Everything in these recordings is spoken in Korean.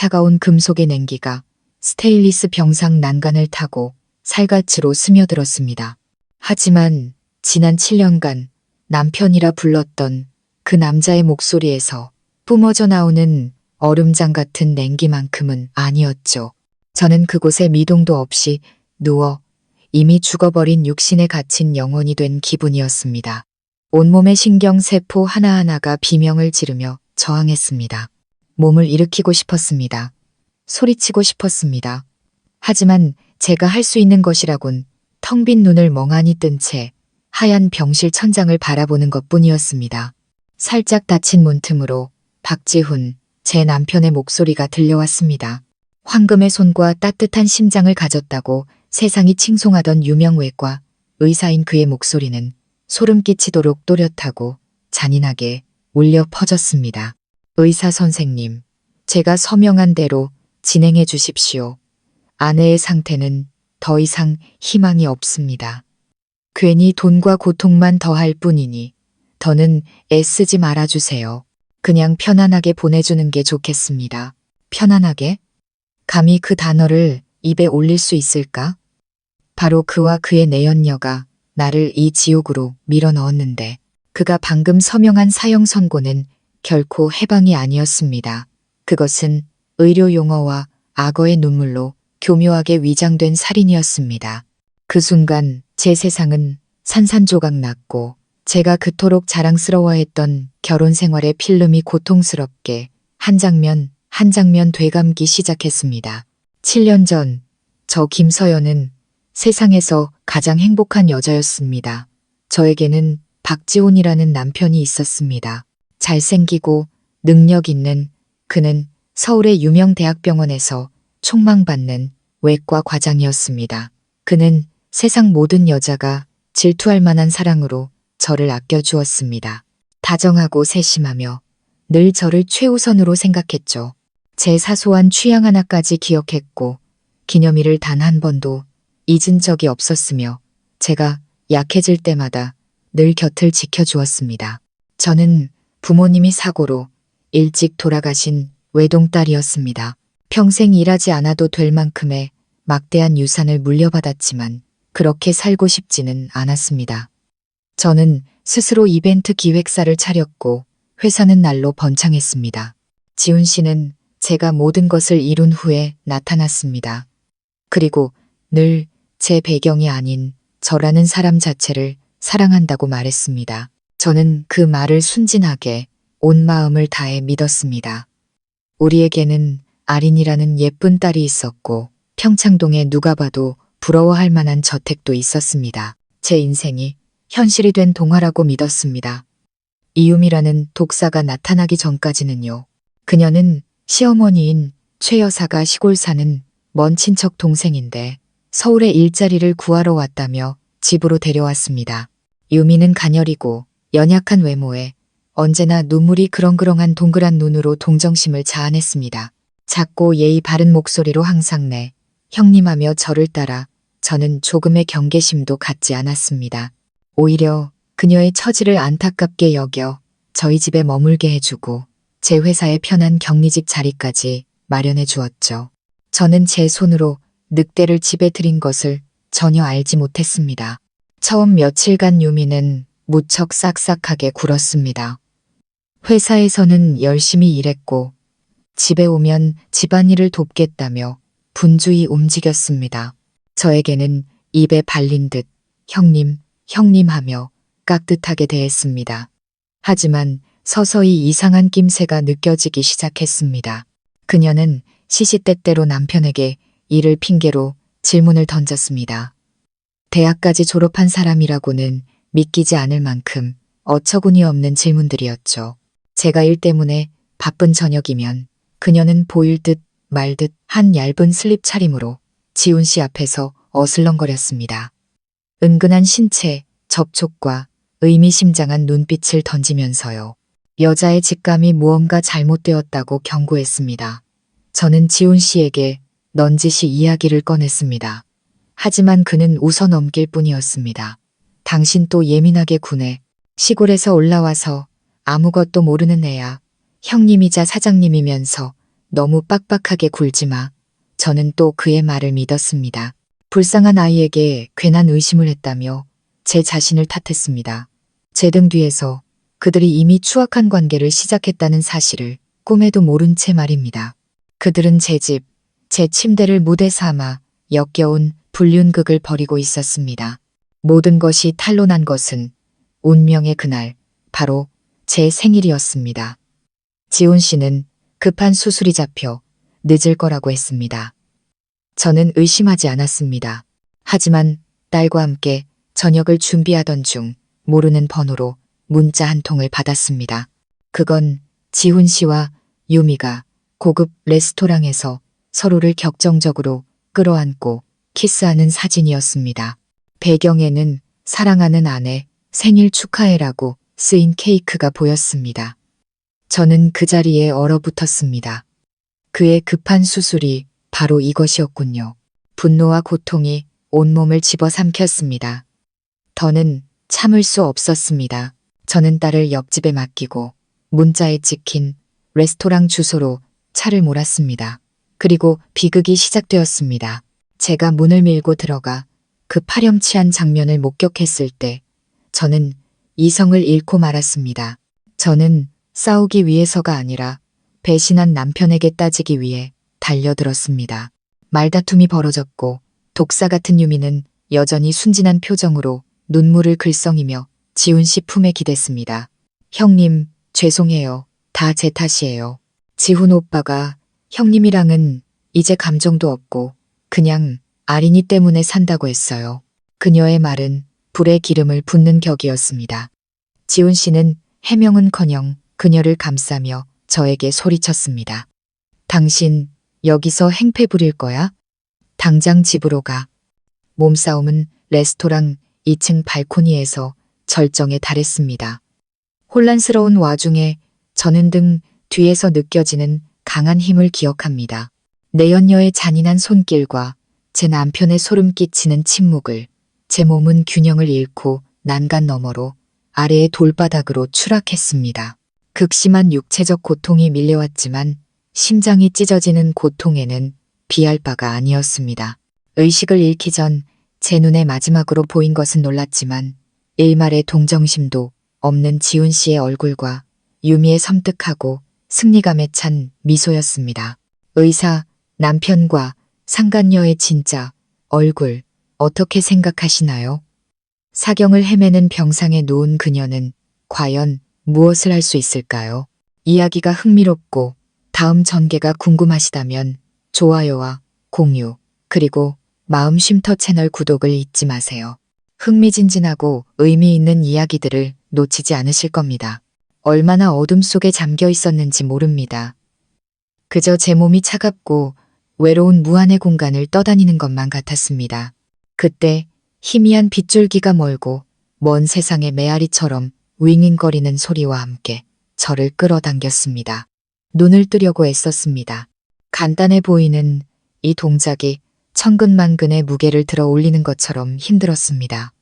차가운 금속의 냉기가 스테인리스 병상 난간을 타고 살갗으로 스며들었습니다. 하지만 지난 7년간 남편이라 불렀던 그 남자의 목소리에서 뿜어져 나오는 얼음장 같은 냉기만큼은 아니었죠. 저는 그곳에 미동도 없이 누워 이미 죽어버린 육신에 갇힌 영혼이 된 기분이었습니다. 온몸의 신경세포 하나하나가 비명을 지르며 저항했습니다. 몸을 일으키고 싶었습니다. 소리치고 싶었습니다. 하지만 제가 할 수 있는 것이라곤 텅 빈 눈을 멍하니 뜬 채 하얀 병실 천장을 바라보는 것뿐이었습니다. 살짝 닫힌 문틈으로 박지훈, 제 남편의 목소리가 들려왔습니다. 황금의 손과 따뜻한 심장을 가졌다고 세상이 칭송하던 유명 외과 의사인 그의 목소리는 소름 끼치도록 또렷하고 잔인하게 울려 퍼졌습니다. 의사 선생님, 제가 서명한 대로 진행해 주십시오. 아내의 상태는 더 이상 희망이 없습니다. 괜히 돈과 고통만 더할 뿐이니 더는 애쓰지 말아주세요. 그냥 편안하게 보내주는 게 좋겠습니다. 편안하게? 감히 그 단어를 입에 올릴 수 있을까? 바로 그와 그의 내연녀가 나를 이 지옥으로 밀어넣었는데 그가 방금 서명한 사형 선고는 결코 해방이 아니었습니다. 그것은 의료 용어와 악어의 눈물로 교묘하게 위장된 살인이었습니다. 그 순간 제 세상은 산산조각 났고 제가 그토록 자랑스러워했던 결혼 생활의 필름이 고통스럽게 한 장면 한 장면 되감기 시작했습니다. 7년 전 저 김서연은 세상에서 가장 행복한 여자였습니다. 저에게는 박지훈이라는 남편이 있었습니다. 잘생기고 능력 있는 그는 서울의 유명 대학병원에서 촉망받는 외과 과장이었습니다. 그는 세상 모든 여자가 질투할 만한 사랑으로 저를 아껴주었습니다. 다정하고 세심하며 늘 저를 최우선으로 생각했죠. 제 사소한 취향 하나까지 기억했고 기념일을 단 한 번도 잊은 적이 없었으며 제가 약해질 때마다 늘 곁을 지켜주었습니다. 저는 부모님이 사고로 일찍 돌아가신 외동딸이었습니다. 평생 일하지 않아도 될 만큼의 막대한 유산을 물려받았지만 그렇게 살고 싶지는 않았습니다. 저는 스스로 이벤트 기획사를 차렸고 회사는 날로 번창했습니다. 지훈 씨는 제가 모든 것을 이룬 후에 나타났습니다. 그리고 늘 제 배경이 아닌 저라는 사람 자체를 사랑한다고 말했습니다. 저는 그 말을 순진하게 온 마음을 다해 믿었습니다. 우리에게는 아린이라는 예쁜 딸이 있었고 평창동에 누가 봐도 부러워할 만한 저택도 있었습니다. 제 인생이 현실이 된 동화라고 믿었습니다. 이유미라는 독사가 나타나기 전까지는요. 그녀는 시어머니인 최 여사가 시골 사는 먼 친척 동생인데 서울에 일자리를 구하러 왔다며 집으로 데려왔습니다. 유미는 가녀리고 연약한 외모에 언제나 눈물이 그렁그렁한 동그란 눈으로 동정심을 자아냈습니다. 작고 예의 바른 목소리로 항상 네, 형님하며 저를 따라 저는 조금의 경계심도 갖지 않았습니다. 오히려 그녀의 처지를 안타깝게 여겨 저희 집에 머물게 해주고 제 회사의 편한 격리직 자리까지 마련해 주었죠. 저는 제 손으로 늑대를 집에 들인 것을 전혀 알지 못했습니다. 처음 며칠간 유미는 무척 싹싹하게 굴었습니다. 회사에서는 열심히 일했고 집에 오면 집안일을 돕겠다며 분주히 움직였습니다. 저에게는 입에 발린 듯 형님, 형님 하며 깍듯하게 대했습니다. 하지만 서서히 이상한 낌새가 느껴지기 시작했습니다. 그녀는 시시때때로 남편에게 일을 핑계로 질문을 던졌습니다. 대학까지 졸업한 사람이라고는 믿기지 않을 만큼 어처구니 없는 질문들이었죠. 제가 일 때문에 바쁜 저녁이면 그녀는 보일 듯 말 듯 한 얇은 슬립 차림으로 지훈 씨 앞에서 어슬렁거렸습니다. 은근한 신체, 접촉과 의미심장한 눈빛을 던지면서요. 여자의 직감이 무언가 잘못되었다고 경고했습니다. 저는 지훈 씨에게 넌지시 이야기를 꺼냈습니다. 하지만 그는 웃어 넘길 뿐이었습니다. 당신 또 예민하게 구네. 시골에서 올라와서 아무것도 모르는 애야. 형님이자 사장님이면서 너무 빡빡하게 굴지 마. 저는 또 그의 말을 믿었습니다. 불쌍한 아이에게 괜한 의심을 했다며 제 자신을 탓했습니다. 제 등 뒤에서 그들이 이미 추악한 관계를 시작했다는 사실을 꿈에도 모른 채 말입니다. 그들은 제 집, 제 침대를 무대 삼아 역겨운 불륜극을 벌이고 있었습니다. 모든 것이 탄로난 것은 운명의 그날, 바로 제 생일이었습니다. 지훈 씨는 급한 수술이 잡혀 늦을 거라고 했습니다. 저는 의심하지 않았습니다. 하지만 딸과 함께 저녁을 준비하던 중 모르는 번호로 문자 한 통을 받았습니다. 그건 지훈 씨와 유미가 고급 레스토랑에서 서로를 격정적으로 끌어안고 키스하는 사진이었습니다. 배경에는 사랑하는 아내 생일 축하해라고 쓰인 케이크가 보였습니다. 저는 그 자리에 얼어붙었습니다. 그의 급한 수술이 바로 이것이었군요. 분노와 고통이 온몸을 집어삼켰습니다. 더는 참을 수 없었습니다. 저는 딸을 옆집에 맡기고 문자에 찍힌 레스토랑 주소로 차를 몰았습니다. 그리고 비극이 시작되었습니다. 제가 문을 밀고 들어가 그 파렴치한 장면을 목격했을 때 저는 이성을 잃고 말았습니다. 저는 싸우기 위해서가 아니라 배신한 남편에게 따지기 위해 달려들었습니다. 말다툼이 벌어졌고 독사 같은 유미는 여전히 순진한 표정으로 눈물을 글썽이며 지훈 씨 품에 기댔습니다. 형님, 죄송해요. 다 제 탓이에요. 지훈 오빠가 형님이랑은 이제 감정도 없고 그냥 아린이 때문에 산다고 했어요. 그녀의 말은 불에 기름을 붓는 격이었습니다. 지훈 씨는 해명은커녕 그녀를 감싸며 저에게 소리쳤습니다. 당신 여기서 행패 부릴 거야? 당장 집으로 가. 몸싸움은 레스토랑 2층 발코니에서 절정에 달했습니다. 혼란스러운 와중에 저는 등 뒤에서 느껴지는 강한 힘을 기억합니다. 내연녀의 잔인한 손길과 제 남편의 소름 끼치는 침묵을, 제 몸은 균형을 잃고 난간 너머로 아래의 돌바닥으로 추락했습니다. 극심한 육체적 고통이 밀려왔지만 심장이 찢어지는 고통에는 비할 바가 아니었습니다. 의식을 잃기 전 제 눈에 마지막으로 보인 것은 놀랐지만 일말의 동정심도 없는 지훈 씨의 얼굴과 유미의 섬뜩하고 승리감에 찬 미소였습니다. 의사, 남편과 상간녀의 진짜 얼굴 어떻게 생각하시나요? 사경을 헤매는 병상에 누운 그녀는 과연 무엇을 할 수 있을까요? 이야기가 흥미롭고 다음 전개가 궁금하시다면 좋아요와 공유, 그리고 마음 쉼터 채널 구독을 잊지 마세요. 흥미진진하고 의미 있는 이야기들을 놓치지 않으실 겁니다. 얼마나 어둠 속에 잠겨 있었는지 모릅니다. 그저 제 몸이 차갑고 외로운 무한의 공간을 떠다니는 것만 같았습니다. 그때 희미한 빗줄기가 멀고 먼 세상의 메아리처럼 윙윙거리는 소리와 함께 저를 끌어당겼습니다. 눈을 뜨려고 애썼습니다. 간단해 보이는 이 동작이 천근만근의 무게를 들어 올리는 것처럼 힘들었습니다.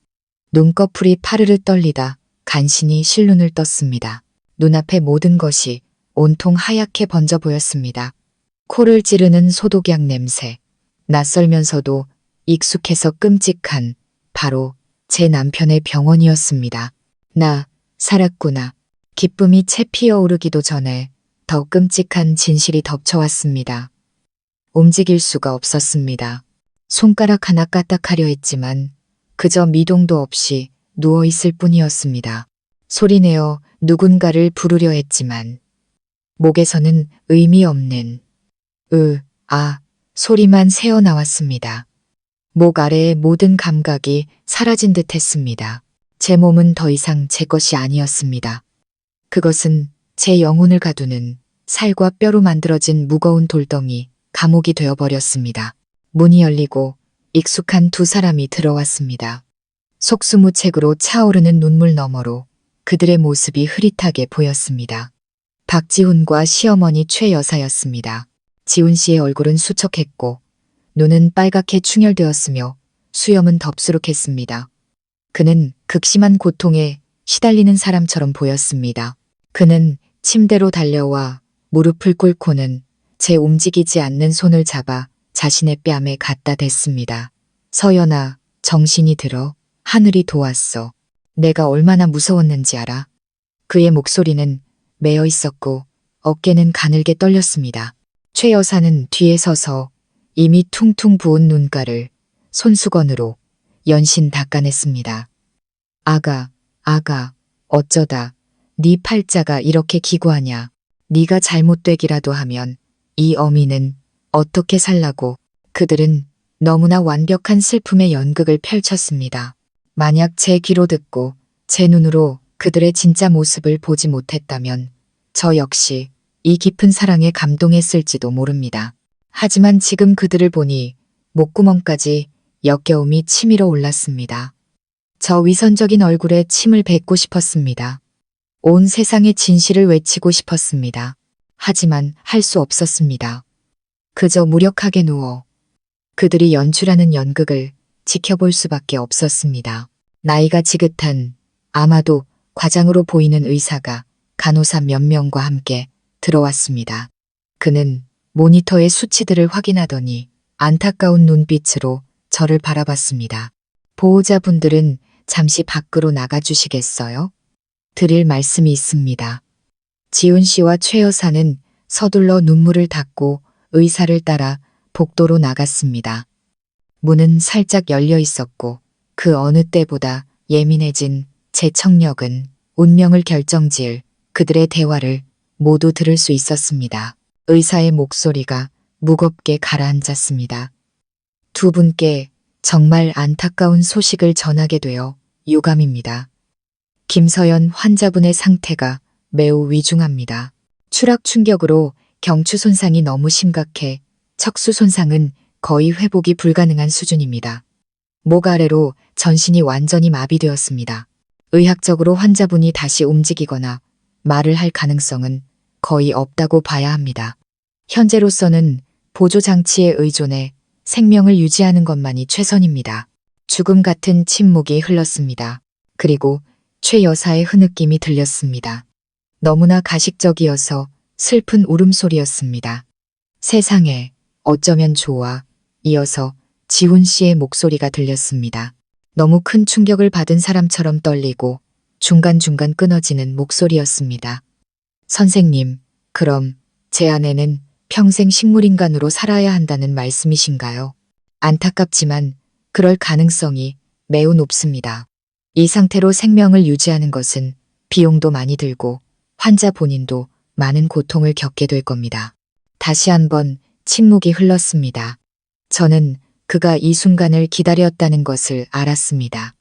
눈꺼풀이 파르르 떨리다 간신히 실눈을 떴습니다. 눈앞의 모든 것이 온통 하얗게 번져 보였습니다. 코를 찌르는 소독약 냄새, 낯설면서도 익숙해서 끔찍한 바로 제 남편의 병원이었습니다. 나 살았구나. 기쁨이 채 피어오르기도 전에 더 끔찍한 진실이 덮쳐왔습니다. 움직일 수가 없었습니다. 손가락 하나 까딱하려 했지만 그저 미동도 없이 누워있을 뿐이었습니다. 소리내어 누군가를 부르려 했지만 목에서는 의미 없는 소리만 새어나왔습니다. 목 아래의 모든 감각이 사라진 듯 했습니다. 제 몸은 더 이상 제 것이 아니었습니다. 그것은 제 영혼을 가두는 살과 뼈로 만들어진 무거운 돌덩이, 감옥이 되어버렸습니다. 문이 열리고 익숙한 두 사람이 들어왔습니다. 속수무책으로 차오르는 눈물 너머로 그들의 모습이 흐릿하게 보였습니다. 박지훈과 시어머니 최 여사였습니다. 지훈 씨의 얼굴은 수척했고 눈은 빨갛게 충혈되었으며 수염은 덥수룩했습니다. 그는 극심한 고통에 시달리는 사람처럼 보였습니다. 그는 침대로 달려와 무릎을 꿇고는 제 움직이지 않는 손을 잡아 자신의 뺨에 갖다 댔습니다. 서연아, 정신이 들어. 하늘이 도왔어. 내가 얼마나 무서웠는지 알아? 그의 목소리는 메어 있었고 어깨는 가늘게 떨렸습니다. 최 여사는 뒤에 서서 이미 퉁퉁 부은 눈가를 손수건으로 연신 닦아냈습니다. 아가, 어쩌다 네 팔자가 이렇게 기구하냐. 네가 잘못되기라도 하면 이 어미는 어떻게 살라고. 그들은 너무나 완벽한 슬픔의 연극을 펼쳤습니다. 만약 제 귀로 듣고 제 눈으로 그들의 진짜 모습을 보지 못했다면 저 역시 이 깊은 사랑에 감동했을지도 모릅니다. 하지만 지금 그들을 보니 목구멍까지 역겨움이 치밀어 올랐습니다. 저 위선적인 얼굴에 침을 뱉고 싶었습니다. 온 세상의 진실을 외치고 싶었습니다. 하지만 할 수 없었습니다. 그저 무력하게 누워 그들이 연출하는 연극을 지켜볼 수밖에 없었습니다. 나이가 지긋한 아마도 과장으로 보이는 의사가 간호사 몇 명과 함께 들어왔습니다. 그는 모니터의 수치들을 확인하더니 안타까운 눈빛으로 저를 바라봤습니다. 보호자분들은 잠시 밖으로 나가주시겠어요? 드릴 말씀이 있습니다. 지훈 씨와 최 여사는 서둘러 눈물을 닦고 의사를 따라 복도로 나갔습니다. 문은 살짝 열려 있었고 그 어느 때보다 예민해진 제 청력은 운명을 결정지을 그들의 대화를 모두 들을 수 있었습니다. 의사의 목소리가 무겁게 가라앉았습니다. 두 분께 정말 안타까운 소식을 전하게 되어 유감입니다. 김서연 환자분의 상태가 매우 위중합니다. 추락 충격으로 경추 손상이 너무 심각해 척수 손상은 거의 회복이 불가능한 수준입니다. 목 아래로 전신이 완전히 마비되었습니다. 의학적으로 환자분이 다시 움직이거나 말을 할 가능성은 거의 없다고 봐야 합니다. 현재로서는 보조장치에 의존해 생명을 유지하는 것만이 최선입니다. 죽음 같은 침묵이 흘렀습니다. 그리고 최 여사의 흐느낌이 들렸습니다. 너무나 가식적이어서 슬픈 울음소리였습니다. 세상에 어쩌면 좋아. 이어서 지훈 씨의 목소리가 들렸습니다. 너무 큰 충격을 받은 사람처럼 떨리고 중간중간 끊어지는 목소리였습니다. 선생님, 그럼 제 아내는 평생 식물인간으로 살아야 한다는 말씀이신가요? 안타깝지만 그럴 가능성이 매우 높습니다. 이 상태로 생명을 유지하는 것은 비용도 많이 들고 환자 본인도 많은 고통을 겪게 될 겁니다. 다시 한번 침묵이 흘렀습니다. 저는 그가 이 순간을 기다렸다는 것을 알았습니다.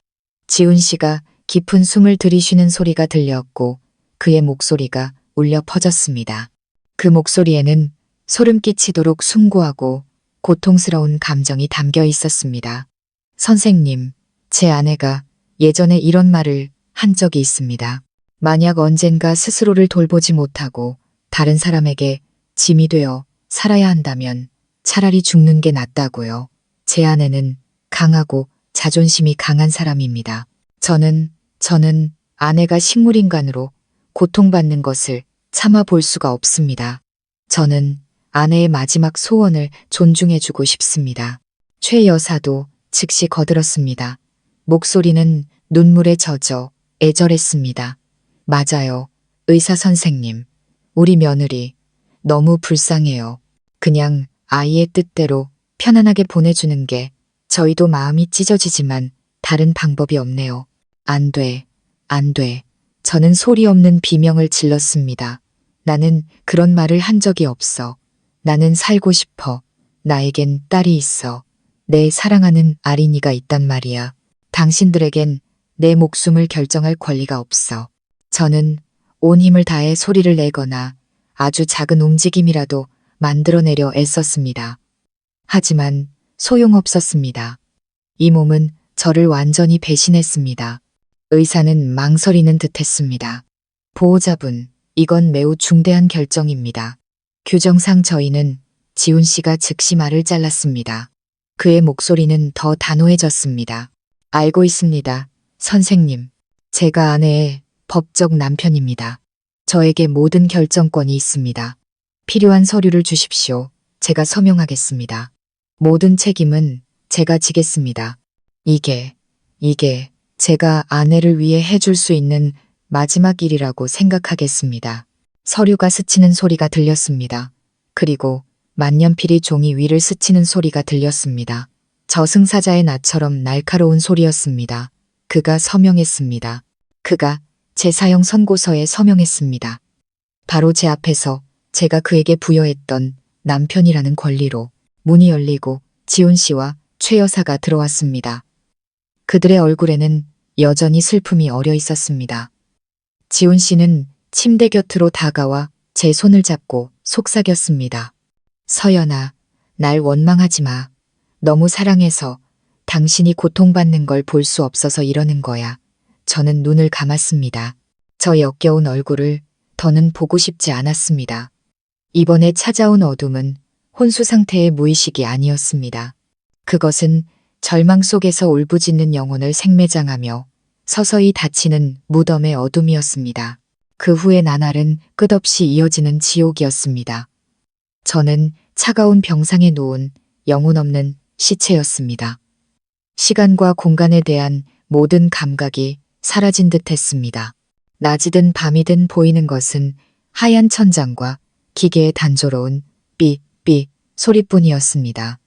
지훈 씨가 깊은 숨을 들이쉬는 소리가 들렸고 그의 목소리가 울려 퍼졌습니다. 그 목소리에는 소름 끼치도록 숭고하고 고통스러운 감정이 담겨 있었습니다. 선생님, 제 아내가 예전에 이런 말을 한 적이 있습니다. 만약 언젠가 스스로를 돌보지 못하고 다른 사람에게 짐이 되어 살아야 한다면 차라리 죽는 게 낫다고요. 제 아내는 강하고 자존심이 강한 사람입니다. 저는 아내가 식물인간으로 고통받는 것을 참아 볼 수가 없습니다. 저는 아내의 마지막 소원을 존중해주고 싶습니다. 최 여사도 즉시 거들었습니다. 목소리는 눈물에 젖어 애절했습니다. 맞아요. 의사 선생님. 우리 며느리 너무 불쌍해요. 그냥 아이의 뜻대로 편안하게 보내주는 게 저희도 마음이 찢어지지만 다른 방법이 없네요. 안 돼. 저는 소리 없는 비명을 질렀습니다. 나는 그런 말을 한 적이 없어. 나는 살고 싶어. 나에겐 딸이 있어. 내 사랑하는 아린이가 있단 말이야. 당신들에겐 내 목숨을 결정할 권리가 없어. 저는 온 힘을 다해 소리를 내거나 아주 작은 움직임이라도 만들어내려 애썼습니다. 하지만 소용없었습니다. 이 몸은 저를 완전히 배신했습니다. 의사는 망설이는 듯했습니다. 보호자분, 이건 매우 중대한 결정입니다. 규정상 저희는 지훈 씨가 즉시 말을 잘랐습니다. 그의 목소리는 더 단호해졌습니다. 알고 있습니다. 선생님, 제가 아내의 법적 남편입니다. 저에게 모든 결정권이 있습니다. 필요한 서류를 주십시오. 제가 서명하겠습니다. 모든 책임은 제가 지겠습니다. 이게 제가 아내를 위해 해줄 수 있는 마지막 일이라고 생각하겠습니다. 서류가 스치는 소리가 들렸습니다. 그리고 만년필이 종이 위를 스치는 소리가 들렸습니다. 저승사자의 나처럼 날카로운 소리였습니다. 그가 서명했습니다. 그가 제 사형 선고서에 서명했습니다. 바로 제 앞에서 제가 그에게 부여했던 남편이라는 권리로. 문이 열리고 지훈 씨와 최 여사가 들어왔습니다. 그들의 얼굴에는 여전히 슬픔이 어려 있었습니다. 지훈 씨는 침대 곁으로 다가와 제 손을 잡고 속삭였습니다. 서연아, 날 원망하지 마. 너무 사랑해서 당신이 고통받는 걸 볼 수 없어서 이러는 거야. 저는 눈을 감았습니다. 저 역겨운 얼굴을 더는 보고 싶지 않았습니다. 이번에 찾아온 어둠은 혼수 상태의 무의식이 아니었습니다. 그것은 절망 속에서 울부짖는 영혼을 생매장하며 서서히 닫히는 무덤의 어둠이었습니다. 그 후의 나날은 끝없이 이어지는 지옥이었습니다. 저는 차가운 병상에 놓은 영혼 없는 시체였습니다. 시간과 공간에 대한 모든 감각이 사라진 듯 했습니다. 낮이든 밤이든 보이는 것은 하얀 천장과 기계의 단조로운 삐삐 소리뿐이었습니다.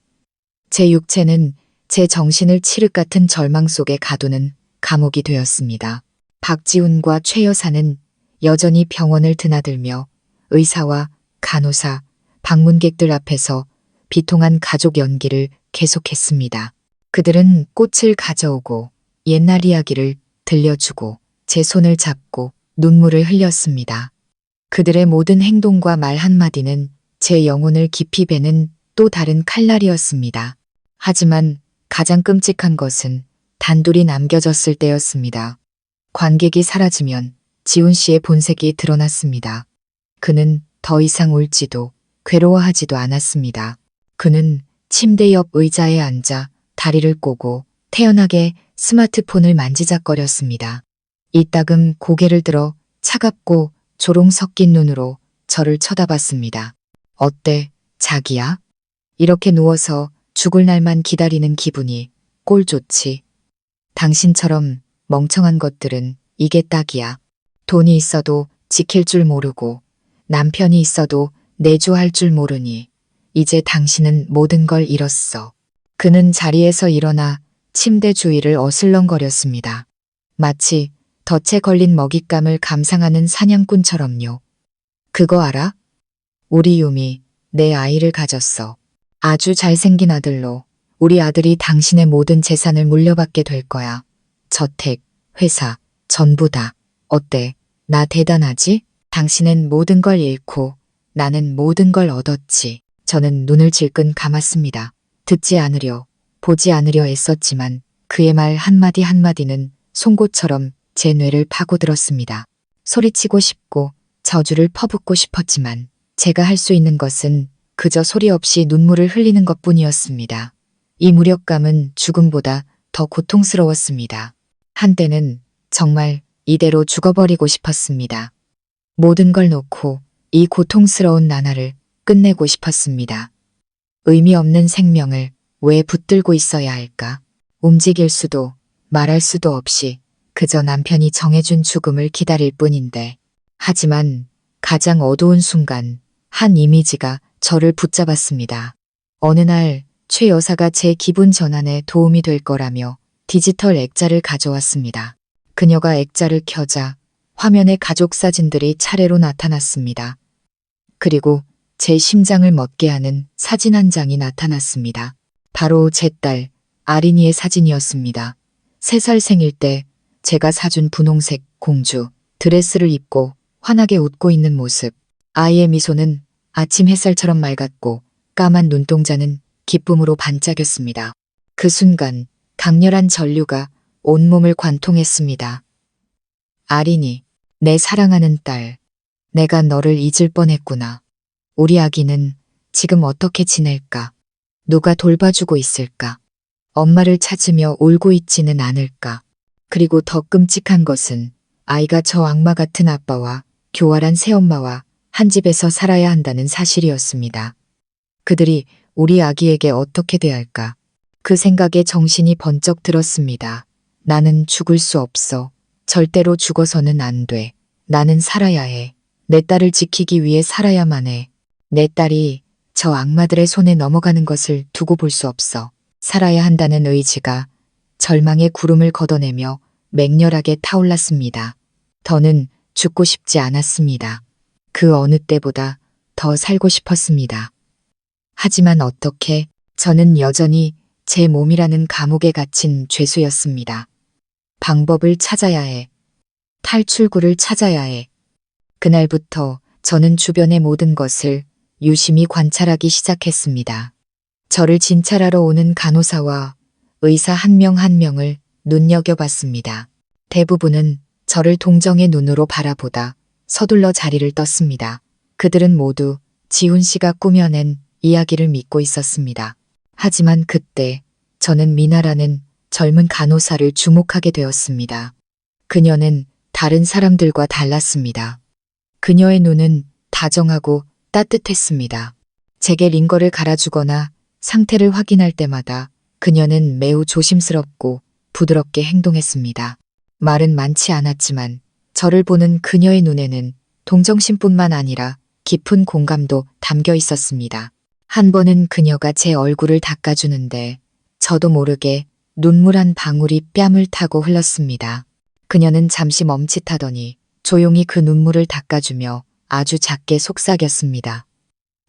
제 육체는 제 정신을 칠흑 같은 절망 속에 가두는 감옥이 되었습니다. 박지훈과 최 여사는 여전히 병원을 드나들며 의사와 간호사, 방문객들 앞에서 비통한 가족 연기를 계속했습니다. 그들은 꽃을 가져오고 옛날 이야기를 들려주고 제 손을 잡고 눈물을 흘렸습니다. 그들의 모든 행동과 말 한마디는 제 영혼을 깊이 베는 또 다른 칼날이었습니다. 하지만 가장 끔찍한 것은 단둘이 남겨졌을 때였습니다. 관객이 사라지면 지훈 씨의 본색이 드러났습니다. 그는 더 이상 울지도 괴로워하지도 않았습니다. 그는 침대 옆 의자에 앉아 다리를 꼬고 태연하게 스마트폰을 만지작거렸습니다. 이따금 고개를 들어 차갑고 조롱 섞인 눈으로 저를 쳐다봤습니다. 어때, 자기야? 이렇게 누워서 죽을 날만 기다리는 기분이 꼴 좋지. 당신처럼 멍청한 것들은 이게 딱이야. 돈이 있어도 지킬 줄 모르고 남편이 있어도 내조할 줄 모르니 이제 당신은 모든 걸 잃었어. 그는 자리에서 일어나 침대 주위를 어슬렁거렸습니다. 마치 덫에 걸린 먹잇감을 감상하는 사냥꾼처럼요. 그거 알아? 우리 유미, 내 아이를 가졌어. 아주 잘생긴 아들로 우리 아들이 당신의 모든 재산을 물려받게 될 거야. 저택, 회사, 전부 다. 어때? 나 대단하지? 당신은 모든 걸 잃고 나는 모든 걸 얻었지. 저는 눈을 질끈 감았습니다. 듣지 않으려, 보지 않으려 애썼지만 그의 말 한마디 한마디는 송곳처럼 제 뇌를 파고들었습니다. 소리치고 싶고 저주를 퍼붓고 싶었지만 제가 할 수 있는 것은 그저 소리 없이 눈물을 흘리는 것뿐이었습니다. 이 무력감은 죽음보다 더 고통스러웠습니다. 한때는 정말 이대로 죽어버리고 싶었습니다. 모든 걸 놓고 이 고통스러운 나날을 끝내고 싶었습니다. 의미 없는 생명을 왜 붙들고 있어야 할까? 움직일 수도 말할 수도 없이 그저 남편이 정해준 죽음을 기다릴 뿐인데. 하지만 가장 어두운 순간 한 이미지가 저를 붙잡았습니다. 어느 날 최 여사가 제 기분 전환에 도움이 될 거라며 디지털 액자를 가져왔습니다. 그녀가 액자를 켜자 화면에 가족 사진들이 차례로 나타났습니다. 그리고 제 심장을 멎게 하는 사진 한 장이 나타났습니다. 바로 제 딸 아린이의 사진이었습니다. 3살 생일 때 제가 사준 분홍색 공주 드레스를 입고 환하게 웃고 있는 모습. 아이의 미소는 아침 햇살처럼 맑았고 까만 눈동자는 기쁨으로 반짝였습니다. 그 순간 강렬한 전류가 온몸을 관통했습니다. 아린이, 내 사랑하는 딸, 내가 너를 잊을 뻔했구나. 우리 아기는 지금 어떻게 지낼까? 누가 돌봐주고 있을까? 엄마를 찾으며 울고 있지는 않을까? 그리고 더 끔찍한 것은 아이가 저 악마 같은 아빠와 교활한 새엄마와 한 집에서 살아야 한다는 사실이었습니다. 그들이 우리 아기에게 어떻게 대할까? 그 생각에 정신이 번쩍 들었습니다. 나는 죽을 수 없어. 절대로 죽어서는 안 돼. 나는 살아야 해. 내 딸을 지키기 위해 살아야만 해. 내 딸이 저 악마들의 손에 넘어가는 것을 두고 볼 수 없어. 살아야 한다는 의지가 절망의 구름을 걷어내며 맹렬하게 타올랐습니다. 더는 죽고 싶지 않았습니다. 그 어느 때보다 더 살고 싶었습니다. 하지만 어떻게 저는 여전히 제 몸이라는 감옥에 갇힌 죄수였습니다. 방법을 찾아야 해. 탈출구를 찾아야 해. 그날부터 저는 주변의 모든 것을 유심히 관찰하기 시작했습니다. 저를 진찰하러 오는 간호사와 의사 한 명 한 명을 눈여겨봤습니다. 대부분은 저를 동정의 눈으로 바라보다 서둘러 자리를 떴습니다. 그들은 모두 지훈 씨가 꾸며낸 이야기를 믿고 있었습니다. 하지만 그때 저는 미나라는 젊은 간호사를 주목하게 되었습니다. 그녀는 다른 사람들과 달랐습니다. 그녀의 눈은 다정하고 따뜻했습니다. 제게 링거를 갈아주거나 상태를 확인할 때마다 그녀는 매우 조심스럽고 부드럽게 행동했습니다. 말은 많지 않았지만 저를 보는 그녀의 눈에는 동정심뿐만 아니라 깊은 공감도 담겨 있었습니다. 한 번은 그녀가 제 얼굴을 닦아주는데 저도 모르게 눈물 한 방울이 뺨을 타고 흘렀습니다. 그녀는 잠시 멈칫하더니 조용히 그 눈물을 닦아주며 아주 작게 속삭였습니다.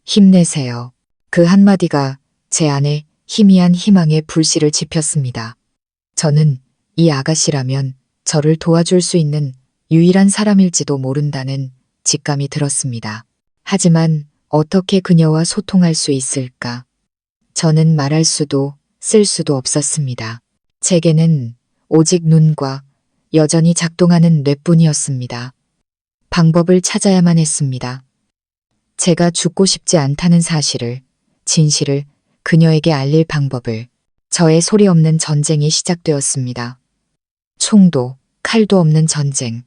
힘내세요. 그 한마디가 제 안에 희미한 희망의 불씨를 지폈습니다. 저는 이 아가씨라면 저를 도와줄 수 있는 유일한 사람일지도 모른다는 직감이 들었습니다. 하지만 어떻게 그녀와 소통할 수 있을까? 저는 말할 수도 쓸 수도 없었습니다. 제게는 오직 눈과 여전히 작동하는 뇌뿐이었습니다. 방법을 찾아야만 했습니다. 제가 죽고 싶지 않다는 사실을, 진실을 그녀에게 알릴 방법을. 저의 소리 없는 전쟁이 시작되었습니다. 총도 칼도 없는 전쟁.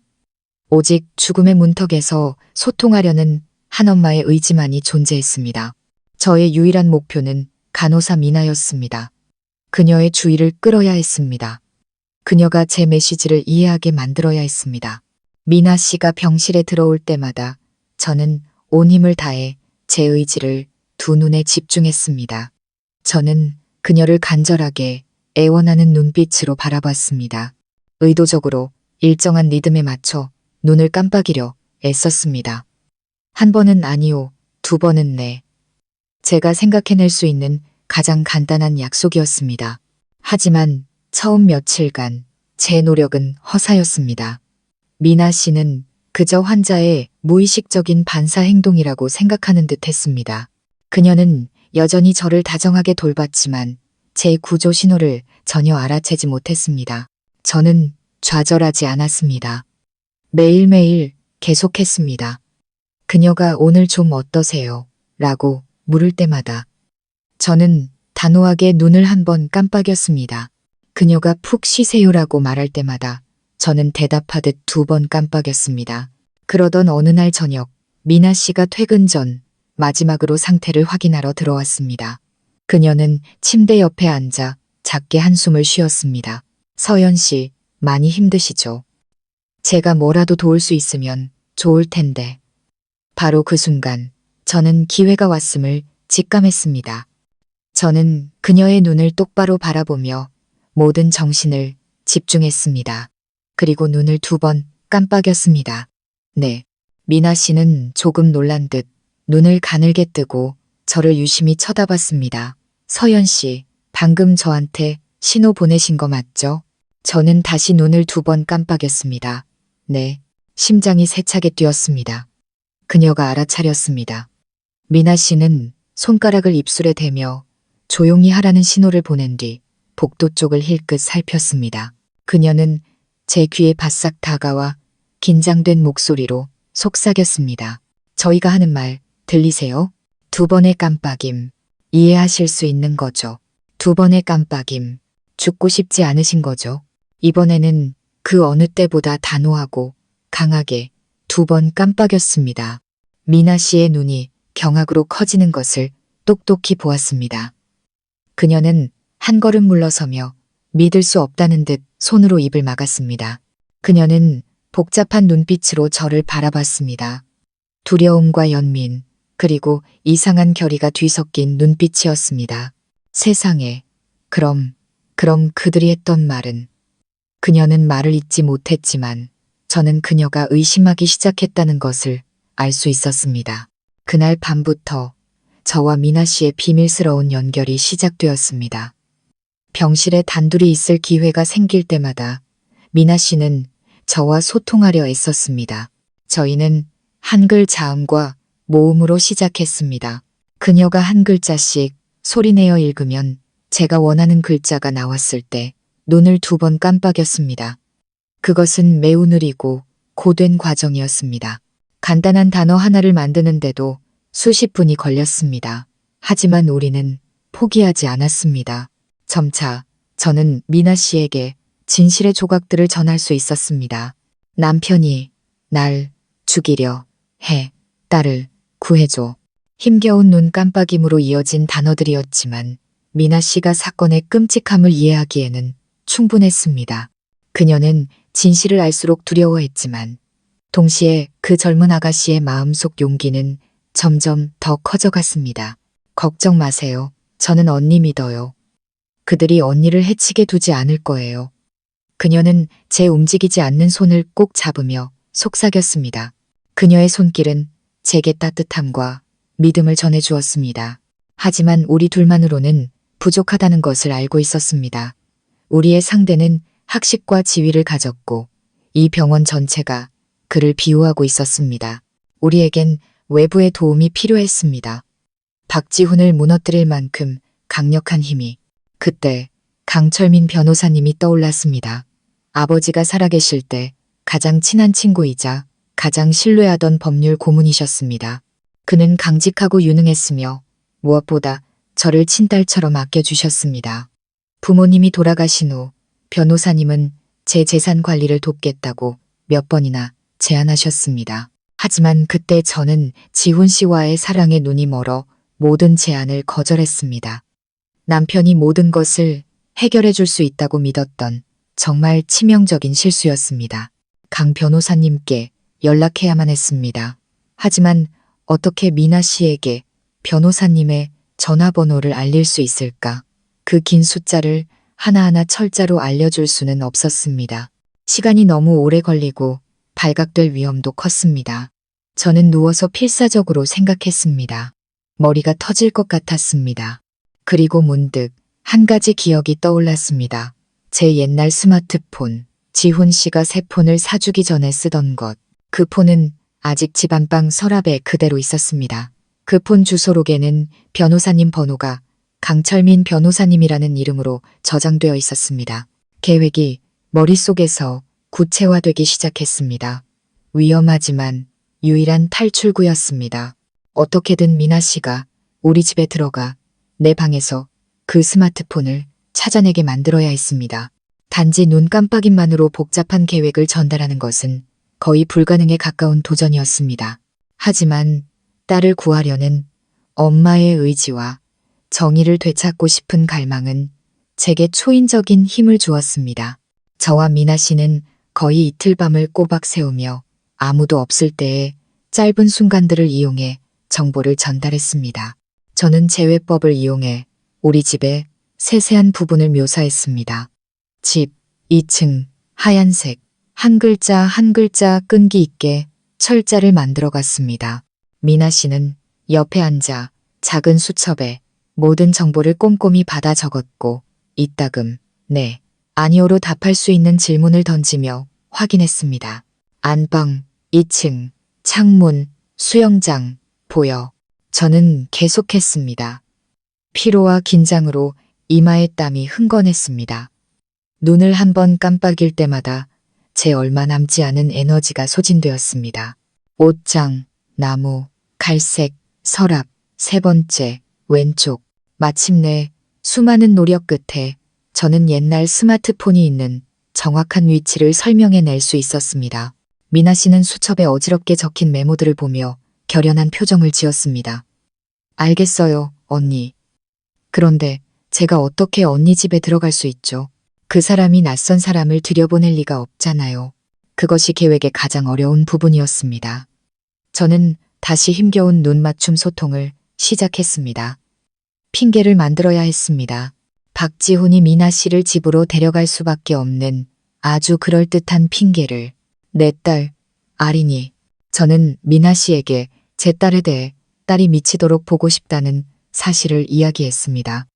오직 죽음의 문턱에서 소통하려는 한 엄마의 의지만이 존재했습니다. 저의 유일한 목표는 간호사 미나였습니다. 그녀의 주의를 끌어야 했습니다. 그녀가 제 메시지를 이해하게 만들어야 했습니다. 미나 씨가 병실에 들어올 때마다 저는 온 힘을 다해 제 의지를 두 눈에 집중했습니다. 저는 그녀를 간절하게 애원하는 눈빛으로 바라봤습니다. 의도적으로 일정한 리듬에 맞춰 눈을 깜빡이려 애썼습니다. 한 번은 아니오, 두 번은 네. 제가 생각해낼 수 있는 가장 간단한 약속이었습니다. 하지만 처음 며칠간 제 노력은 허사였습니다. 미나 씨는 그저 환자의 무의식적인 반사 행동이라고 생각하는 듯 했습니다. 그녀는 여전히 저를 다정하게 돌봤지만 제 구조 신호를 전혀 알아채지 못했습니다. 저는 좌절하지 않았습니다. 매일매일 계속했습니다. 그녀가 오늘 좀 어떠세요? 라고 물을 때마다 저는 단호하게 눈을 한 번 깜빡였습니다. 그녀가 푹 쉬세요라고 말할 때마다 저는 대답하듯 두 번 깜빡였습니다. 그러던 어느 날 저녁, 미나 씨가 퇴근 전 마지막으로 상태를 확인하러 들어왔습니다. 그녀는 침대 옆에 앉아 작게 한숨을 쉬었습니다. 서연 씨, 많이 힘드시죠? 제가 뭐라도 도울 수 있으면 좋을 텐데. 바로 그 순간 저는 기회가 왔음을 직감했습니다. 저는 그녀의 눈을 똑바로 바라보며 모든 정신을 집중했습니다. 그리고 눈을 두 번 깜빡였습니다. 네. 미나 씨는 조금 놀란 듯 눈을 가늘게 뜨고 저를 유심히 쳐다봤습니다. 서연 씨, 방금 저한테 신호 보내신 거 맞죠? 저는 다시 눈을 두 번 깜빡였습니다. 네. 심장이 세차게 뛰었습니다. 그녀가 알아차렸습니다. 미나 씨는 손가락을 입술에 대며 조용히 하라는 신호를 보낸 뒤 복도 쪽을 힐끗 살폈습니다. 그녀는 제 귀에 바싹 다가와 긴장된 목소리로 속삭였습니다. 저희가 하는 말 들리세요? 두 번의 깜빡임. 이해하실 수 있는 거죠? 두 번의 깜빡임. 죽고 싶지 않으신 거죠? 이번에는 그 어느 때보다 단호하고 강하게 두 번 깜빡였습니다. 미나 씨의 눈이 경악으로 커지는 것을 똑똑히 보았습니다. 그녀는 한 걸음 물러서며 믿을 수 없다는 듯 손으로 입을 막았습니다. 그녀는 복잡한 눈빛으로 저를 바라봤습니다. 두려움과 연민, 그리고 이상한 결의가 뒤섞인 눈빛이었습니다. 세상에, 그럼 그들이 했던 말은. 그녀는 말을 잇지 못했지만 저는 그녀가 의심하기 시작했다는 것을 알 수 있었습니다. 그날 밤부터 저와 미나 씨의 비밀스러운 연결이 시작되었습니다. 병실에 단둘이 있을 기회가 생길 때마다 미나 씨는 저와 소통하려 애썼습니다. 저희는 한글 자음과 모음으로 시작했습니다. 그녀가 한 글자씩 소리내어 읽으면 제가 원하는 글자가 나왔을 때 눈을 2번 깜빡였습니다. 그것은 매우 느리고 고된 과정이었습니다. 간단한 단어 하나를 만드는데도 수십 분이 걸렸습니다. 하지만 우리는 포기하지 않았습니다. 점차 저는 미나 씨에게 진실의 조각들을 전할 수 있었습니다. 남편이 날 죽이려 해. 딸을 구해줘. 힘겨운 눈 깜빡임으로 이어진 단어들이었지만 미나 씨가 사건의 끔찍함을 이해하기에는 충분했습니다. 그녀는 진실을 알수록 두려워했지만 동시에 그 젊은 아가씨의 마음속 용기는 점점 더 커져갔습니다. 걱정 마세요. 저는 언니 믿어요. 그들이 언니를 해치게 두지 않을 거예요. 그녀는 제 움직이지 않는 손을 꼭 잡으며 속삭였습니다. 그녀의 손길은 제게 따뜻함과 믿음을 전해주었습니다. 하지만 우리 둘만으로는 부족하다는 것을 알고 있었습니다. 우리의 상대는 학식과 지위를 가졌고 이 병원 전체가 그를 비호하고 있었습니다. 우리에겐 외부의 도움이 필요했습니다. 박지훈을 무너뜨릴 만큼 강력한 힘이. 그때 강철민 변호사님이 떠올랐습니다. 아버지가 살아계실 때 가장 친한 친구이자 가장 신뢰하던 법률 고문이셨습니다. 그는 강직하고 유능했으며 무엇보다 저를 친딸처럼 아껴주셨습니다. 부모님이 돌아가신 후 변호사님은 제 재산 관리를 돕겠다고 몇 번이나 제안하셨습니다. 하지만 그때 저는 지훈 씨와의 사랑에 눈이 멀어 모든 제안을 거절했습니다. 남편이 모든 것을 해결해 줄 수 있다고 믿었던 정말 치명적인 실수였습니다. 강 변호사님께 연락해야만 했습니다. 하지만 어떻게 미나 씨에게 변호사님의 전화번호를 알릴 수 있을까? 그 긴 숫자를 하나하나 철자로 알려줄 수는 없었습니다. 시간이 너무 오래 걸리고 발각될 위험도 컸습니다. 저는 누워서 필사적으로 생각했습니다. 머리가 터질 것 같았습니다. 그리고 문득 한 가지 기억이 떠올랐습니다. 제 옛날 스마트폰, 지훈 씨가 새 폰을 사주기 전에 쓰던 것. 그 폰은 아직 집 안방 서랍에 그대로 있었습니다. 그 폰 주소록에는 변호사님 번호가 강철민 변호사님이라는 이름으로 저장되어 있었습니다. 계획이 머릿속에서 구체화되기 시작했습니다. 위험하지만 유일한 탈출구였습니다. 어떻게든 미나 씨가 우리 집에 들어가 내 방에서 그 스마트폰을 찾아내게 만들어야 했습니다. 단지 눈 깜빡임만으로 복잡한 계획을 전달하는 것은 거의 불가능에 가까운 도전이었습니다. 하지만 딸을 구하려는 엄마의 의지와 정의를 되찾고 싶은 갈망은 제게 초인적인 힘을 주었습니다. 저와 미나 씨는 거의 이틀 밤을 꼬박 세우며 아무도 없을 때의 짧은 순간들을 이용해 정보를 전달했습니다. 저는 제외법을 이용해 우리 집의 세세한 부분을 묘사했습니다. 집, 2층, 하얀색, 한 글자 한 글자 끈기 있게 철자를 만들어 갔습니다. 미나 씨는 옆에 앉아 작은 수첩에 모든 정보를 꼼꼼히 받아 적었고 이따금 네, 아니오로 답할 수 있는 질문을 던지며 확인했습니다. 안방, 2층, 창문, 수영장, 보여. 저는 계속했습니다. 피로와 긴장으로 이마에 땀이 흥건했습니다. 눈을 한 번 깜빡일 때마다 제 얼마 남지 않은 에너지가 소진되었습니다. 옷장, 나무, 갈색, 서랍, 세 번째, 왼쪽. 마침내 수많은 노력 끝에 저는 옛날 스마트폰이 있는 정확한 위치를 설명해낼 수 있었습니다. 미나 씨는 수첩에 어지럽게 적힌 메모들을 보며 결연한 표정을 지었습니다. 알겠어요, 언니. 그런데 제가 어떻게 언니 집에 들어갈 수 있죠? 그 사람이 낯선 사람을 들여보낼 리가 없잖아요. 그것이 계획의 가장 어려운 부분이었습니다. 저는 다시 힘겨운 눈맞춤 소통을 시작했습니다. 핑계를 만들어야 했습니다. 박지훈이 미나 씨를 집으로 데려갈 수밖에 없는 아주 그럴듯한 핑계를. 내 딸, 아린이. 저는 미나 씨에게 제 딸에 대해 딸이 미치도록 보고 싶다는 사실을 이야기했습니다.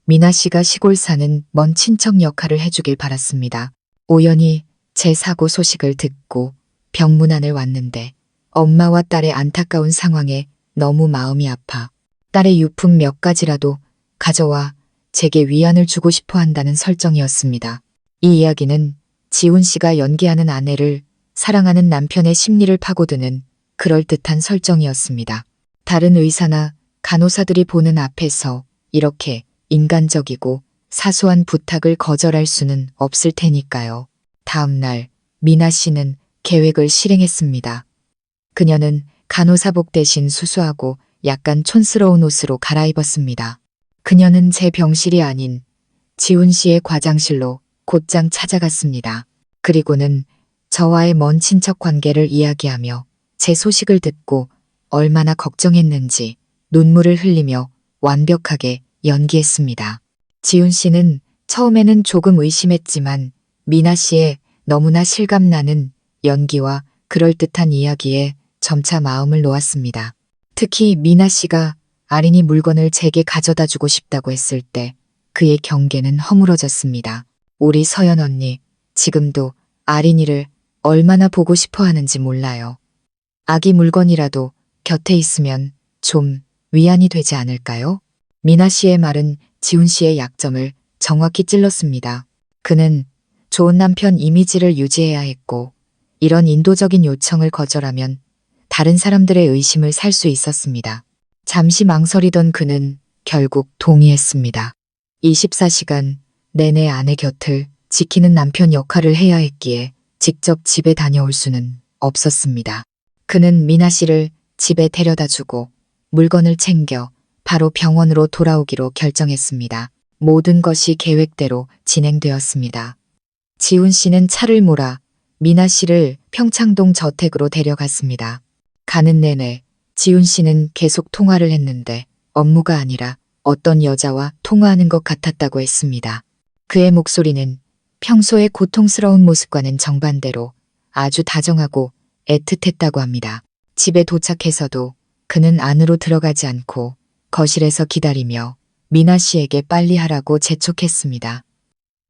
미나 씨가 시골 사는 먼 친척 역할을 해주길 바랐습니다. 우연히 제 사고 소식을 듣고 병문안을 왔는데 엄마와 딸의 안타까운 상황에 너무 마음이 아파 딸의 유품 몇 가지라도 가져와 제게 위안을 주고 싶어 한다는 설정이었습니다. 이 이야기는 지훈 씨가 연기하는 아내를 사랑하는 남편의 심리를 파고드는 그럴듯한 설정이었습니다. 다른 의사나 간호사들이 보는 앞에서 이렇게 인간적이고 사소한 부탁을 거절할 수는 없을 테니까요. 다음 날 미나 씨는 계획을 실행했습니다. 그녀는 간호사복 대신 수수하고 약간 촌스러운 옷으로 갈아입었습니다. 그녀는 제 병실이 아닌 지훈 씨의 과장실로 곧장 찾아갔습니다. 그리고는 저와의 먼 친척 관계를 이야기하며 제 소식을 듣고 얼마나 걱정했는지 눈물을 흘리며 완벽하게 연기했습니다. 지훈 씨는 처음에는 조금 의심했지만 미나 씨의 너무나 실감나는 연기와 그럴듯한 이야기에 점차 마음을 놓았습니다. 특히 미나 씨가 아린이 물건을 제게 가져다 주고 싶다고 했을 때 그의 경계는 허물어졌습니다. 우리 서연 언니, 지금도 아린이를 얼마나 보고 싶어 하는지 몰라요. 아기 물건이라도 곁에 있으면 좀 위안이 되지 않을까요? 미나 씨의 말은 지훈 씨의 약점을 정확히 찔렀습니다. 그는 좋은 남편 이미지를 유지해야 했고 이런 인도적인 요청을 거절하면 다른 사람들의 의심을 살 수 있었습니다. 잠시 망설이던 그는 결국 동의했습니다. 24시간 내내 아내 곁을 지키는 남편 역할을 해야 했기에 직접 집에 다녀올 수는 없었습니다. 그는 미나 씨를 집에 데려다 주고 물건을 챙겨 바로 병원으로 돌아오기로 결정했습니다. 모든 것이 계획대로 진행되었습니다. 지훈 씨는 차를 몰아 미나 씨를 평창동 저택으로 데려갔습니다. 가는 내내 지훈 씨는 계속 통화를 했는데 업무가 아니라 어떤 여자와 통화하는 것 같았다고 했습니다. 그의 목소리는 평소의 고통스러운 모습과는 정반대로 아주 다정하고 애틋했다고 합니다. 집에 도착해서도 그는 안으로 들어가지 않고 거실에서 기다리며 미나 씨에게 빨리 하라고 재촉했습니다.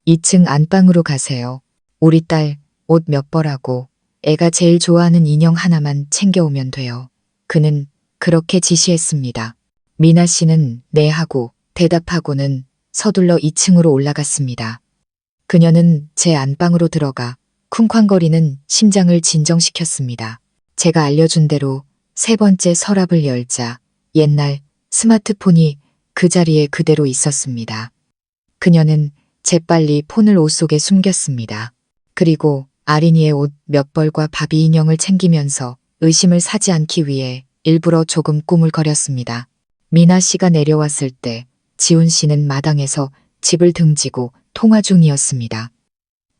2층 안방으로 가세요. 우리 딸 옷 몇 벌하고 애가 제일 좋아하는 인형 하나만 챙겨오면 돼요. 그는 그렇게 지시했습니다. 미나 씨는 네 하고 대답하고는 서둘러 2층으로 올라갔습니다. 그녀는 제 안방으로 들어가 쿵쾅거리는 심장을 진정시켰습니다. 제가 알려준 대로 세 번째 서랍을 열자 옛날 스마트폰이 그 자리에 그대로 있었습니다. 그녀는 재빨리 폰을 옷 속에 숨겼습니다. 그리고 아린이의 옷 몇 벌과 바비 인형을 챙기면서 의심을 사지 않기 위해 일부러 조금 꾸물거렸습니다. 미나 씨가 내려왔을 때 지훈 씨는 마당에서 집을 등지고 통화 중이었습니다.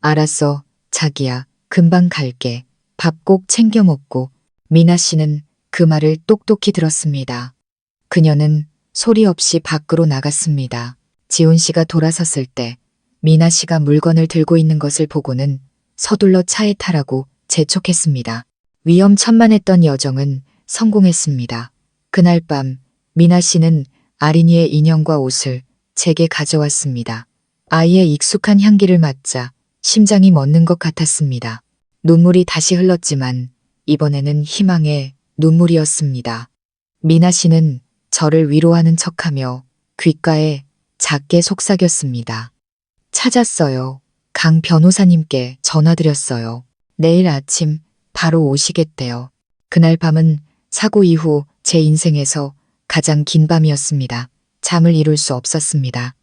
알았어, 자기야. 금방 갈게. 밥 꼭 챙겨 먹고. 미나 씨는 그 말을 똑똑히 들었습니다. 그녀는 소리 없이 밖으로 나갔습니다. 지훈 씨가 돌아섰을 때 미나 씨가 물건을 들고 있는 것을 보고는 서둘러 차에 타라고 재촉했습니다. 위험천만했던 여정은 성공했습니다. 그날 밤 미나 씨는 아린이의 인형과 옷을 제게 가져왔습니다. 아이의 익숙한 향기를 맡자 심장이 멎는 것 같았습니다. 눈물이 다시 흘렀지만 이번에는 희망의 눈물이었습니다. 미나 씨는 저를 위로하는 척하며 귓가에 작게 속삭였습니다. 찾았어요. 강 변호사님께 전화드렸어요. 내일 아침 바로 오시겠대요. 그날 밤은 사고 이후 제 인생에서 가장 긴 밤이었습니다. 잠을 이룰 수 없었습니다.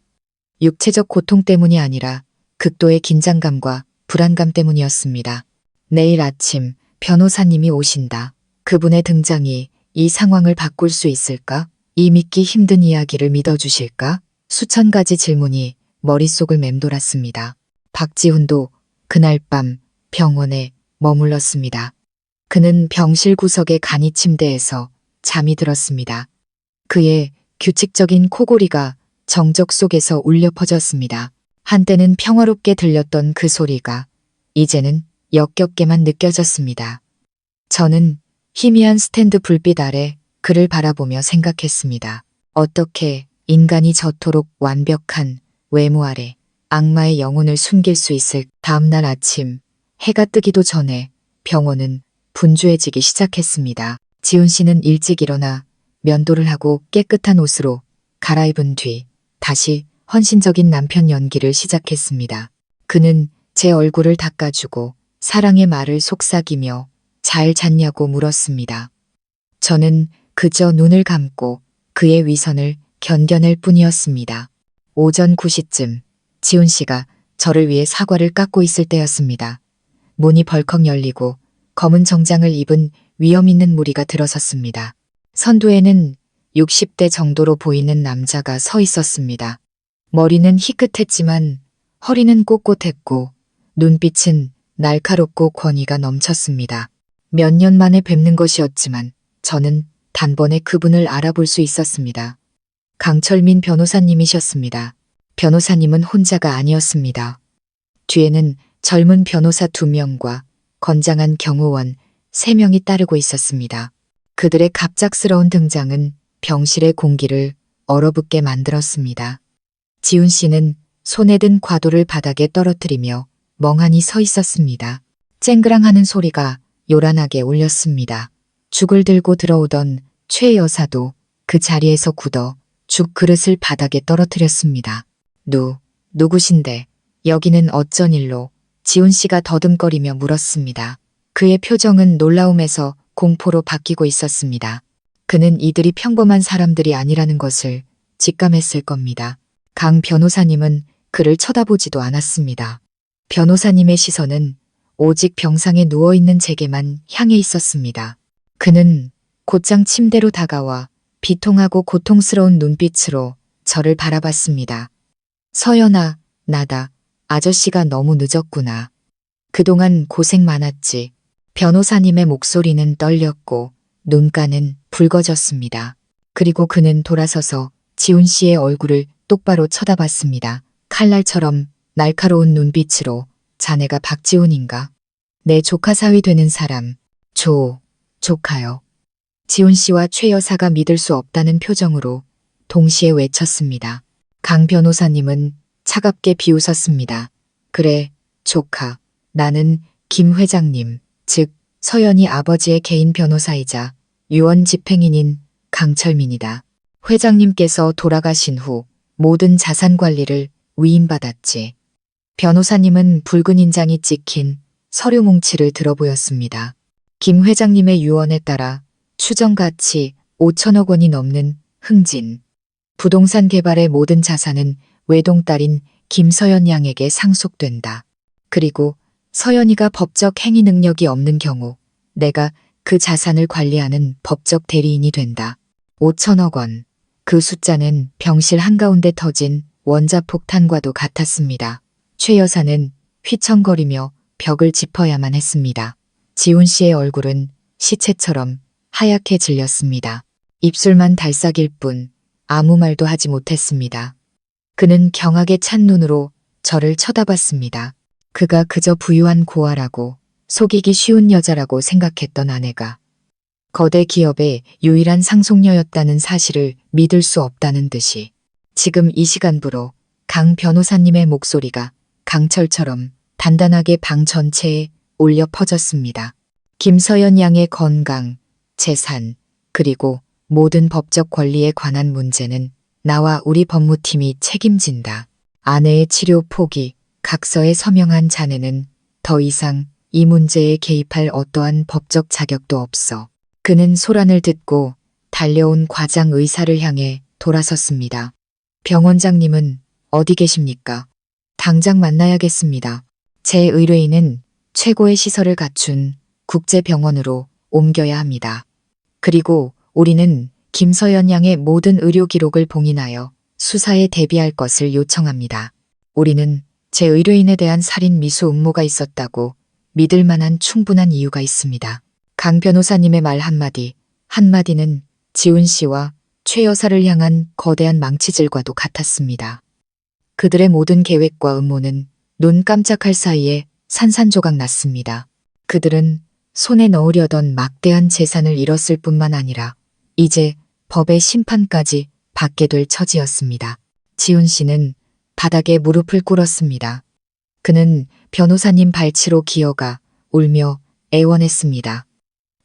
육체적 고통 때문이 아니라 극도의 긴장감과 불안감 때문이었습니다. 내일 아침 변호사님이 오신다. 그분의 등장이 이 상황을 바꿀 수 있을까? 이 믿기 힘든 이야기를 믿어주실까? 수천 가지 질문이 머릿속을 맴돌았습니다. 박지훈도 그날 밤 병원에 머물렀습니다. 그는 병실 구석의 간이 침대에서 잠이 들었습니다. 그의 규칙적인 코골이가 정적 속에서 울려 퍼졌습니다. 한때는 평화롭게 들렸던 그 소리가 이제는 역겹게만 느껴졌습니다. 저는 희미한 스탠드 불빛 아래 그를 바라보며 생각했습니다. 어떻게 인간이 저토록 완벽한 외모 아래 악마의 영혼을 숨길 수 있을. 다음날 아침 해가 뜨기도 전에 병원은 분주해지기 시작했습니다. 지훈 씨는 일찍 일어나 면도를 하고 깨끗한 옷으로 갈아입은 뒤 다시 헌신적인 남편 연기를 시작했습니다. 그는 제 얼굴을 닦아주고 사랑의 말을 속삭이며 잘 잤냐고 물었습니다. 저는 그저 눈을 감고 그의 위선을 견뎌낼 뿐이었습니다. 오전 9시쯤 지훈 씨가 저를 위해 사과를 깎고 있을 때였습니다. 문이 벌컥 열리고 검은 정장을 입은 위험 있는 무리가 들어섰습니다. 선두에는 60대 정도로 보이는 남자가 서 있었습니다. 머리는 희끗했지만 허리는 꼿꼿했고 눈빛은 날카롭고 권위가 넘쳤습니다. 몇 년 만에 뵙는 것이었지만 저는 단번에 그분을 알아볼 수 있었습니다. 강철민 변호사님이셨습니다. 변호사님은 혼자가 아니었습니다. 뒤에는 젊은 변호사 2명과 건장한 경호원 3명이 따르고 있었습니다. 그들의 갑작스러운 등장은 병실의 공기를 얼어붙게 만들었습니다. 지훈 씨는 손에 든 과도를 바닥에 떨어뜨리며 멍하니 서 있었습니다. 쨍그랑하는 소리가 요란하게 울렸습니다. 죽을 들고 들어오던 최 여사도 그 자리에서 굳어 죽 그릇을 바닥에 떨어뜨렸습니다. 누구신데 여기는 어쩐 일로? 지훈 씨가 더듬거리며 물었습니다. 그의 표정은 놀라움에서 공포로 바뀌고 있었습니다. 그는 이들이 평범한 사람들이 아니라는 것을 직감했을 겁니다. 강 변호사님은 그를 쳐다보지도 않았습니다. 변호사님의 시선은 오직 병상에 누워있는 제게만 향해 있었습니다. 그는 곧장 침대로 다가와 비통하고 고통스러운 눈빛으로 저를 바라봤습니다. 서연아, 나다. 아저씨가 너무 늦었구나. 그동안 고생 많았지. 변호사님의 목소리는 떨렸고 눈가는 붉어졌습니다. 그리고 그는 돌아서서 지훈 씨의 얼굴을 똑바로 쳐다봤습니다. 칼날처럼 날카로운 눈빛으로 자네가 박지훈인가? 내 조카 사위 되는 사람. 조카요. 지훈 씨와 최 여사가 믿을 수 없다는 표정으로 동시에 외쳤습니다. 강 변호사님은 차갑게 비웃었습니다. 그래, 조카. 나는 김 회장님, 즉 서연이 아버지의 개인 변호사이자 유언 집행인인 강철민이다. 회장님께서 돌아가신 후 모든 자산 관리를 위임받았지. 변호사님은 붉은 인장이 찍힌 서류 뭉치를 들어보였습니다. 김 회장님의 유언에 따라 추정가치 5천억 원이 넘는 흥진. 부동산 개발의 모든 자산은 외동딸인 김서연 양에게 상속된다. 그리고 서연이가 법적 행위 능력이 없는 경우 내가 그 자산을 관리하는 법적 대리인이 된다. 5천억 원. 그 숫자는 병실 한가운데 터진 원자폭탄과도 같았습니다. 최 여사는 휘청거리며 벽을 짚어야만 했습니다. 지훈 씨의 얼굴은 시체처럼 하얗게 질렸습니다. 입술만 달싹일 뿐 아무 말도 하지 못했습니다. 그는 경악에 찬 눈으로 저를 쳐다봤습니다. 그가 그저 부유한 고아라고 속이기 쉬운 여자라고 생각했던 아내가 거대 기업의 유일한 상속녀였다는 사실을 믿을 수 없다는 듯이 지금 이 시간부로 강 변호사님의 목소리가 강철처럼 단단하게 방 전체에 울려 퍼졌습니다. 김서연 양의 건강, 재산, 그리고 모든 법적 권리에 관한 문제는 나와 우리 법무팀이 책임진다. 아내의 치료 포기, 각서에 서명한 자네는 더 이상 이 문제에 개입할 어떠한 법적 자격도 없어. 그는 소란을 듣고 달려온 과장 의사를 향해 돌아섰습니다. 병원장님은 어디 계십니까? 당장 만나야겠습니다. 제 의뢰인은 최고의 시설을 갖춘 국제병원으로 옮겨야 합니다. 그리고 우리는 김서연 양의 모든 의료 기록을 봉인하여 수사에 대비할 것을 요청합니다. 우리는 제 의뢰인에 대한 살인 미수 음모가 있었다고 믿을 만한 충분한 이유가 있습니다. 강 변호사님의 말 한마디는 지훈 씨와 최 여사를 향한 거대한 망치질과도 같았습니다. 그들의 모든 계획과 음모는 눈 깜짝할 사이에 산산조각 났습니다. 그들은 손에 넣으려던 막대한 재산을 잃었을 뿐만 아니라 이제 법의 심판까지 받게 될 처지였습니다. 지훈 씨는 바닥에 무릎을 꿇었습니다. 그는 변호사님 발치로 기어가 울며 애원했습니다.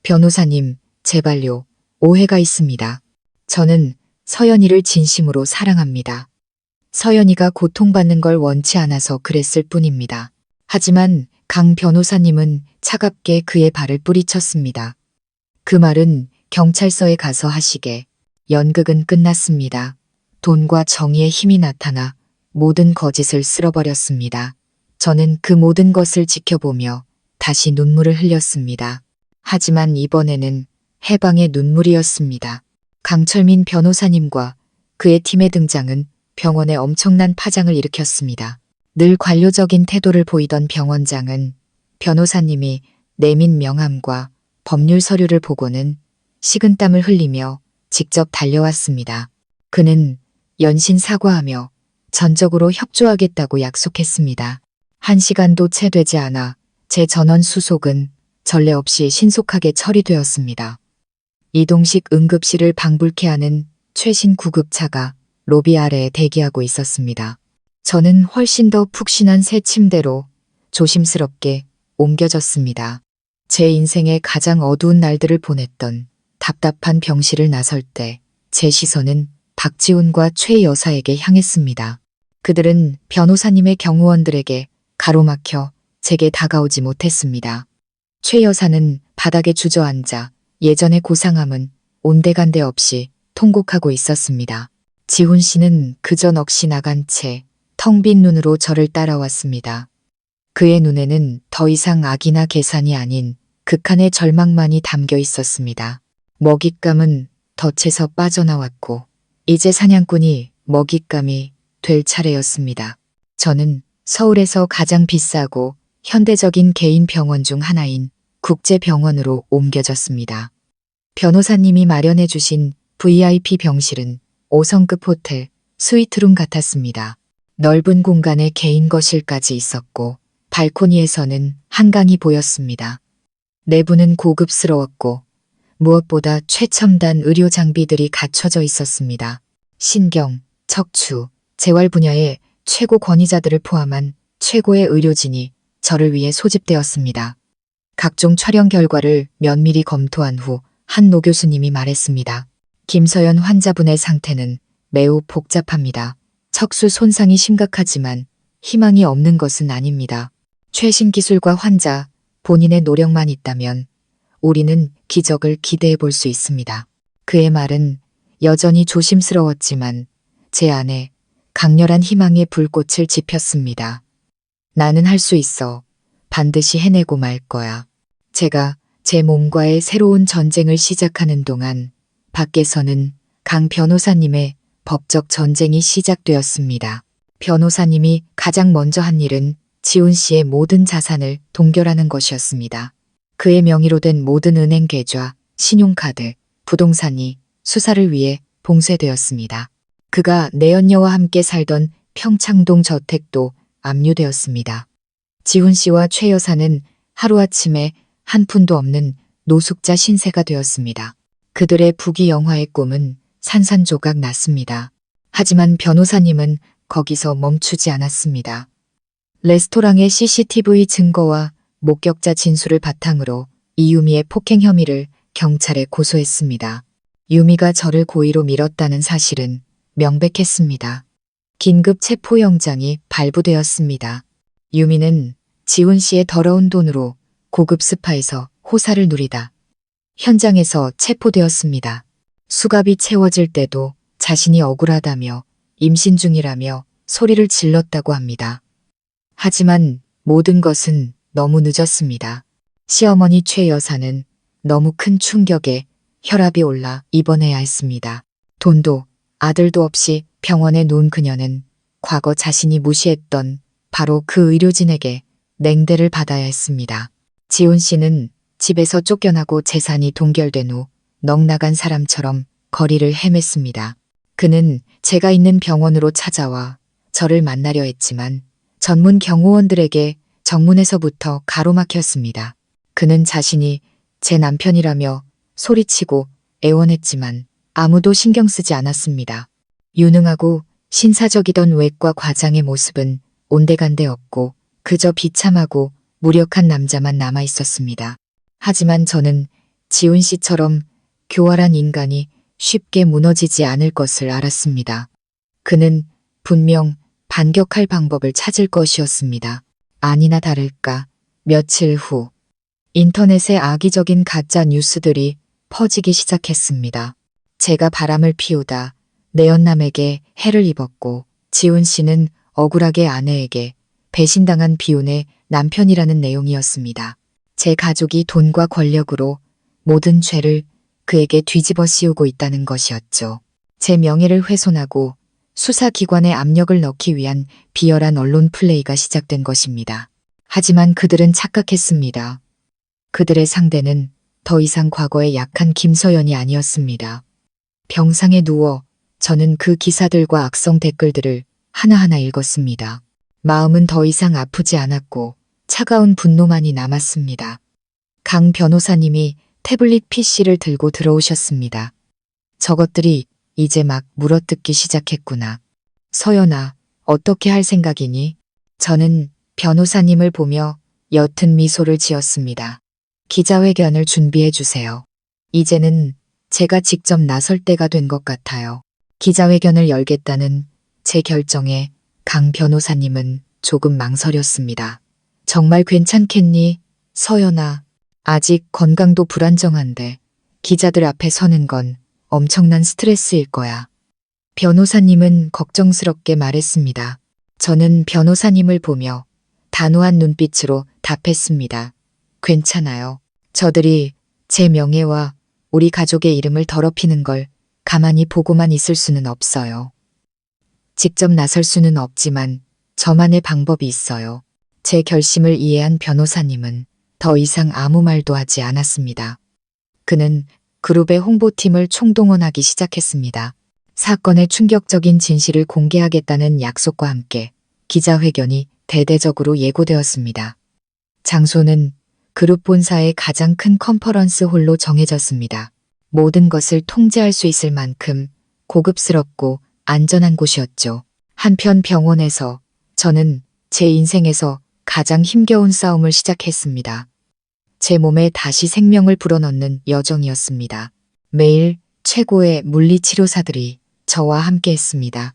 변호사님, 제발요. 오해가 있습니다. 저는 서연이를 진심으로 사랑합니다. 서연이가 고통받는 걸 원치 않아서 그랬을 뿐입니다. 하지만 강 변호사님은 차갑게 그의 발을 뿌리쳤습니다. 그 말은 경찰서에 가서 하시게. 연극은 끝났습니다. 돈과 정의의 힘이 나타나 모든 거짓을 쓸어버렸습니다. 저는 그 모든 것을 지켜보며 다시 눈물을 흘렸습니다. 하지만 이번에는 해방의 눈물이었습니다. 강철민 변호사님과 그의 팀의 등장은 병원에 엄청난 파장을 일으켰습니다. 늘 관료적인 태도를 보이던 병원장은 변호사님이 내민 명함과 법률 서류를 보고는 식은땀을 흘리며 직접 달려왔습니다. 그는 연신 사과하며 전적으로 협조하겠다고 약속했습니다. 1시간도 채 되지 않아 제 전원 수속은 전례 없이 신속하게 처리되었습니다. 이동식 응급실을 방불케 하는 최신 구급차가 로비 아래에 대기하고 있었습니다. 저는 훨씬 더 푹신한 새 침대로 조심스럽게 옮겨졌습니다. 제 인생의 가장 어두운 날들을 보냈던 답답한 병실을 나설 때 제 시선은 박지훈과 최 여사에게 향했습니다. 그들은 변호사님의 경호원들에게 가로막혀 제게 다가오지 못했습니다. 최 여사는 바닥에 주저앉아 예전의 고상함은 온데간데 없이 통곡하고 있었습니다. 지훈 씨는 그저 넋이 나간 채 텅 빈 눈으로 저를 따라왔습니다. 그의 눈에는 더 이상 악이나 계산이 아닌 극한의 절망만이 담겨 있었습니다. 먹잇감은 덫에서 빠져나왔고 이제 사냥꾼이 먹잇감이 될 차례였습니다. 저는 서울에서 가장 비싸고 현대적인 개인 병원 중 하나인 국제병원으로 옮겨졌습니다. 변호사님이 마련해 주신 VIP 병실은 5성급 호텔 스위트룸 같았습니다. 넓은 공간에 개인 거실까지 있었고 발코니에서는 한강이 보였습니다. 내부는 고급스러웠고 무엇보다 최첨단 의료 장비들이 갖춰져 있었습니다. 신경, 척추, 재활 분야의 최고 권위자들을 포함한 최고의 의료진이 저를 위해 소집되었습니다. 각종 촬영 결과를 면밀히 검토한 후 한 노 교수님이 말했습니다. 김서연 환자분의 상태는 매우 복잡합니다. 척수 손상이 심각하지만 희망이 없는 것은 아닙니다. 최신 기술과 환자, 본인의 노력만 있다면 우리는 기적을 기대해 볼 수 있습니다. 그의 말은 여전히 조심스러웠지만 제 안에 강렬한 희망의 불꽃을 지폈습니다. 나는 할 수 있어. 반드시 해내고 말 거야. 제가 제 몸과의 새로운 전쟁을 시작하는 동안 밖에서는 강 변호사님의 법적 전쟁이 시작되었습니다. 변호사님이 가장 먼저 한 일은 지훈 씨의 모든 자산을 동결하는 것이었습니다. 그의 명의로 된 모든 은행 계좌, 신용카드, 부동산이 수사를 위해 봉쇄되었습니다. 그가 내연녀와 함께 살던 평창동 저택도 압류되었습니다. 지훈 씨와 최 여사는 하루아침에 한 푼도 없는 노숙자 신세가 되었습니다. 그들의 부귀영화의 꿈은 산산조각 났습니다. 하지만 변호사님은 거기서 멈추지 않았습니다. 레스토랑의 CCTV 증거와 목격자 진술을 바탕으로 이유미의 폭행 혐의를 경찰에 고소했습니다. 유미가 저를 고의로 밀었다는 사실은 명백했습니다. 긴급 체포영장이 발부되었습니다. 유미는 지훈 씨의 더러운 돈으로 고급 스파에서 호사를 누리다 현장에서 체포되었습니다. 수갑이 채워질 때도 자신이 억울하다며 임신 중이라며 소리를 질렀다고 합니다. 하지만 모든 것은 너무 늦었습니다. 시어머니 최 여사는 너무 큰 충격에 혈압이 올라 입원해야 했습니다. 돈도 아들도 없이 병원에 누운 그녀는 과거 자신이 무시했던 바로 그 의료진에게 냉대를 받아야 했습니다. 지훈 씨는 집에서 쫓겨나고 재산이 동결된 후 넋나간 사람처럼 거리를 헤맸습니다. 그는 제가 있는 병원으로 찾아와 저를 만나려 했지만 전문 경호원들에게 정문에서부터 가로막혔습니다. 그는 자신이 제 남편이라며 소리치고 애원했지만 아무도 신경 쓰지 않았습니다. 유능하고 신사적이던 외과 과장의 모습은 온데간데 없고 그저 비참하고 무력한 남자만 남아 있었습니다. 하지만 저는 지훈 씨처럼 교활한 인간이 쉽게 무너지지 않을 것을 알았습니다. 그는 분명 반격할 방법을 찾을 것이었습니다. 아니나 다를까 며칠 후 인터넷에 악의적인 가짜 뉴스들이 퍼지기 시작했습니다. 제가 바람을 피우다 내연남에게 해를 입었고 지훈 씨는 억울하게 아내에게 배신당한 비운의 남편이라는 내용이었습니다. 제 가족이 돈과 권력으로 모든 죄를 그에게 뒤집어 씌우고 있다는 것이었죠. 제 명예를 훼손하고 수사기관에 압력을 넣기 위한 비열한 언론 플레이가 시작된 것입니다. 하지만 그들은 착각했습니다. 그들의 상대는 더 이상 과거에 약한 김서연이 아니었습니다. 병상에 누워 저는 그 기사들과 악성 댓글들을 하나하나 읽었습니다. 마음은 더 이상 아프지 않았고 차가운 분노만이 남았습니다. 강 변호사님이 태블릿 PC를 들고 들어오셨습니다. 저것들이 이제 막 물어뜯기 시작했구나. 서연아, 어떻게 할 생각이니? 저는 변호사님을 보며 옅은 미소를 지었습니다. 기자회견을 준비해 주세요. 이제는 제가 직접 나설 때가 된 것 같아요. 기자회견을 열겠다는 제 결정에 강 변호사님은 조금 망설였습니다. 정말 괜찮겠니? 서연아, 아직 건강도 불안정한데 기자들 앞에 서는 건 엄청난 스트레스일 거야. 변호사님은 걱정스럽게 말했습니다. 저는 변호사님을 보며 단호한 눈빛으로 답했습니다. 괜찮아요. 저들이 제 명예와 우리 가족의 이름을 더럽히는 걸 가만히 보고만 있을 수는 없어요. 직접 나설 수는 없지만 저만의 방법이 있어요. 제 결심을 이해한 변호사님은 더 이상 아무 말도 하지 않았습니다. 그는 그룹의 홍보팀을 총동원하기 시작했습니다. 사건의 충격적인 진실을 공개하겠다는 약속과 함께 기자회견이 대대적으로 예고되었습니다. 장소는 그룹 본사의 가장 큰 컨퍼런스 홀로 정해졌습니다. 모든 것을 통제할 수 있을 만큼 고급스럽고 안전한 곳이었죠. 한편 병원에서 저는 제 인생에서 가장 힘겨운 싸움을 시작했습니다. 제 몸에 다시 생명을 불어넣는 여정이었습니다. 매일 최고의 물리치료사들이 저와 함께 했습니다.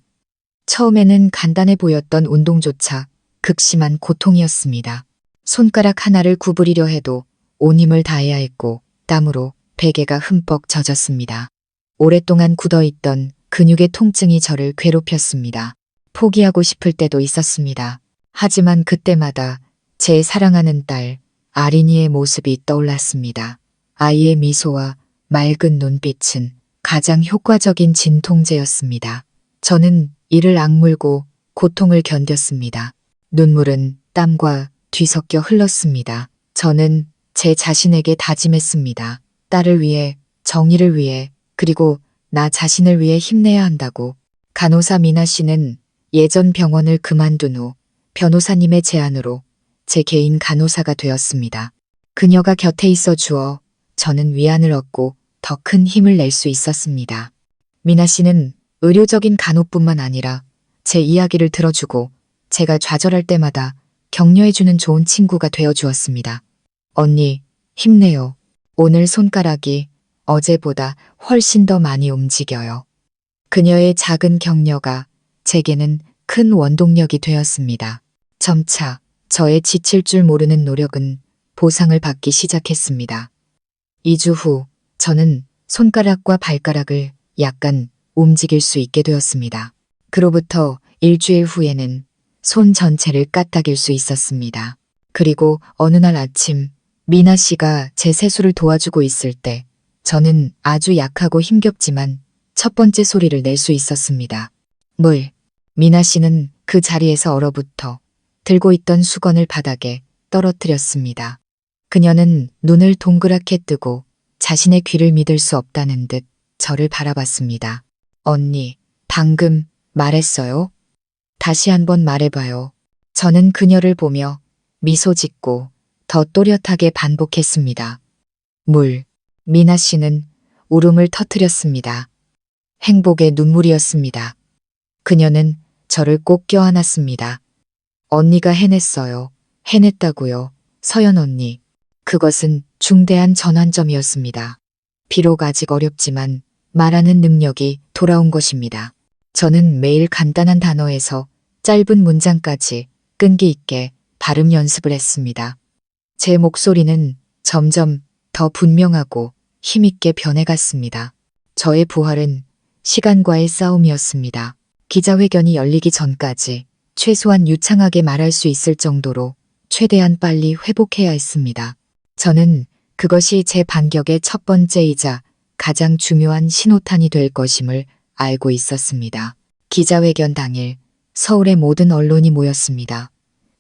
처음에는 간단해 보였던 운동조차 극심한 고통이었습니다. 손가락 하나를 구부리려 해도 온 힘을 다해야 했고 땀으로 베개가 흠뻑 젖었습니다. 오랫동안 굳어있던 근육의 통증이 저를 괴롭혔습니다. 포기하고 싶을 때도 있었습니다. 하지만 그때마다 제 사랑하는 딸 아린이의 모습이 떠올랐습니다. 아이의 미소와 맑은 눈빛은 가장 효과적인 진통제였습니다. 저는 이를 악물고 고통을 견뎠습니다. 눈물은 땀과 뒤섞여 흘렀습니다. 저는 제 자신에게 다짐했습니다. 딸을 위해, 정의를 위해, 그리고 나 자신을 위해 힘내야 한다고. 간호사 미나 씨는 예전 병원을 그만둔 후 변호사님의 제안으로 제 개인 간호사가 되었습니다. 그녀가 곁에 있어 주어 저는 위안을 얻고 더 큰 힘을 낼 수 있었습니다. 미나 씨는 의료적인 간호뿐만 아니라 제 이야기를 들어주고 제가 좌절할 때마다 격려해주는 좋은 친구가 되어주었습니다. 언니, 힘내요. 오늘 손가락이 어제보다 훨씬 더 많이 움직여요. 그녀의 작은 격려가 제게는 큰 원동력이 되었습니다. 점차 저의 지칠 줄 모르는 노력은 보상을 받기 시작했습니다. 2주 후 저는 손가락과 발가락을 약간 움직일 수 있게 되었습니다. 그로부터 일주일 후에는 손 전체를 까딱일 수 있었습니다. 그리고 어느 날 아침 미나 씨가 제 세수를 도와주고 있을 때 저는 아주 약하고 힘겹지만 첫 번째 소리를 낼 수 있었습니다. 물. 미나 씨는 그 자리에서 얼어붙어 들고 있던 수건을 바닥에 떨어뜨렸습니다. 그녀는 눈을 동그랗게 뜨고 자신의 귀를 믿을 수 없다는 듯 저를 바라봤습니다. 언니, 방금 말했어요? 다시 한번 말해봐요. 저는 그녀를 보며 미소 짓고 더 또렷하게 반복했습니다. 물. 미나 씨는 울음을 터뜨렸습니다. 행복의 눈물이었습니다. 그녀는 저를 꼭 껴안았습니다. 언니가 해냈어요. 해냈다고요. 서연 언니. 그것은 중대한 전환점이었습니다. 비록 아직 어렵지만 말하는 능력이 돌아온 것입니다. 저는 매일 간단한 단어에서 짧은 문장까지 끈기 있게 발음 연습을 했습니다. 제 목소리는 점점 더 분명하고 힘있게 변해갔습니다. 저의 부활은 시간과의 싸움이었습니다. 기자회견이 열리기 전까지 최소한 유창하게 말할 수 있을 정도로 최대한 빨리 회복해야 했습니다. 저는 그것이 제 반격의 첫 번째이자 가장 중요한 신호탄이 될 것임을 알고 있었습니다. 기자회견 당일 서울의 모든 언론이 모였습니다.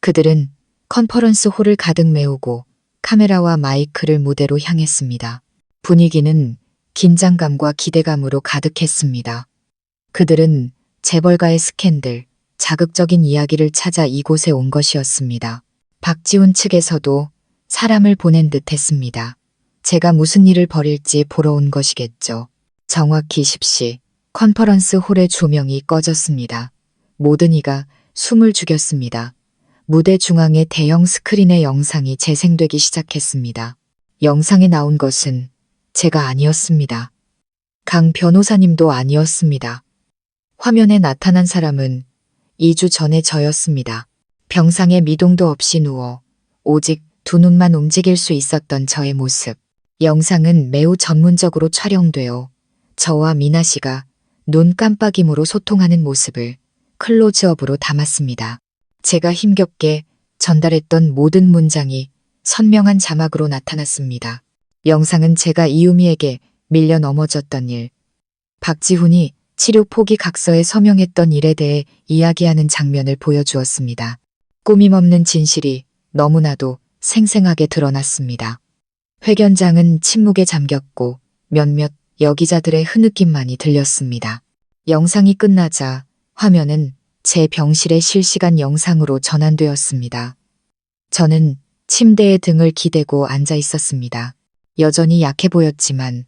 그들은 컨퍼런스 홀을 가득 메우고 카메라와 마이크를 무대로 향했습니다. 분위기는 긴장감과 기대감으로 가득했습니다. 그들은 재벌가의 스캔들, 자극적인 이야기를 찾아 이곳에 온 것이었습니다. 박지훈 측에서도 사람을 보낸 듯 했습니다. 제가 무슨 일을 벌일지 보러 온 것이겠죠. 정확히 10시 컨퍼런스 홀의 조명이 꺼졌습니다. 모든 이가 숨을 죽였습니다. 무대 중앙의 대형 스크린의 영상이 재생되기 시작했습니다. 영상에 나온 것은 제가 아니었습니다. 강 변호사님도 아니었습니다. 화면에 나타난 사람은 2주 전의 저였습니다. 병상에 미동도 없이 누워 오직 두 눈만 움직일 수 있었던 저의 모습. 영상은 매우 전문적으로 촬영되어 저와 미나 씨가 눈 깜빡임으로 소통하는 모습을 클로즈업으로 담았습니다. 제가 힘겹게 전달했던 모든 문장이 선명한 자막으로 나타났습니다. 영상은 제가 이유미에게 밀려 넘어졌던 일, 박지훈이 치료 포기 각서에 서명했던 일에 대해 이야기하는 장면을 보여주었습니다. 꾸밈없는 진실이 너무나도 생생하게 드러났습니다. 회견장은 침묵에 잠겼고 몇몇 여기자들의 흐느낌만이 들렸습니다. 영상이 끝나자 화면은 제 병실의 실시간 영상으로 전환되었습니다. 저는 침대에 등을 기대고 앉아 있었습니다. 여전히 약해 보였지만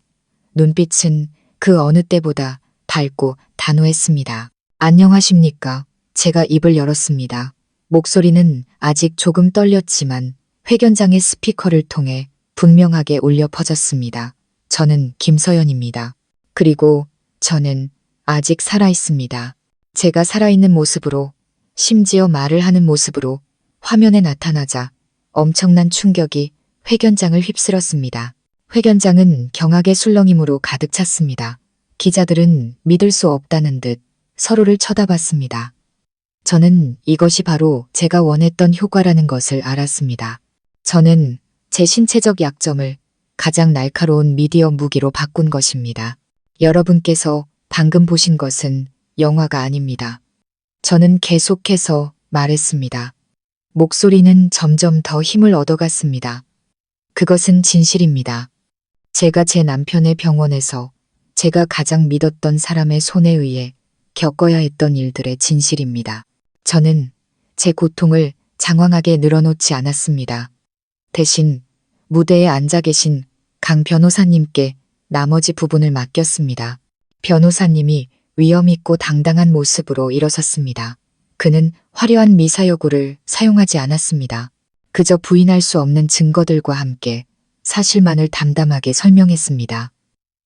눈빛은 그 어느 때보다 밝고 단호했습니다. 안녕하십니까? 제가 입을 열었습니다. 목소리는 아직 조금 떨렸지만 회견장의 스피커를 통해 분명하게 울려 퍼졌습니다. 저는 김서연입니다. 그리고 저는 아직 살아있습니다. 제가 살아있는 모습으로, 심지어 말을 하는 모습으로 화면에 나타나자 엄청난 충격이 회견장을 휩쓸었습니다. 회견장은 경악의 술렁임으로 가득 찼습니다. 기자들은 믿을 수 없다는 듯 서로를 쳐다봤습니다. 저는 이것이 바로 제가 원했던 효과라는 것을 알았습니다. 저는 제 신체적 약점을 가장 날카로운 미디어 무기로 바꾼 것입니다. 여러분께서 방금 보신 것은 영화가 아닙니다. 저는 계속해서 말했습니다. 목소리는 점점 더 힘을 얻어갔습니다. 그것은 진실입니다. 제가 제 남편의 병원에서 제가 가장 믿었던 사람의 손에 의해 겪어야 했던 일들의 진실입니다. 저는 제 고통을 장황하게 늘어놓지 않았습니다. 대신 무대에 앉아 계신 강 변호사님께 나머지 부분을 맡겼습니다. 변호사님이 위엄있고 당당한 모습으로 일어섰습니다. 그는 화려한 미사여구를 사용하지 않았습니다. 그저 부인할 수 없는 증거들과 함께 사실만을 담담하게 설명했습니다.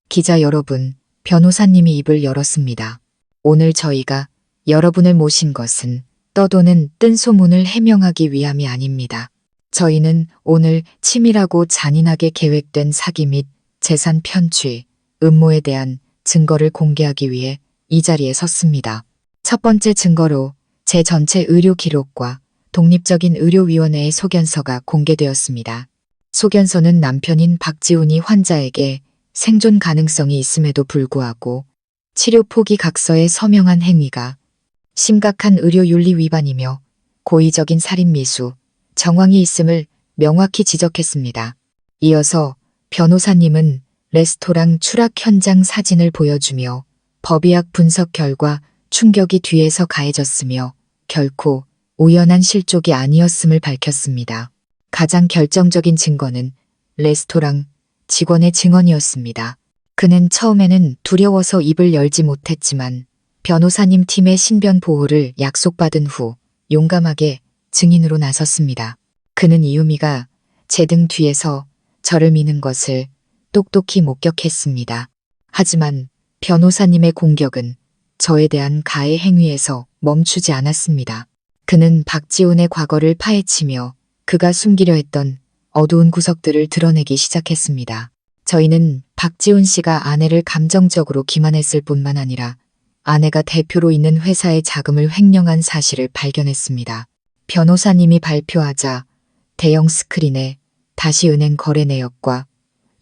기자 여러분, 변호사님이 입을 열었습니다. 오늘 저희가 여러분을 모신 것은 떠도는 뜬 소문을 해명하기 위함이 아닙니다. 저희는 오늘 치밀하고 잔인하게 계획된 사기 및 재산 편취, 음모에 대한 증거를 공개하기 위해 이 자리에 섰습니다. 첫 번째 증거로 제 전체 의료 기록과 독립적인 의료위원회의 소견서가 공개되었습니다. 소견서는 남편인 박지훈이 환자에게 생존 가능성이 있음에도 불구하고 치료 포기 각서에 서명한 행위가 심각한 의료윤리 위반이며 고의적인 살인 미수, 정황이 있음을 명확히 지적했습니다. 이어서 변호사님은 레스토랑 추락 현장 사진을 보여주며 법의학 분석 결과 충격이 뒤에서 가해졌으며 결코 우연한 실족이 아니었음을 밝혔습니다. 가장 결정적인 증거는 레스토랑 직원의 증언이었습니다. 그는 처음에는 두려워서 입을 열지 못했지만 변호사님 팀의 신변 보호를 약속받은 후 용감하게 증인으로 나섰습니다. 그는 이유미가 제 등 뒤에서 저를 미는 것을 똑똑히 목격했습니다. 하지만 변호사님의 공격은 저에 대한 가해 행위에서 멈추지 않았습니다. 그는 박지훈의 과거를 파헤치며 그가 숨기려 했던 어두운 구석들을 드러내기 시작했습니다. 저희는 박지훈 씨가 아내를 감정적으로 기만했을 뿐만 아니라 아내가 대표로 있는 회사의 자금을 횡령한 사실을 발견했습니다. 변호사님이 발표하자 대형 스크린에 다시 은행 거래 내역과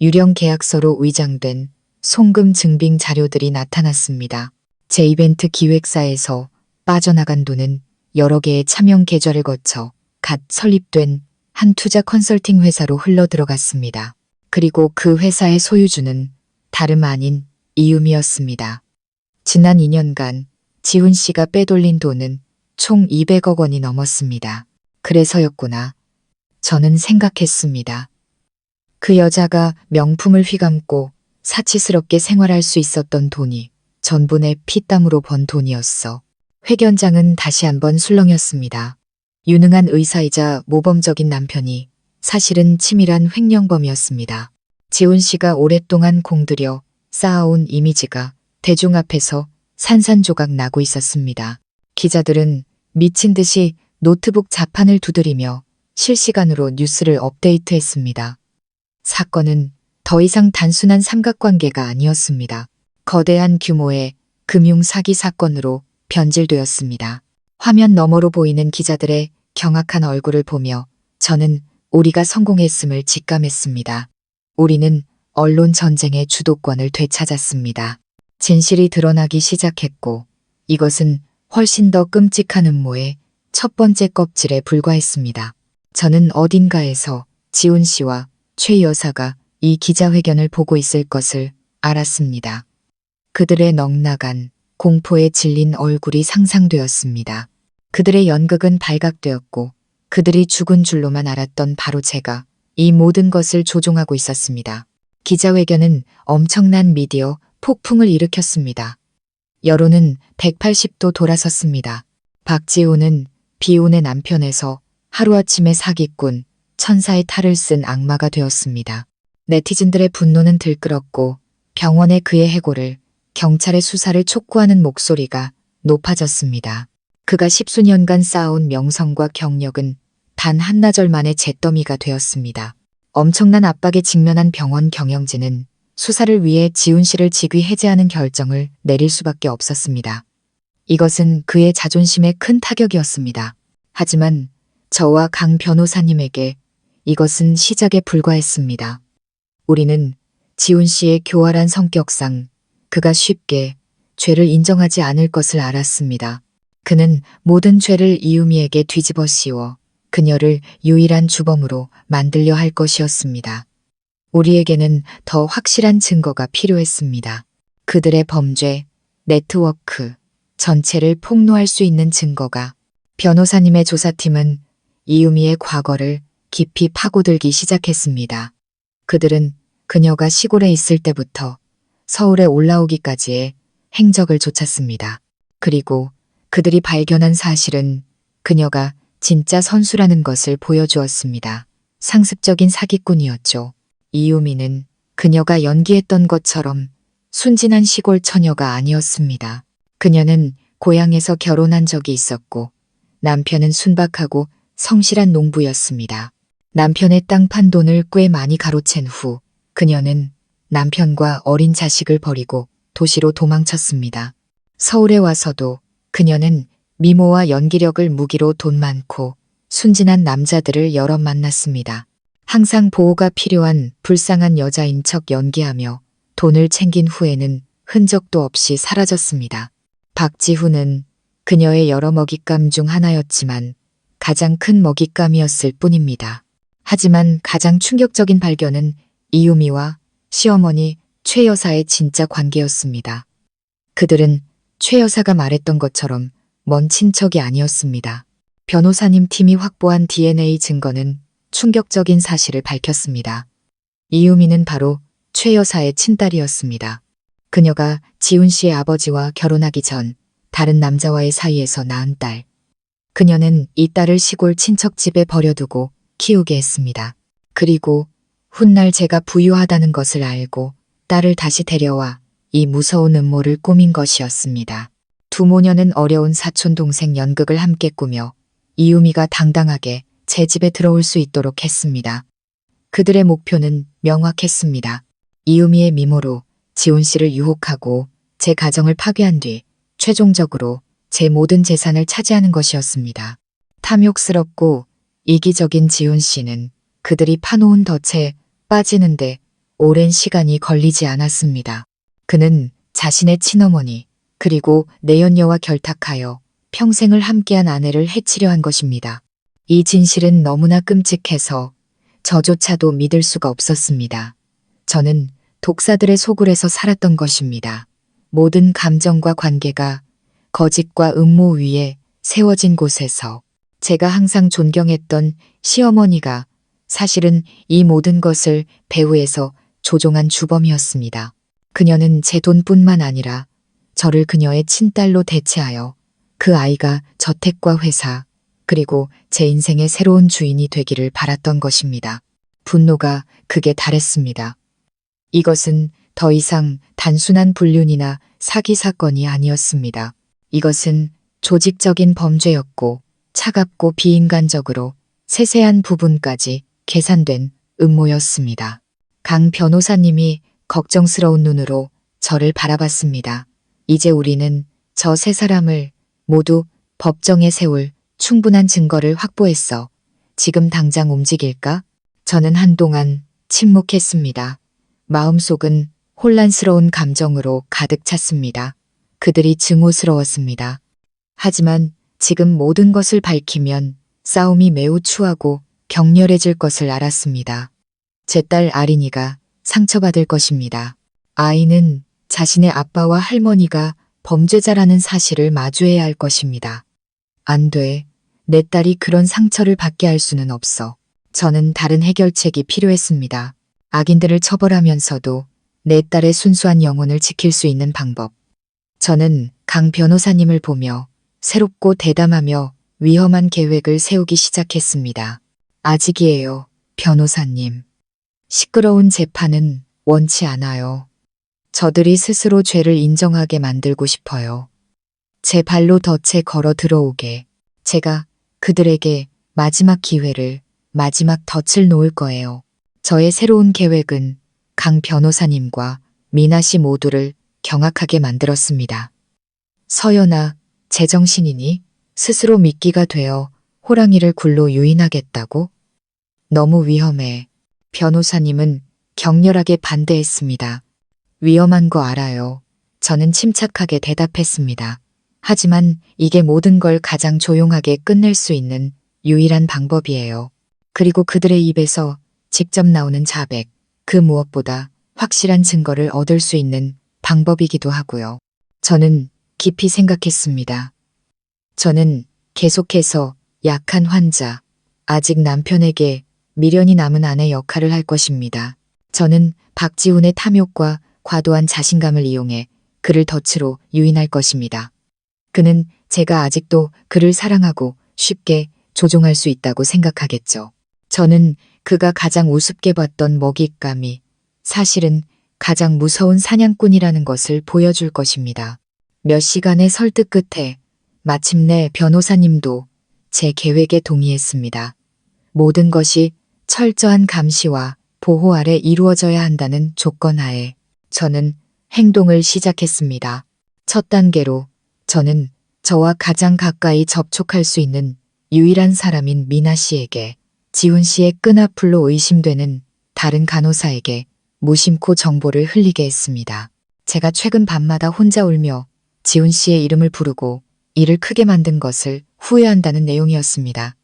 유령 계약서로 위장된 송금 증빙 자료들이 나타났습니다. 제 이벤트 기획사에서 빠져나간 돈은 여러 개의 차명 계좌를 거쳐 갓 설립된 한 투자 컨설팅 회사로 흘러들어갔습니다. 그리고 그 회사의 소유주는 다름 아닌 이유미였습니다. 지난 2년간 지훈 씨가 빼돌린 돈은 총 200억 원이 넘었습니다. 그래서였구나. 저는 생각했습니다. 그 여자가 명품을 휘감고 사치스럽게 생활할 수 있었던 돈이 전부 내 피땀으로 번 돈이었어. 회견장은 다시 한번 술렁였습니다. 유능한 의사이자 모범적인 남편이 사실은 치밀한 횡령범이었습니다. 지훈 씨가 오랫동안 공들여 쌓아온 이미지가 대중 앞에서 산산조각 나고 있었습니다. 기자들은 미친 듯이 노트북 자판을 두드리며 실시간으로 뉴스를 업데이트했습니다. 사건은 더 이상 단순한 삼각관계가 아니었습니다. 거대한 규모의 금융 사기 사건으로 변질되었습니다. 화면 너머로 보이는 기자들의 경악한 얼굴을 보며 저는 우리가 성공했음을 직감했습니다. 우리는 언론 전쟁의 주도권을 되찾았습니다. 진실이 드러나기 시작했고 이것은 훨씬 더 끔찍한 음모의 첫 번째 껍질에 불과했습니다. 저는 어딘가에서 지훈 씨와 최 여사가 이 기자회견을 보고 있을 것을 알았습니다. 그들의 넉나간 공포에 질린 얼굴이 상상되었습니다. 그들의 연극은 발각되었고 그들이 죽은 줄로만 알았던 바로 제가 이 모든 것을 조종하고 있었습니다. 기자회견은 엄청난 미디어 폭풍을 일으켰습니다. 여론은 180도 돌아섰습니다. 박지훈은 비운의 남편에서 하루아침에 사기꾼, 천사의 탈을 쓴 악마가 되었습니다. 네티즌들의 분노는 들끓었고 병원의 그의 해고를, 경찰의 수사를 촉구하는 목소리가 높아졌습니다. 그가 십수년간 쌓아온 명성과 경력은 단 한나절 만에 잿더미가 되었습니다. 엄청난 압박에 직면한 병원 경영진은 수사를 위해 지훈 씨를 직위 해제하는 결정을 내릴 수밖에 없었습니다. 이것은 그의 자존심에 큰 타격이었습니다. 하지만 저와 강 변호사님에게 이것은 시작에 불과했습니다. 우리는 지훈 씨의 교활한 성격상 그가 쉽게 죄를 인정하지 않을 것을 알았습니다. 그는 모든 죄를 이유미에게 뒤집어 씌워 그녀를 유일한 주범으로 만들려 할 것이었습니다. 우리에게는 더 확실한 증거가 필요했습니다. 그들의 범죄, 네트워크 전체를 폭로할 수 있는 증거가. 변호사님의 조사팀은 이유미의 과거를 깊이 파고들기 시작했습니다. 그들은 그녀가 시골에 있을 때부터 서울에 올라오기까지의 행적을 쫓았습니다. 그리고 그들이 발견한 사실은 그녀가 진짜 선수라는 것을 보여주었습니다. 상습적인 사기꾼이었죠. 이유미는 그녀가 연기했던 것처럼 순진한 시골 처녀가 아니었습니다. 그녀는 고향에서 결혼한 적이 있었고 남편은 순박하고 성실한 농부였습니다. 남편의 땅 판 돈을 꽤 많이 가로챈 후 그녀는 남편과 어린 자식을 버리고 도시로 도망쳤습니다. 서울에 와서도 그녀는 미모와 연기력을 무기로 돈 많고 순진한 남자들을 여러 만났습니다. 항상 보호가 필요한 불쌍한 여자인 척 연기하며 돈을 챙긴 후에는 흔적도 없이 사라졌습니다. 박지훈은 그녀의 여러 먹잇감 중 하나였지만 가장 큰 먹잇감이었을 뿐입니다. 하지만 가장 충격적인 발견은 이유미와 시어머니 최 여사의 진짜 관계였습니다. 그들은 최 여사가 말했던 것처럼 먼 친척이 아니었습니다. 변호사님 팀이 확보한 DNA 증거는 충격적인 사실을 밝혔습니다. 이유미는 바로 최 여사의 친딸이었습니다. 그녀가 지훈 씨의 아버지와 결혼하기 전 다른 남자와의 사이에서 낳은 딸. 그녀는 이 딸을 시골 친척집에 버려두고 키우게 했습니다. 그리고 훗날 제가 부유하다는 것을 알고 딸을 다시 데려와 이 무서운 음모를 꾸민 것이었습니다. 두 모녀는 어려운 사촌 동생 연극을 함께 꾸며 이유미가 당당하게 제 집에 들어올 수 있도록 했습니다. 그들의 목표는 명확했습니다. 이유미의 미모로 지훈 씨를 유혹하고 제 가정을 파괴한 뒤 최종적으로 제 모든 재산을 차지하는 것이었습니다. 탐욕스럽고 이기적인 지훈 씨는 그들이 파놓은 덫에 빠지는데 오랜 시간이 걸리지 않았습니다. 그는 자신의 친어머니 그리고 내연녀와 결탁하여 평생을 함께한 아내를 해치려 한 것입니다. 이 진실은 너무나 끔찍해서 저조차도 믿을 수가 없었습니다. 저는 독사들의 소굴에서 살았던 것입니다. 모든 감정과 관계가 거짓과 음모 위에 세워진 곳에서 제가 항상 존경했던 시어머니가 사실은 이 모든 것을 배후에서 조종한 주범이었습니다. 그녀는 제 돈뿐만 아니라 저를 그녀의 친딸로 대체하여 그 아이가 저택과 회사 그리고 제 인생의 새로운 주인이 되기를 바랐던 것입니다. 분노가 극에 달했습니다. 이것은 더 이상 단순한 불륜이나 사기 사건이 아니었습니다. 이것은 조직적인 범죄였고 차갑고 비인간적으로 세세한 부분까지 계산된 음모였습니다. 강 변호사님이 걱정스러운 눈으로 저를 바라봤습니다. 이제 우리는 저 세 사람을 모두 법정에 세울 충분한 증거를 확보했어. 지금 당장 움직일까? 저는 한동안 침묵했습니다. 마음속은 혼란스러운 감정으로 가득 찼습니다. 그들이 증오스러웠습니다. 하지만 지금 모든 것을 밝히면 싸움이 매우 추하고 격렬해질 것을 알았습니다. 제 딸 아린이가 상처받을 것입니다. 아이는 자신의 아빠와 할머니가 범죄자라는 사실을 마주해야 할 것입니다. 안 돼. 내 딸이 그런 상처를 받게 할 수는 없어. 저는 다른 해결책이 필요했습니다. 악인들을 처벌하면서도 내 딸의 순수한 영혼을 지킬 수 있는 방법. 저는 강 변호사님을 보며 새롭고 대담하며 위험한 계획을 세우기 시작했습니다. 아직이에요, 변호사님. 시끄러운 재판은 원치 않아요. 저들이 스스로 죄를 인정하게 만들고 싶어요. 제 발로 덫에 걸어 들어오게. 제가 그들에게 마지막 기회를, 마지막 덫을 놓을 거예요. 저의 새로운 계획은 강 변호사님과 미나 씨 모두를 경악하게 만들었습니다. 서연아, 제정신이니? 스스로 미끼가 되어 호랑이를 굴로 유인하겠다고? 너무 위험해. 변호사님은 격렬하게 반대했습니다. 위험한 거 알아요. 저는 침착하게 대답했습니다. 하지만 이게 모든 걸 가장 조용하게 끝낼 수 있는 유일한 방법이에요. 그리고 그들의 입에서 직접 나오는 자백, 그 무엇보다 확실한 증거를 얻을 수 있는 방법이기도 하고요. 저는 깊이 생각했습니다. 저는 계속해서 약한 환자, 아직 남편에게 미련이 남은 아내 역할을 할 것입니다. 저는 박지훈의 탐욕과 과도한 자신감을 이용해 그를 덫으로 유인할 것입니다. 그는 제가 아직도 그를 사랑하고 쉽게 조종할 수 있다고 생각하겠죠. 저는 그가 가장 우습게 봤던 먹잇감이 사실은 가장 무서운 사냥꾼이라는 것을 보여줄 것입니다. 몇 시간의 설득 끝에 마침내 변호사님도 제 계획에 동의했습니다. 모든 것이 철저한 감시와 보호 아래 이루어져야 한다는 조건 하에 저는 행동을 시작했습니다. 첫 단계로 저는 저와 가장 가까이 접촉할 수 있는 유일한 사람인 미나 씨에게, 지훈 씨의 끈앞풀로 의심되는 다른 간호사에게 무심코 정보를 흘리게 했습니다. 제가 최근 밤마다 혼자 울며 지훈 씨의 이름을 부르고 일을 크게 만든 것을 후회한다는 내용이었습니다.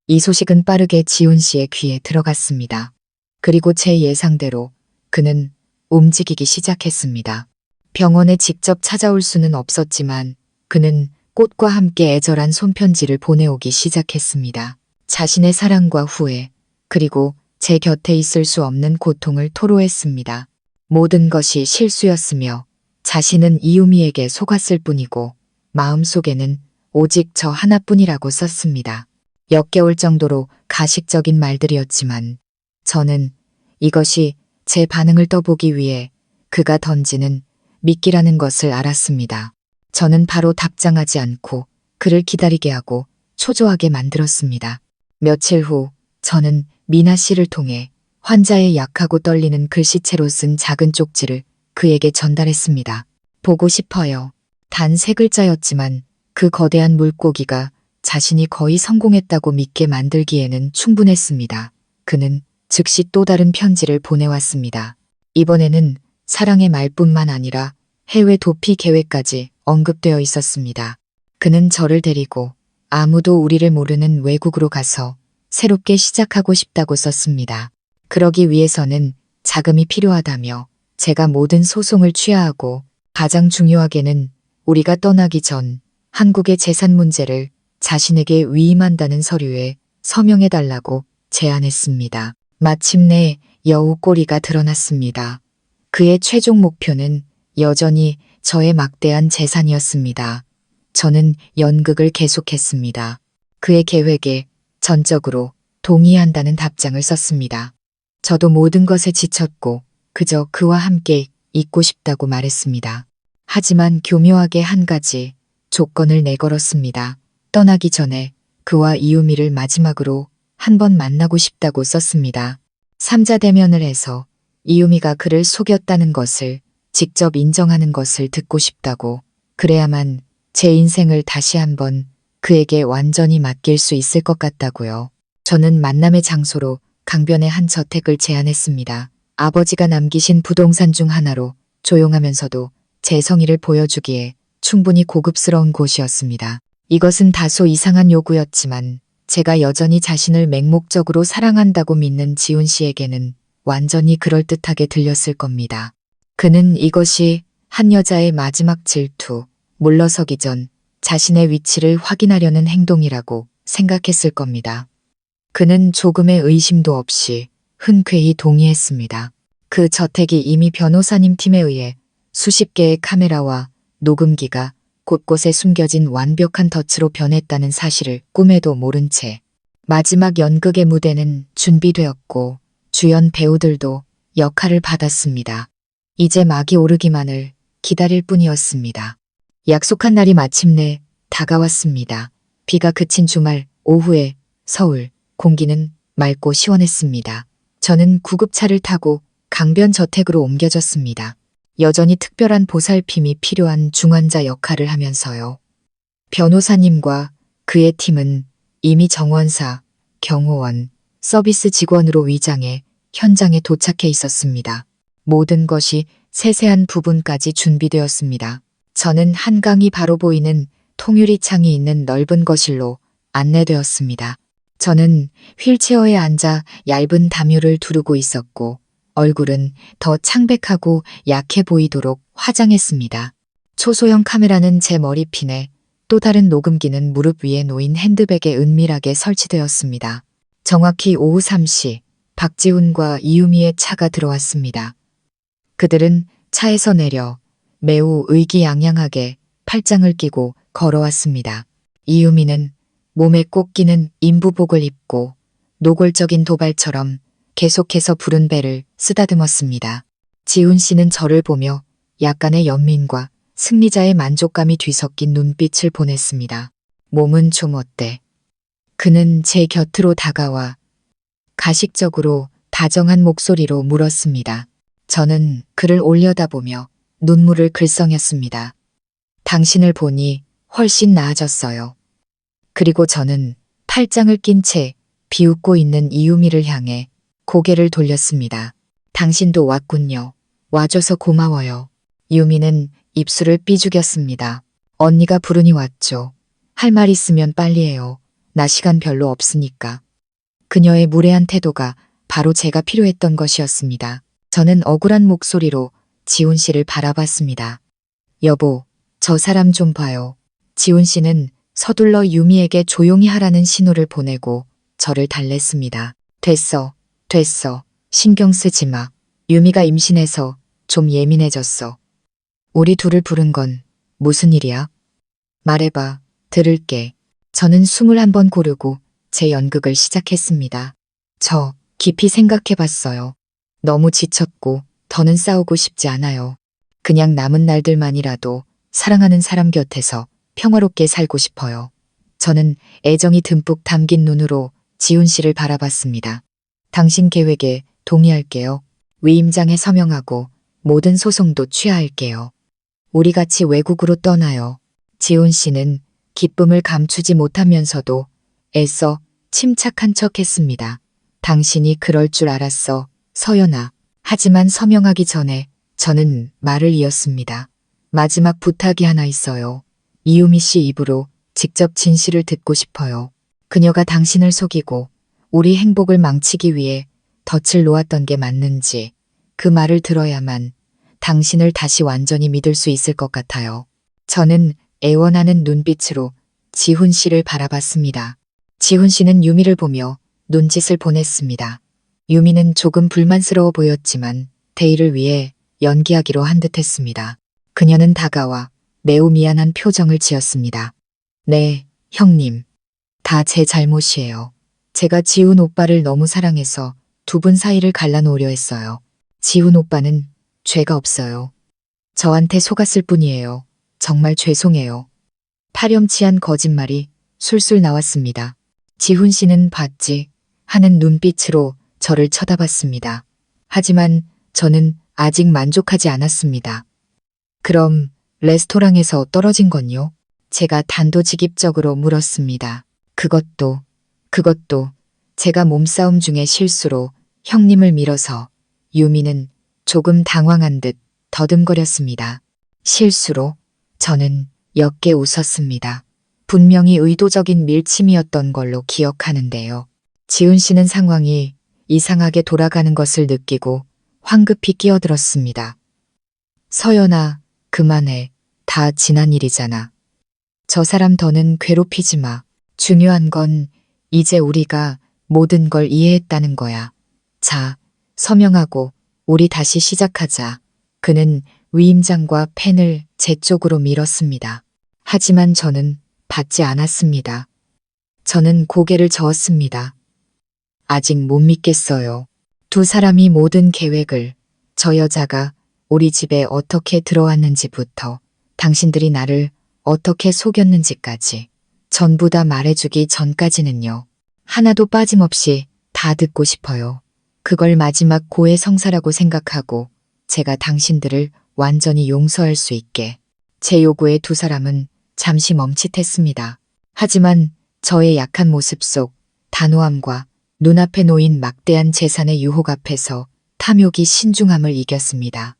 이 소식은 빠르게 지훈 씨의 귀에 들어갔습니다. 그리고 제 예상대로 그는 움직이기 시작했습니다. 병원에 직접 찾아올 수는 없었지만 그는 꽃과 함께 애절한 손편지를 보내오기 시작했습니다. 자신의 사랑과 후회, 그리고 제 곁에 있을 수 없는 고통을 토로했습니다. 모든 것이 실수였으며 자신은 이유미에게 속았을 뿐이고 마음속에는 오직 저 하나뿐이라고 썼습니다. 역겨울 정도로 가식적인 말들이었지만 저는 이것이 제 반응을 떠보기 위해 그가 던지는 미끼라는 것을 알았습니다. 저는 바로 답장하지 않고 그를 기다리게 하고 초조하게 만들었습니다. 며칠 후 저는 미나 씨를 통해 환자의 약하고 떨리는 글씨체로 쓴 작은 쪽지를 그에게 전달했습니다. 보고 싶어요. 단 3글자였지만 그 거대한 물고기가 자신이 거의 성공했다고 믿게 만들기에는 충분했습니다. 그는 즉시 또 다른 편지를 보내왔습니다. 이번에는 사랑의 말뿐만 아니라 해외 도피 계획까지 언급되어 있었습니다. 그는 저를 데리고 아무도 우리를 모르는 외국으로 가서 새롭게 시작하고 싶다고 썼습니다. 그러기 위해서는 자금이 필요하다며 제가 모든 소송을 취하하고 가장 중요하게는 우리가 떠나기 전 한국의 재산 문제를 자신에게 위임한다는 서류에 서명해달라고 제안했습니다. 마침내 여우 꼬리가 드러났습니다. 그의 최종 목표는 여전히 저의 막대한 재산이었습니다. 저는 연극을 계속했습니다. 그의 계획에 전적으로 동의한다는 답장을 썼습니다. 저도 모든 것에 지쳤고 그저 그와 함께 있고 싶다고 말했습니다. 하지만 교묘하게 한 가지 조건을 내걸었습니다. 떠나기 전에 그와 이유미를 마지막으로 한 번 만나고 싶다고 썼습니다. 3자 대면을 해서 이유미가 그를 속였다는 것을 직접 인정하는 것을 듣고 싶다고, 그래야만 제 인생을 다시 한번 그에게 완전히 맡길 수 있을 것 같다고요. 저는 만남의 장소로 강변의 한 저택을 제안했습니다. 아버지가 남기신 부동산 중 하나로 조용하면서도 제 성의를 보여주기에 충분히 고급스러운 곳이었습니다. 이것은 다소 이상한 요구였지만 제가 여전히 자신을 맹목적으로 사랑한다고 믿는 지훈 씨에게는 완전히 그럴듯하게 들렸을 겁니다. 그는 이것이 한 여자의 마지막 질투, 물러서기 전 자신의 위치를 확인하려는 행동이라고 생각했을 겁니다. 그는 조금의 의심도 없이 흔쾌히 동의했습니다. 그 저택이 이미 변호사님 팀에 의해 수십 개의 카메라와 녹음기가 곳곳에 숨겨진 완벽한 덫으로 변했다는 사실을 꿈에도 모른 채 마지막 연극의 무대는 준비되었고 주연 배우들도 역할을 받았습니다. 이제 막이 오르기만을 기다릴 뿐이었습니다. 약속한 날이 마침내 다가왔습니다. 비가 그친 주말 오후에 서울 공기는 맑고 시원했습니다. 저는 구급차를 타고 강변 저택으로 옮겨졌습니다. 여전히 특별한 보살핌이 필요한 중환자 역할을 하면서요. 변호사님과 그의 팀은 이미 정원사, 경호원, 서비스 직원으로 위장해 현장에 도착해 있었습니다. 모든 것이 세세한 부분까지 준비되었습니다. 저는 한강이 바로 보이는 통유리 창이 있는 넓은 거실로 안내되었습니다. 저는 휠체어에 앉아 얇은 담요를 두르고 있었고 얼굴은 더 창백하고 약해 보이도록 화장했습니다. 초소형 카메라는 제 머리핀에, 또 다른 녹음기는 무릎 위에 놓인 핸드백에 은밀하게 설치되었습니다. 정확히 오후 3시 박지훈과 이유미의 차가 들어왔습니다. 그들은 차에서 내려 매우 의기양양하게 팔짱을 끼고 걸어왔습니다. 이유미는 몸에 꼭 끼는 인부복을 입고 노골적인 도발처럼 계속해서 부른 배를 쓰다듬었습니다. 지훈 씨는 저를 보며 약간의 연민과 승리자의 만족감이 뒤섞인 눈빛을 보냈습니다. 몸은 좀 어때? 그는 제 곁으로 다가와 가식적으로 다정한 목소리로 물었습니다. 저는 그를 올려다보며 눈물을 글썽였습니다. 당신을 보니 훨씬 나아졌어요. 그리고 저는 팔짱을 낀 채 비웃고 있는 이유미를 향해 고개를 돌렸습니다. 당신도 왔군요. 와줘서 고마워요. 유미는 입술을 삐죽였습니다. 언니가 부르니 왔죠. 할 말 있으면 빨리 해요. 나 시간 별로 없으니까. 그녀의 무례한 태도가 바로 제가 필요했던 것이었습니다. 저는 억울한 목소리로 지훈 씨를 바라봤습니다. 여보, 저 사람 좀 봐요. 지훈 씨는 서둘러 유미에게 조용히 하라는 신호를 보내고 저를 달랬습니다. 됐어. 신경 쓰지 마. 유미가 임신해서 좀 예민해졌어. 우리 둘을 부른 건 무슨 일이야? 말해봐. 들을게. 저는 숨을 한번 고르고 제 연극을 시작했습니다. 저 깊이 생각해봤어요. 너무 지쳤고 더는 싸우고 싶지 않아요. 그냥 남은 날들만이라도 사랑하는 사람 곁에서 평화롭게 살고 싶어요. 저는 애정이 듬뿍 담긴 눈으로 지훈 씨를 바라봤습니다. 당신 계획에 동의할게요. 위임장에 서명하고 모든 소송도 취하할게요. 우리 같이 외국으로 떠나요. 지훈 씨는 기쁨을 감추지 못하면서도 애써 침착한 척 했습니다. 당신이 그럴 줄 알았어, 서연아. 하지만 서명하기 전에 저는 말을 이었습니다. 마지막 부탁이 하나 있어요. 이유미 씨 입으로 직접 진실을 듣고 싶어요. 그녀가 당신을 속이고 우리 행복을 망치기 위해 덫을 놓았던 게 맞는지 그 말을 들어야만 당신을 다시 완전히 믿을 수 있을 것 같아요. 저는 애원하는 눈빛으로 지훈 씨를 바라봤습니다. 지훈 씨는 유미를 보며 눈짓을 보냈습니다. 유미는 조금 불만스러워 보였지만 대의를 위해 연기하기로 한 듯했습니다. 그녀는 다가와 매우 미안한 표정을 지었습니다. 네, 형님. 다 제 잘못이에요. 제가 지훈 오빠를 너무 사랑해서 두 분 사이를 갈라놓으려 했어요. 지훈 오빠는 죄가 없어요. 저한테 속았을 뿐이에요. 정말 죄송해요. 파렴치한 거짓말이 술술 나왔습니다. 지훈 씨는 봤지 하는 눈빛으로 저를 쳐다봤습니다. 하지만 저는 아직 만족하지 않았습니다. 그럼 레스토랑에서 떨어진 건요? 제가 단도직입적으로 물었습니다. 그것도 제가 몸싸움 중에 실수로 형님을 밀어서. 유미는 조금 당황한 듯 더듬거렸습니다. 실수로? 저는 옅게 웃었습니다. 분명히 의도적인 밀침이었던 걸로 기억하는데요. 지훈 씨는 상황이 이상하게 돌아가는 것을 느끼고 황급히 끼어들었습니다. 서연아, 그만해. 다 지난 일이잖아. 저 사람 더는 괴롭히지 마. 중요한 건 이제 우리가 모든 걸 이해했다는 거야. 자, 서명하고 우리 다시 시작하자. 그는 위임장과 펜을 제 쪽으로 밀었습니다. 하지만 저는 받지 않았습니다. 저는 고개를 저었습니다. 아직 못 믿겠어요. 두 사람이 모든 계획을, 저 여자가 우리 집에 어떻게 들어왔는지부터 당신들이 나를 어떻게 속였는지까지 전부 다 말해주기 전까지는요. 하나도 빠짐없이 다 듣고 싶어요. 그걸 마지막 고해성사라고 생각하고 제가 당신들을 완전히 용서할 수 있게. 제 요구에 두 사람은 잠시 멈칫했습니다. 하지만 저의 약한 모습 속 단호함과 눈앞에 놓인 막대한 재산의 유혹 앞에서 탐욕이 신중함을 이겼습니다.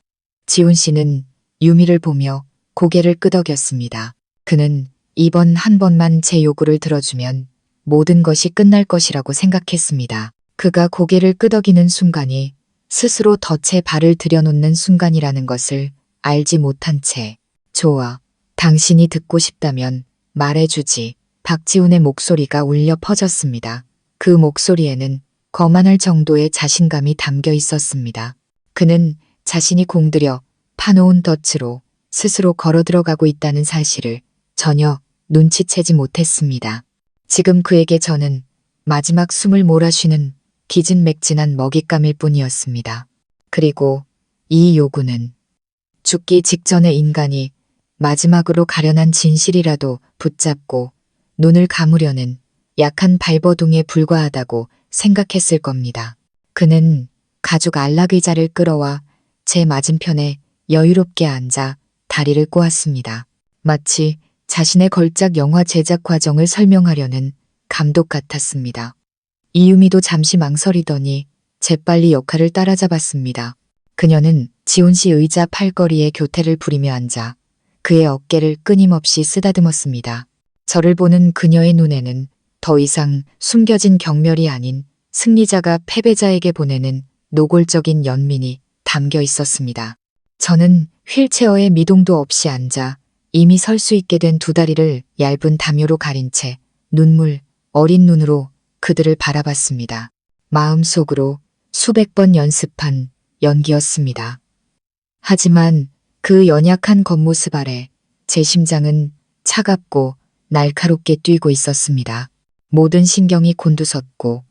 지훈 씨는 유미를 보며 고개를 끄덕였습니다. 그는 이번 한 번만 제 요구를 들어주면 모든 것이 끝날 것이라고 생각했습니다. 그가 고개를 끄덕이는 순간이 스스로 덫에 발을 들여놓는 순간이라는 것을 알지 못한 채 좋아. 당신이 듣고 싶다면 말해주지. 박지훈의 목소리가 울려 퍼졌습니다. 그 목소리에는 거만할 정도의 자신감이 담겨 있었습니다. 그는 자신이 공들여 파놓은 덫으로 스스로 걸어 들어가고 있다는 사실을 전혀 눈치채지 못했습니다. 지금 그에게 저는 마지막 숨을 몰아쉬는 기진맥진한 먹잇감일 뿐이었습니다. 그리고 이 요구는 죽기 직전의 인간이 마지막으로 가련한 진실이라도 붙잡고 눈을 감으려는 약한 발버둥에 불과하다고 생각했을 겁니다. 그는 가죽 안락의자를 끌어와 제 맞은편에 여유롭게 앉아 다리를 꼬았습니다. 마치 자신의 걸작 영화 제작 과정을 설명하려는 감독 같았습니다. 이유미도 잠시 망설이더니 재빨리 역할을 따라잡았습니다. 그녀는 지훈 씨 의자 팔걸이에 교태를 부리며 앉아 그의 어깨를 끊임없이 쓰다듬었습니다. 저를 보는 그녀의 눈에는 더 이상 숨겨진 경멸이 아닌 승리자가 패배자에게 보내는 노골적인 연민이 담겨 있었습니다. 저는 휠체어에 미동도 없이 앉아 이미 설 수 있게 된 두 다리를 얇은 담요로 가린 채 눈물 어린 눈으로 그들을 바라봤습니다. 마음속으로 수백 번 연습한 연기였습니다. 하지만 그 연약한 겉모습 아래 제 심장은 차갑고 날카롭게 뛰고 있었습니다. 모든 신경이 곤두섰고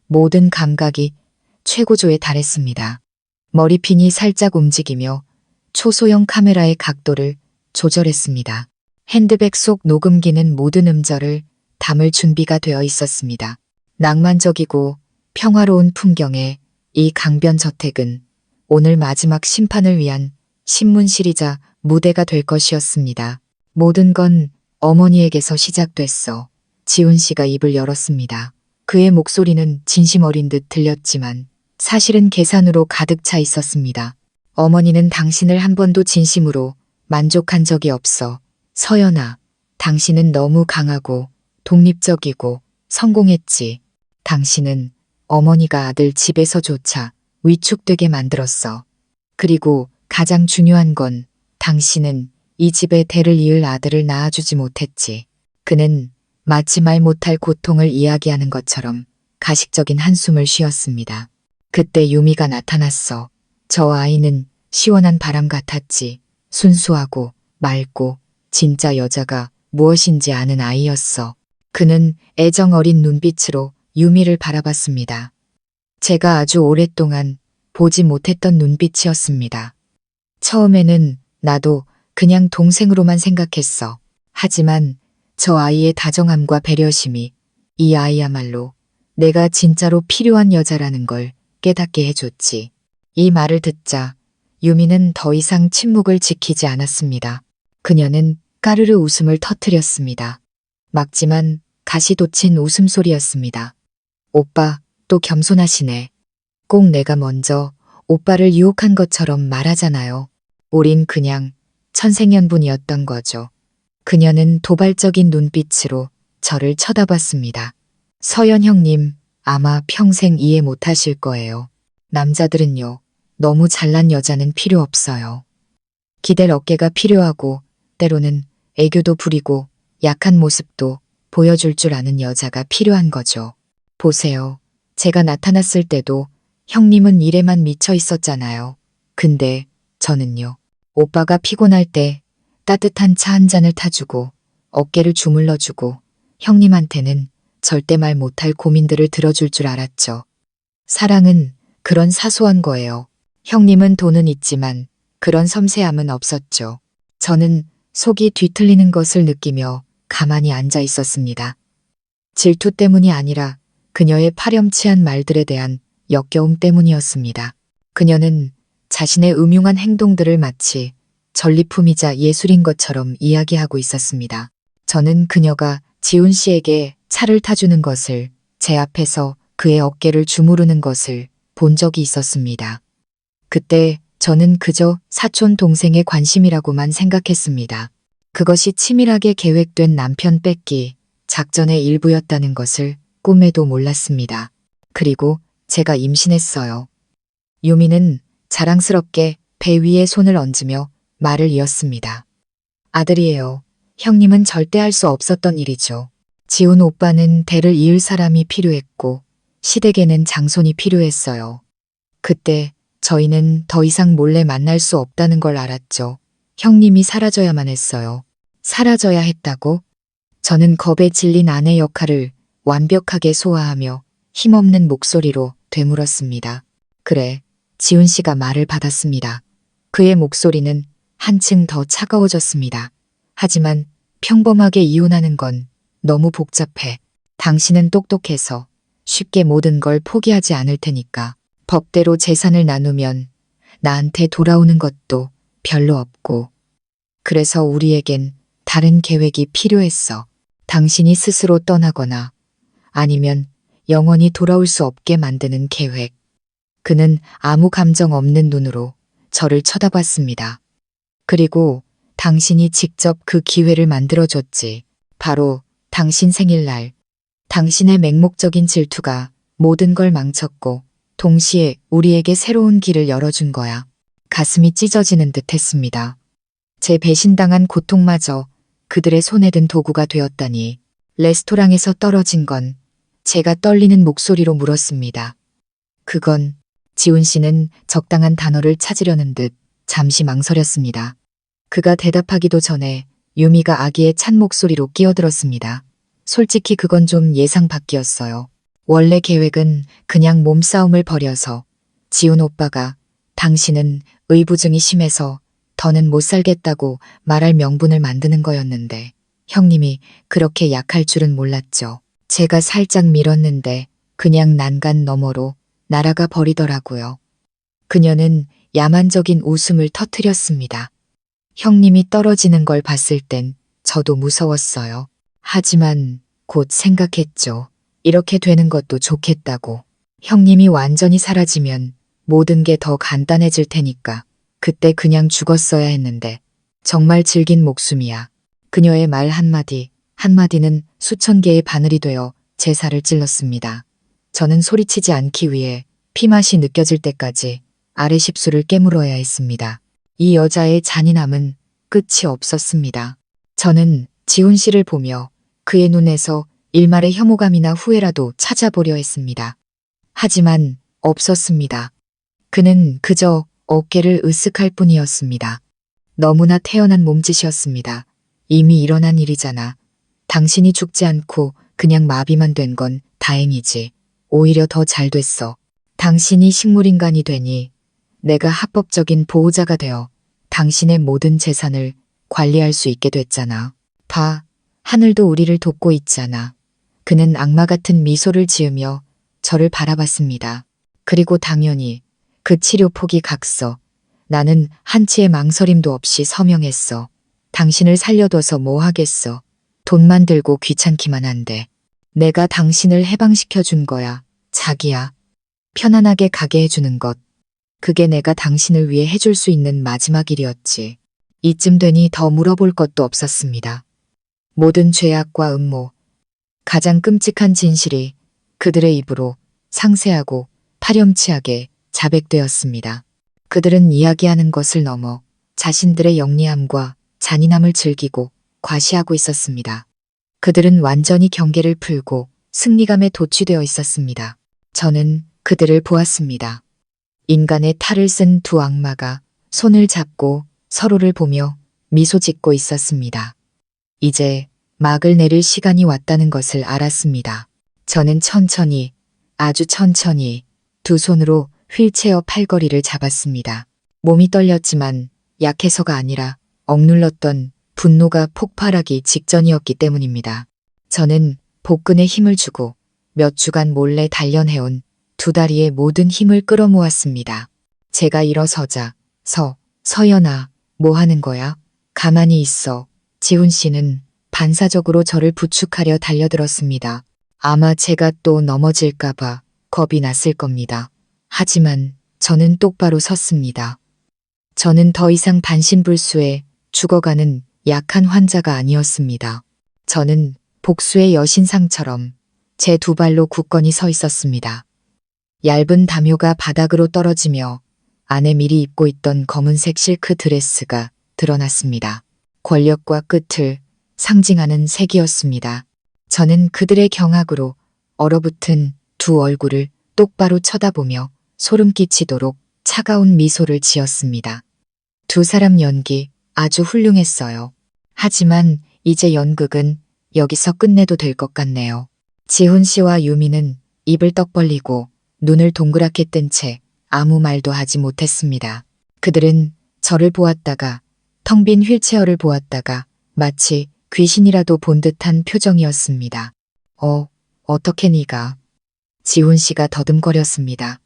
모든 감각이 최고조에 달했습니다. 머리핀이 살짝 움직이며 초소형 카메라의 각도를 조절했습니다. 핸드백 속 녹음기는 모든 음절을 담을 준비가 되어 있었습니다. 낭만적이고 평화로운 풍경의 이 강변 저택은 오늘 마지막 심판을 위한 신문실이자 무대가 될 것이었습니다. 모든 건 어머니에게서 시작됐어. 지훈 씨가 입을 열었습니다. 그의 목소리는 진심 어린 듯 들렸지만 사실은 계산으로 가득 차 있었습니다. 어머니는 당신을 한 번도 진심으로 만족한 적이 없어. 서연아, 당신은 너무 강하고 독립적이고 성공했지. 당신은 어머니가 아들 집에서조차 위축되게 만들었어. 그리고 가장 중요한 건 당신은 이 집의 대를 이을 아들을 낳아주지 못했지. 그는 마치 말 못할 고통을 이야기하는 것처럼 가식적인 한숨을 쉬었습니다. 그때 유미가 나타났어. 저 아이는 시원한 바람 같았지. 순수하고 맑고 진짜 여자가 무엇인지 아는 아이였어. 그는 애정 어린 눈빛으로 유미를 바라봤습니다. 제가 아주 오랫동안 보지 못했던 눈빛이었습니다. 처음에는 나도 그냥 동생으로만 생각했어. 하지만 저 아이의 다정함과 배려심이 이 아이야말로 내가 진짜로 필요한 여자라는 걸 깨닫게 해줬지. 이 말을 듣자 유미는 더 이상 침묵을 지키지 않았습니다. 그녀는 까르르 웃음을 터뜨렸습니다. 막지만 가시 돋친 웃음소리였습니다. 오빠, 또 겸손하시네. 꼭 내가 먼저 오빠를 유혹한 것처럼 말하잖아요. 우린 그냥 천생연분이었던 거죠. 그녀는 도발적인 눈빛으로 저를 쳐다봤습니다. 서연 형님, 아마 평생 이해 못하실 거예요. 남자들은요, 너무 잘난 여자는 필요 없어요. 기댈 어깨가 필요하고 때로는 애교도 부리고 약한 모습도 보여줄 줄 아는 여자가 필요한 거죠. 보세요. 제가 나타났을 때도 형님은 일에만 미쳐 있었잖아요. 근데 저는요. 오빠가 피곤할 때 따뜻한 차 한 잔을 타주고 어깨를 주물러주고 형님한테는 절대 말 못할 고민들을 들어줄 줄 알았죠. 사랑은 그런 사소한 거예요. 형님은 돈은 있지만 그런 섬세함은 없었죠. 저는 속이 뒤틀리는 것을 느끼며 가만히 앉아 있었습니다. 질투 때문이 아니라 그녀의 파렴치한 말들에 대한 역겨움 때문이었습니다. 그녀는 자신의 음흉한 행동들을 마치 전리품이자 예술인 것처럼 이야기하고 있었습니다. 저는 그녀가 지훈 씨에게 차를 타주는 것을, 제 앞에서 그의 어깨를 주무르는 것을 본 적이 있었습니다. 그때 저는 그저 사촌 동생의 관심이라고만 생각했습니다. 그것이 치밀하게 계획된 남편 뺏기 작전의 일부였다는 것을 꿈에도 몰랐습니다. 그리고 제가 임신했어요. 유미는 자랑스럽게 배 위에 손을 얹으며 말을 이었습니다. 아들이에요. 형님은 절대 할 수 없었던 일이죠. 지훈 오빠는 대를 이을 사람이 필요했고 시댁에는 장손이 필요했어요. 그때 저희는 더 이상 몰래 만날 수 없다는 걸 알았죠. 형님이 사라져야만 했어요. 사라져야 했다고? 저는 겁에 질린 아내 역할을 완벽하게 소화하며 힘없는 목소리로 되물었습니다. 그래, 지훈 씨가 말을 받았습니다. 그의 목소리는 한층 더 차가워졌습니다. 하지만 평범하게 이혼하는 건 너무 복잡해. 당신은 똑똑해서 쉽게 모든 걸 포기하지 않을 테니까. 법대로 재산을 나누면 나한테 돌아오는 것도 별로 없고. 그래서 우리에겐 다른 계획이 필요했어. 당신이 스스로 떠나거나 아니면 영원히 돌아올 수 없게 만드는 계획. 그는 아무 감정 없는 눈으로 저를 쳐다봤습니다. 그리고 당신이 직접 그 기회를 만들어줬지. 바로 당신 생일날. 당신의 맹목적인 질투가 모든 걸 망쳤고 동시에 우리에게 새로운 길을 열어준 거야. 가슴이 찢어지는 듯 했습니다. 제 배신당한 고통마저 그들의 손에 든 도구가 되었다니. 레스토랑에서 떨어진 건 제가 떨리는 목소리로 물었습니다. 그건 지훈 씨는 적당한 단어를 찾으려는 듯 잠시 망설였습니다. 그가 대답하기도 전에 유미가 아기의 찬 목소리로 끼어들었습니다. 솔직히 그건 좀 예상 밖이었어요. 원래 계획은 그냥 몸싸움을 벌여서 지훈 오빠가 당신은 의부증이 심해서 더는 못 살겠다고 말할 명분을 만드는 거였는데 형님이 그렇게 약할 줄은 몰랐죠. 제가 살짝 밀었는데 그냥 난간 너머로 날아가 버리더라고요. 그녀는 야만적인 웃음을 터뜨렸습니다. 형님이 떨어지는 걸 봤을 땐 저도 무서웠어요. 하지만 곧 생각했죠. 이렇게 되는 것도 좋겠다고. 형님이 완전히 사라지면 모든 게 더 간단해질 테니까. 그때 그냥 죽었어야 했는데 정말 질긴 목숨이야. 그녀의 말 한마디, 한마디는 수천 개의 바늘이 되어 제 살을 찔렀습니다. 저는 소리치지 않기 위해 피맛이 느껴질 때까지 아래 십수를 깨물어야 했습니다. 이 여자의 잔인함은 끝이 없었습니다. 저는 지훈 씨를 보며 그의 눈에서 일말의 혐오감이나 후회라도 찾아보려 했습니다. 하지만 없었습니다. 그는 그저 어깨를 으쓱할 뿐이었습니다. 너무나 태연한 몸짓이었습니다. 이미 일어난 일이잖아. 당신이 죽지 않고 그냥 마비만 된 건 다행이지. 오히려 더 잘 됐어. 당신이 식물인간이 되니 내가 합법적인 보호자가 되어 당신의 모든 재산을 관리할 수 있게 됐잖아. 봐, 하늘도 우리를 돕고 있잖아. 그는 악마 같은 미소를 지으며 저를 바라봤습니다. 그리고 당연히 그 치료폭이 각서. 나는 한치의 망설임도 없이 서명했어. 당신을 살려둬서 뭐 하겠어. 돈만 들고 귀찮기만 한데. 내가 당신을 해방시켜 준 거야. 자기야. 편안하게 가게 해주는 것. 그게 내가 당신을 위해 해줄 수 있는 마지막 일이었지. 이쯤 되니 더 물어볼 것도 없었습니다. 모든 죄악과 음모, 가장 끔찍한 진실이 그들의 입으로 상세하고 파렴치하게 자백되었습니다. 그들은 이야기하는 것을 넘어 자신들의 영리함과 잔인함을 즐기고 과시하고 있었습니다. 그들은 완전히 경계를 풀고 승리감에 도취되어 있었습니다. 저는 그들을 보았습니다. 인간의 탈을 쓴 두 악마가 손을 잡고 서로를 보며 미소 짓고 있었습니다. 이제 막을 내릴 시간이 왔다는 것을 알았습니다. 저는 천천히, 아주 천천히 두 손으로 휠체어 팔걸이를 잡았습니다. 몸이 떨렸지만 약해서가 아니라 억눌렀던 분노가 폭발하기 직전이었기 때문입니다. 저는 복근에 힘을 주고 몇 주간 몰래 단련해온 두 다리의 모든 힘을 끌어모았습니다. 제가 일어서자 서연아, 뭐 하는 거야? 가만히 있어. 지훈 씨는 반사적으로 저를 부축하려 달려들었습니다. 아마 제가 또 넘어질까봐 겁이 났을 겁니다. 하지만 저는 똑바로 섰습니다. 저는 더 이상 반신불수에 죽어가는 약한 환자가 아니었습니다. 저는 복수의 여신상처럼 제 두 발로 굳건히 서 있었습니다. 얇은 담요가 바닥으로 떨어지며 안에 미리 입고 있던 검은색 실크 드레스가 드러났습니다. 권력과 끝을 상징하는 색이었습니다. 저는 그들의 경악으로 얼어붙은 두 얼굴을 똑바로 쳐다보며 소름 끼치도록 차가운 미소를 지었습니다. 두 사람 연기 아주 훌륭했어요. 하지만 이제 연극은 여기서 끝내도 될 것 같네요. 지훈 씨와 유미는 입을 떡 벌리고 눈을 동그랗게 뜬 채 아무 말도 하지 못했습니다. 그들은 저를 보았다가 텅 빈 휠체어를 보았다가 마치 귀신이라도 본 듯한 표정이었습니다. 어떻게 네가? 지훈 씨가 더듬거렸습니다.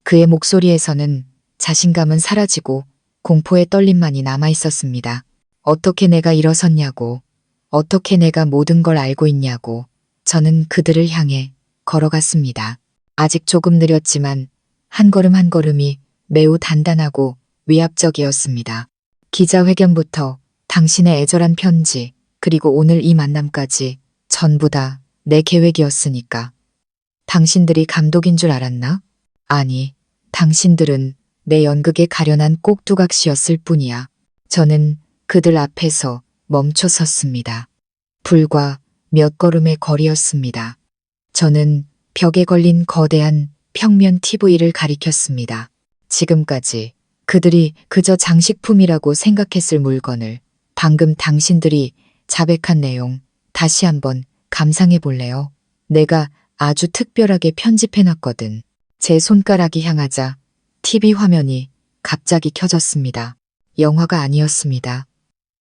그의 목소리에서는 자신감은 사라지고 공포의 떨림만이 남아 있었습니다. 어떻게 내가 일어섰냐고, 어떻게 내가 모든 걸 알고 있냐고. 저는 그들을 향해 걸어갔습니다. 아직 조금 느렸지만 한 걸음 한 걸음이 매우 단단하고 위압적이었습니다. 기자회견부터 당신의 애절한 편지, 그리고 오늘 이 만남까지 전부 다 내 계획이었으니까. 당신들이 감독인 줄 알았나? 아니, 당신들은 내 연극에 가련한 꼭두각시였을 뿐이야. 저는 그들 앞에서 멈춰 섰습니다. 불과 몇 걸음의 거리였습니다. 저는 벽에 걸린 거대한 평면 TV를 가리켰습니다. 지금까지 그들이 그저 장식품이라고 생각했을 물건을 방금 당신들이 자백한 내용 다시 한번 감상해 볼래요? 내가 아주 특별하게 편집해놨거든. 제 손가락이 향하자 TV 화면이 갑자기 켜졌습니다. 영화가 아니었습니다.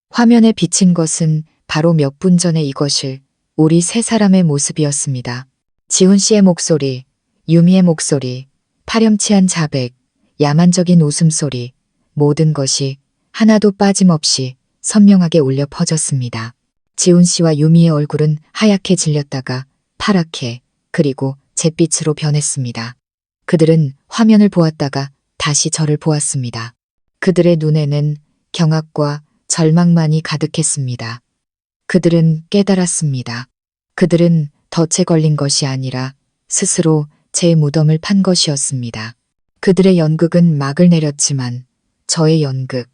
화면에 비친 것은 바로 몇 분 전에 이것을 우리 세 사람의 모습이었습니다. 지훈 씨의 목소리, 유미의 목소리, 파렴치한 자백, 야만적인 웃음소리, 모든 것이 하나도 빠짐없이 선명하게 울려 퍼졌습니다. 지훈 씨와 유미의 얼굴은 하얗게 질렸다가 파랗게 그리고 잿빛으로 변했습니다. 그들은 화면을 보았다가 다시 저를 보았습니다. 그들의 눈에는 경악과 절망만이 가득했습니다. 그들은 깨달았습니다. 그들은 덫에 걸린 것이 아니라 스스로 제 무덤을 판 것이었습니다. 그들의 연극은 막을 내렸지만 저의 연극,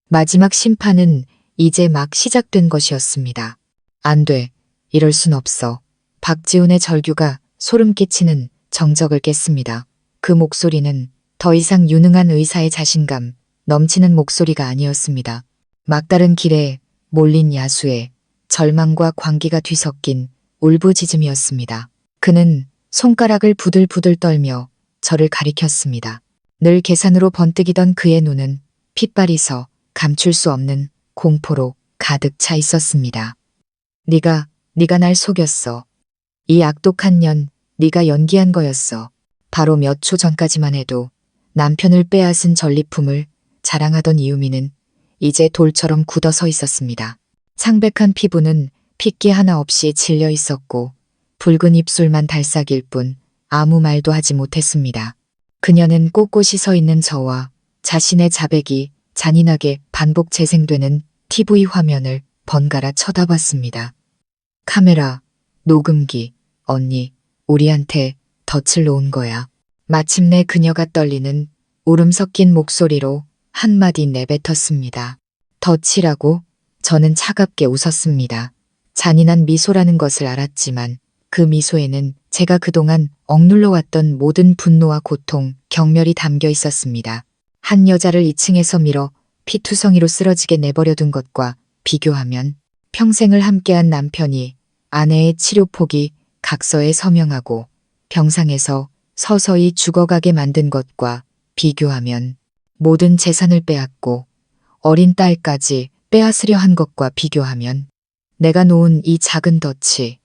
마지막 심판은 이제 막 시작된 것이었습니다. 안 돼. 이럴 순 없어. 박지훈의 절규가 소름 끼치는 정적을 깼습니다. 그 목소리는 더 이상 유능한 의사의 자신감 넘치는 목소리가 아니었습니다. 막다른 길에 몰린 야수의 절망과 광기가 뒤섞인 울부짖음이었습니다. 그는 손가락을 부들부들 떨며 저를 가리켰습니다. 늘 계산으로 번뜩이던 그의 눈은 핏발이 서 감출 수 없는 공포로 가득 차 있었습니다. 네가 날 속였어. 이 악독한 년, 네가 연기한 거였어. 바로 몇 초 전까지만 해도 남편을 빼앗은 전리품을 자랑하던 이유미는 이제 돌처럼 굳어서 있었습니다. 창백한 피부는 핏기 하나 없이 질려 있었고 붉은 입술만 달싹일 뿐 아무 말도 하지 못했습니다. 그녀는 꼿꼿이 서 있는 저와 자신의 자백이 잔인하게 반복 재생되는 TV 화면을 번갈아 쳐다봤습니다. 카메라, 녹음기, 언니, 우리한테 덫을 놓은 거야. 마침내 그녀가 떨리는 울음 섞인 목소리로 한마디 내뱉었습니다. 덫이라고? 저는 차갑게 웃었습니다. 잔인한 미소라는 것을 알았지만 그 미소에는 제가 그동안 억눌러왔던 모든 분노와 고통, 경멸이 담겨 있었습니다. 한 여자를 2층에서 밀어 피투성이로 쓰러지게 내버려둔 것과 비교하면 평생을 함께한 남편이 아내의 치료폭이 각서에 서명하고 병상에서 서서히 죽어가게 만든 것과 비교하면 모든 재산을 빼앗고 어린 딸까지 빼앗으려 한 것과 비교하면 내가 놓은 이 작은 덫이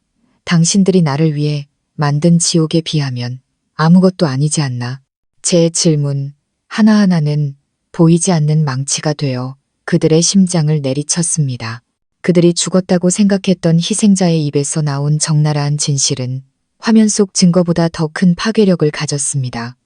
당신들이 나를 위해 만든 지옥에 비하면 아무것도 아니지 않나. 제 질문 하나하나는 보이지 않는 망치가 되어 그들의 심장을 내리쳤습니다. 그들이 죽었다고 생각했던 희생자의 입에서 나온 적나라한 진실은 화면 속 증거보다 더 큰 파괴력을 가졌습니다.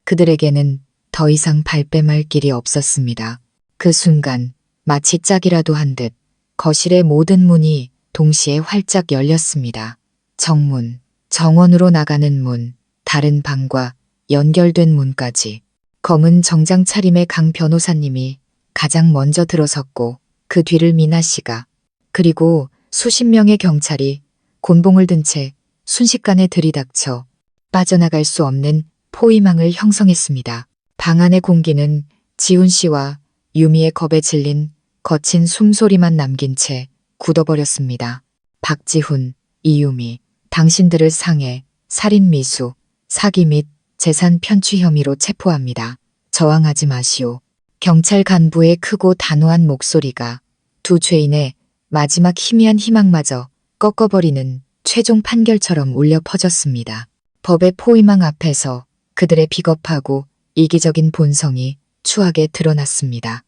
그들에게는 더 이상 발뺌할 길이 없었습니다. 그 순간 마치 짝이라도 한 듯 거실의 모든 문이 동시에 활짝 열렸습니다. 정문, 정원으로 나가는 문, 다른 방과 연결된 문까지. 검은 정장 차림의 강 변호사님이 가장 먼저 들어섰고 그 뒤를 미나 씨가, 그리고 수십 명의 경찰이 곤봉을 든 채 순식간에 들이닥쳐 빠져나갈 수 없는 포위망을 형성했습니다. 방 안의 공기는 지훈 씨와 유미의 겁에 질린 거친 숨소리만 남긴 채 굳어버렸습니다. 박지훈, 이유미, 당신들을 상해, 살인미수, 사기 및 재산 편취 혐의로 체포합니다. 저항하지 마시오. 경찰 간부의 크고 단호한 목소리가 두 죄인의 마지막 희미한 희망마저 꺾어버리는 최종 판결처럼 울려 퍼졌습니다. 법의 포위망 앞에서 그들의 비겁하고 이기적인 본성이 추하게 드러났습니다.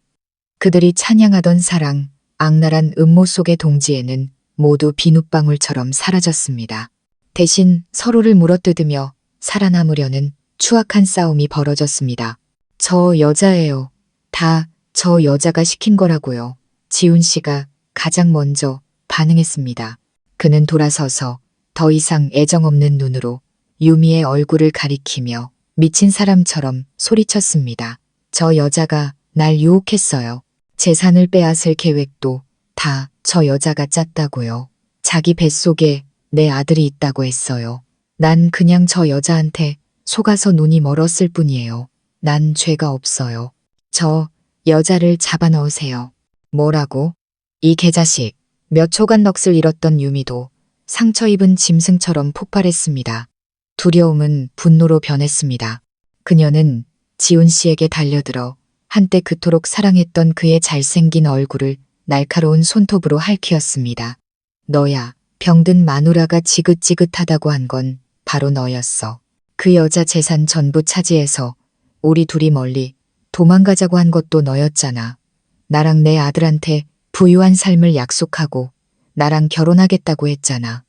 그들이 찬양하던 사랑, 악랄한 음모 속의 동지에는 모두 비눗방울처럼 사라졌습니다. 대신 서로를 물어뜯으며 살아남으려는 추악한 싸움이 벌어졌습니다. 저 여자예요. 다 저 여자가 시킨 거라고요. 지훈 씨가 가장 먼저 반응했습니다. 그는 돌아서서 더 이상 애정 없는 눈으로 유미의 얼굴을 가리키며 미친 사람처럼 소리쳤습니다. 저 여자가 날 유혹했어요. 재산을 빼앗을 계획도 다 저 여자가 짰다고요. 자기 뱃속에 내 아들이 있다고 했어요. 난 그냥 저 여자한테 속아서 눈이 멀었을 뿐이에요. 난 죄가 없어요. 저 여자를 잡아넣으세요. 뭐라고? 이 개자식. 몇 초간 넋을 잃었던 유미도 상처 입은 짐승처럼 폭발했습니다. 두려움은 분노로 변했습니다. 그녀는 지훈 씨에게 달려들어 한때 그토록 사랑했던 그의 잘생긴 얼굴을 날카로운 손톱으로 핥히었습니다. 너야, 병든 마누라가 지긋지긋하다고 한 건 바로 너였어. 그 여자 재산 전부 차지해서 우리 둘이 멀리 도망가자고 한 것도 너였잖아. 나랑 내 아들한테 부유한 삶을 약속하고 나랑 결혼하겠다고 했잖아.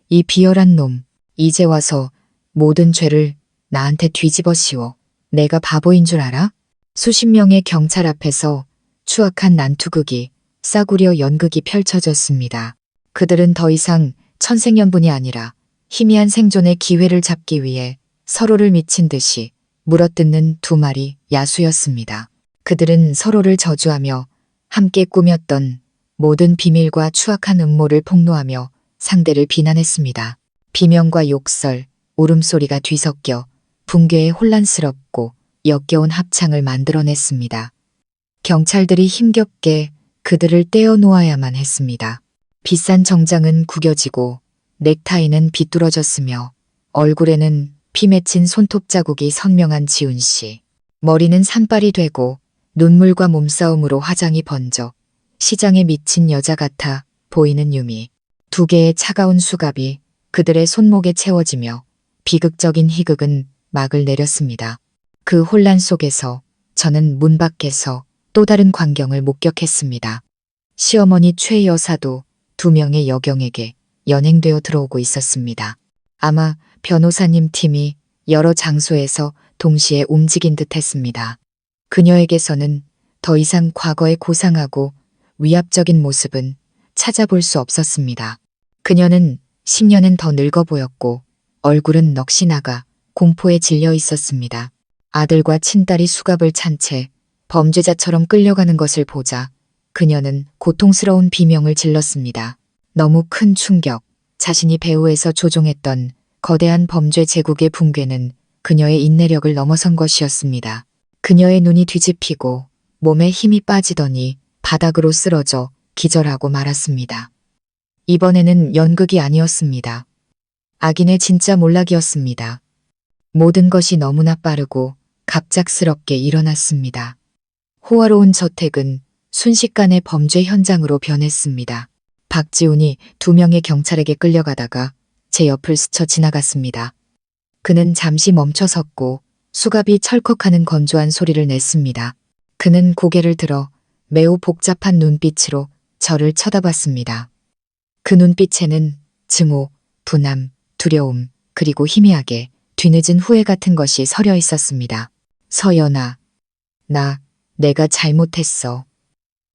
이 비열한 놈, 이제 와서 모든 죄를 나한테 뒤집어 씌워. 내가 바보인 줄 알아? 수십 명의 경찰 앞에서 추악한 난투극이 싸구려 연극이 펼쳐졌습니다. 그들은 더 이상 천생연분이 아니라 희미한 생존의 기회를 잡기 위해 서로를 미친 듯이 물어뜯는 두 마리 야수였습니다. 그들은 서로를 저주하며 함께 꾸몄던 모든 비밀과 추악한 음모를 폭로하며 상대를 비난했습니다. 비명과 욕설, 울음소리가 뒤섞여 붕괴의 혼란스럽고 역겨운 합창을 만들어냈습니다. 경찰들이 힘겹게 그들을 떼어놓아야만 했습니다. 비싼 정장은 구겨지고 넥타이는 비뚤어졌으며 얼굴에는 피 맺힌 손톱 자국이 선명한 지훈 씨. 머리는 산발이 되고 눈물과 몸싸움으로 화장이 번져 시장에 미친 여자 같아 보이는 유미. 두 개의 차가운 수갑이 그들의 손목에 채워지며 비극적인 희극은 막을 내렸습니다. 그 혼란 속에서 저는 문 밖에서 또 다른 광경을 목격했습니다. 시어머니 최 여사도 두 명의 여경에게 연행되어 들어오고 있었습니다. 아마 변호사님 팀이 여러 장소에서 동시에 움직인 듯 했습니다. 그녀에게서는 더 이상 과거의 고상하고 위압적인 모습은 찾아볼 수 없었습니다. 그녀는 10년은 더 늙어 보였고 얼굴은 넋이 나가 공포에 질려 있었습니다. 아들과 친딸이 수갑을 찬 채 범죄자처럼 끌려가는 것을 보자 그녀는 고통스러운 비명을 질렀습니다. 너무 큰 충격, 자신이 배후에서 조종했던 거대한 범죄 제국의 붕괴는 그녀의 인내력을 넘어선 것이었습니다. 그녀의 눈이 뒤집히고 몸에 힘이 빠지더니 바닥으로 쓰러져 기절하고 말았습니다. 이번에는 연극이 아니었습니다. 악인의 진짜 몰락이었습니다. 모든 것이 너무나 빠르고 갑작스럽게 일어났습니다. 호화로운 저택은 순식간에 범죄 현장으로 변했습니다. 박지훈이 두 명의 경찰에게 끌려가다가 제 옆을 스쳐 지나갔습니다. 그는 잠시 멈춰섰고 수갑이 철컥하는 건조한 소리를 냈습니다. 그는 고개를 들어 매우 복잡한 눈빛으로 저를 쳐다봤습니다. 그 눈빛에는 증오, 분함, 두려움, 그리고 희미하게 뒤늦은 후회 같은 것이 서려 있었습니다. 서연아, 내가 잘못했어.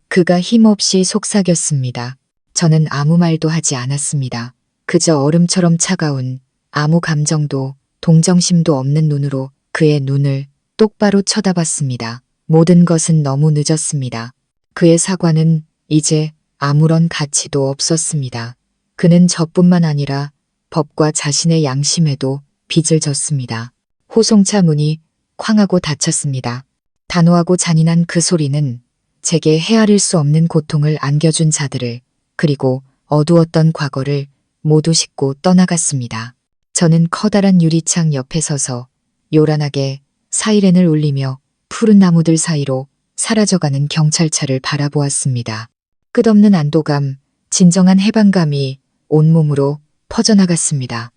그가 힘없이 속삭였습니다. 저는 아무 말도 하지 않았습니다. 그저 얼음처럼 차가운 아무 감정도 동정심도 없는 눈으로 그의 눈을 똑바로 쳐다봤습니다. 모든 것은 너무 늦었습니다. 그의 사과는 이제 아무런 가치도 없었습니다. 그는 저뿐만 아니라 법과 자신의 양심에도 빚을 졌습니다. 호송차 문이 쾅 하고 닫혔습니다. 단호하고 잔인한 그 소리는 제게 헤아릴 수 없는 고통을 안겨준 자들을 그리고 어두웠던 과거를 모두 싣고 떠나갔습니다. 저는 커다란 유리창 옆에 서서 요란하게 사이렌을 울리며 푸른 나무들 사이로 사라져가는 경찰차를 바라보았습니다. 끝없는 안도감, 진정한 해방감이 온몸으로 퍼져나갔습니다.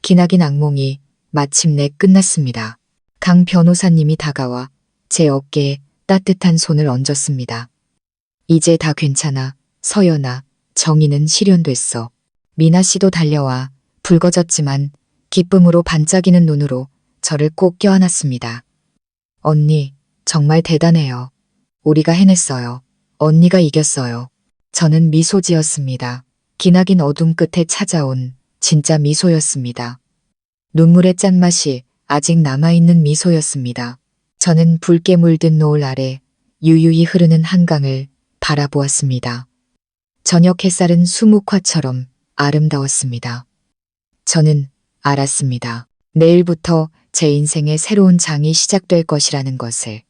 기나긴 악몽이 마침내 끝났습니다. 강 변호사님이 다가와 제 어깨에 따뜻한 손을 얹었습니다. 이제 다 괜찮아, 서연아. 정의는 실현됐어. 미나 씨도 달려와 붉어졌지만 기쁨으로 반짝이는 눈으로 저를 꼭 껴안았습니다. 언니, 정말 대단해요. 우리가 해냈어요. 언니가 이겼어요. 저는 미소 지었습니다. 기나긴 어둠 끝에 찾아온 진짜 미소였습니다. 눈물의 짠맛이 아직 남아있는 미소였습니다. 저는 붉게 물든 노을 아래 유유히 흐르는 한강을 바라보았습니다. 저녁 햇살은 수묵화처럼 아름다웠습니다. 저는 알았습니다. 내일부터 제 인생의 새로운 장이 시작될 것이라는 것을.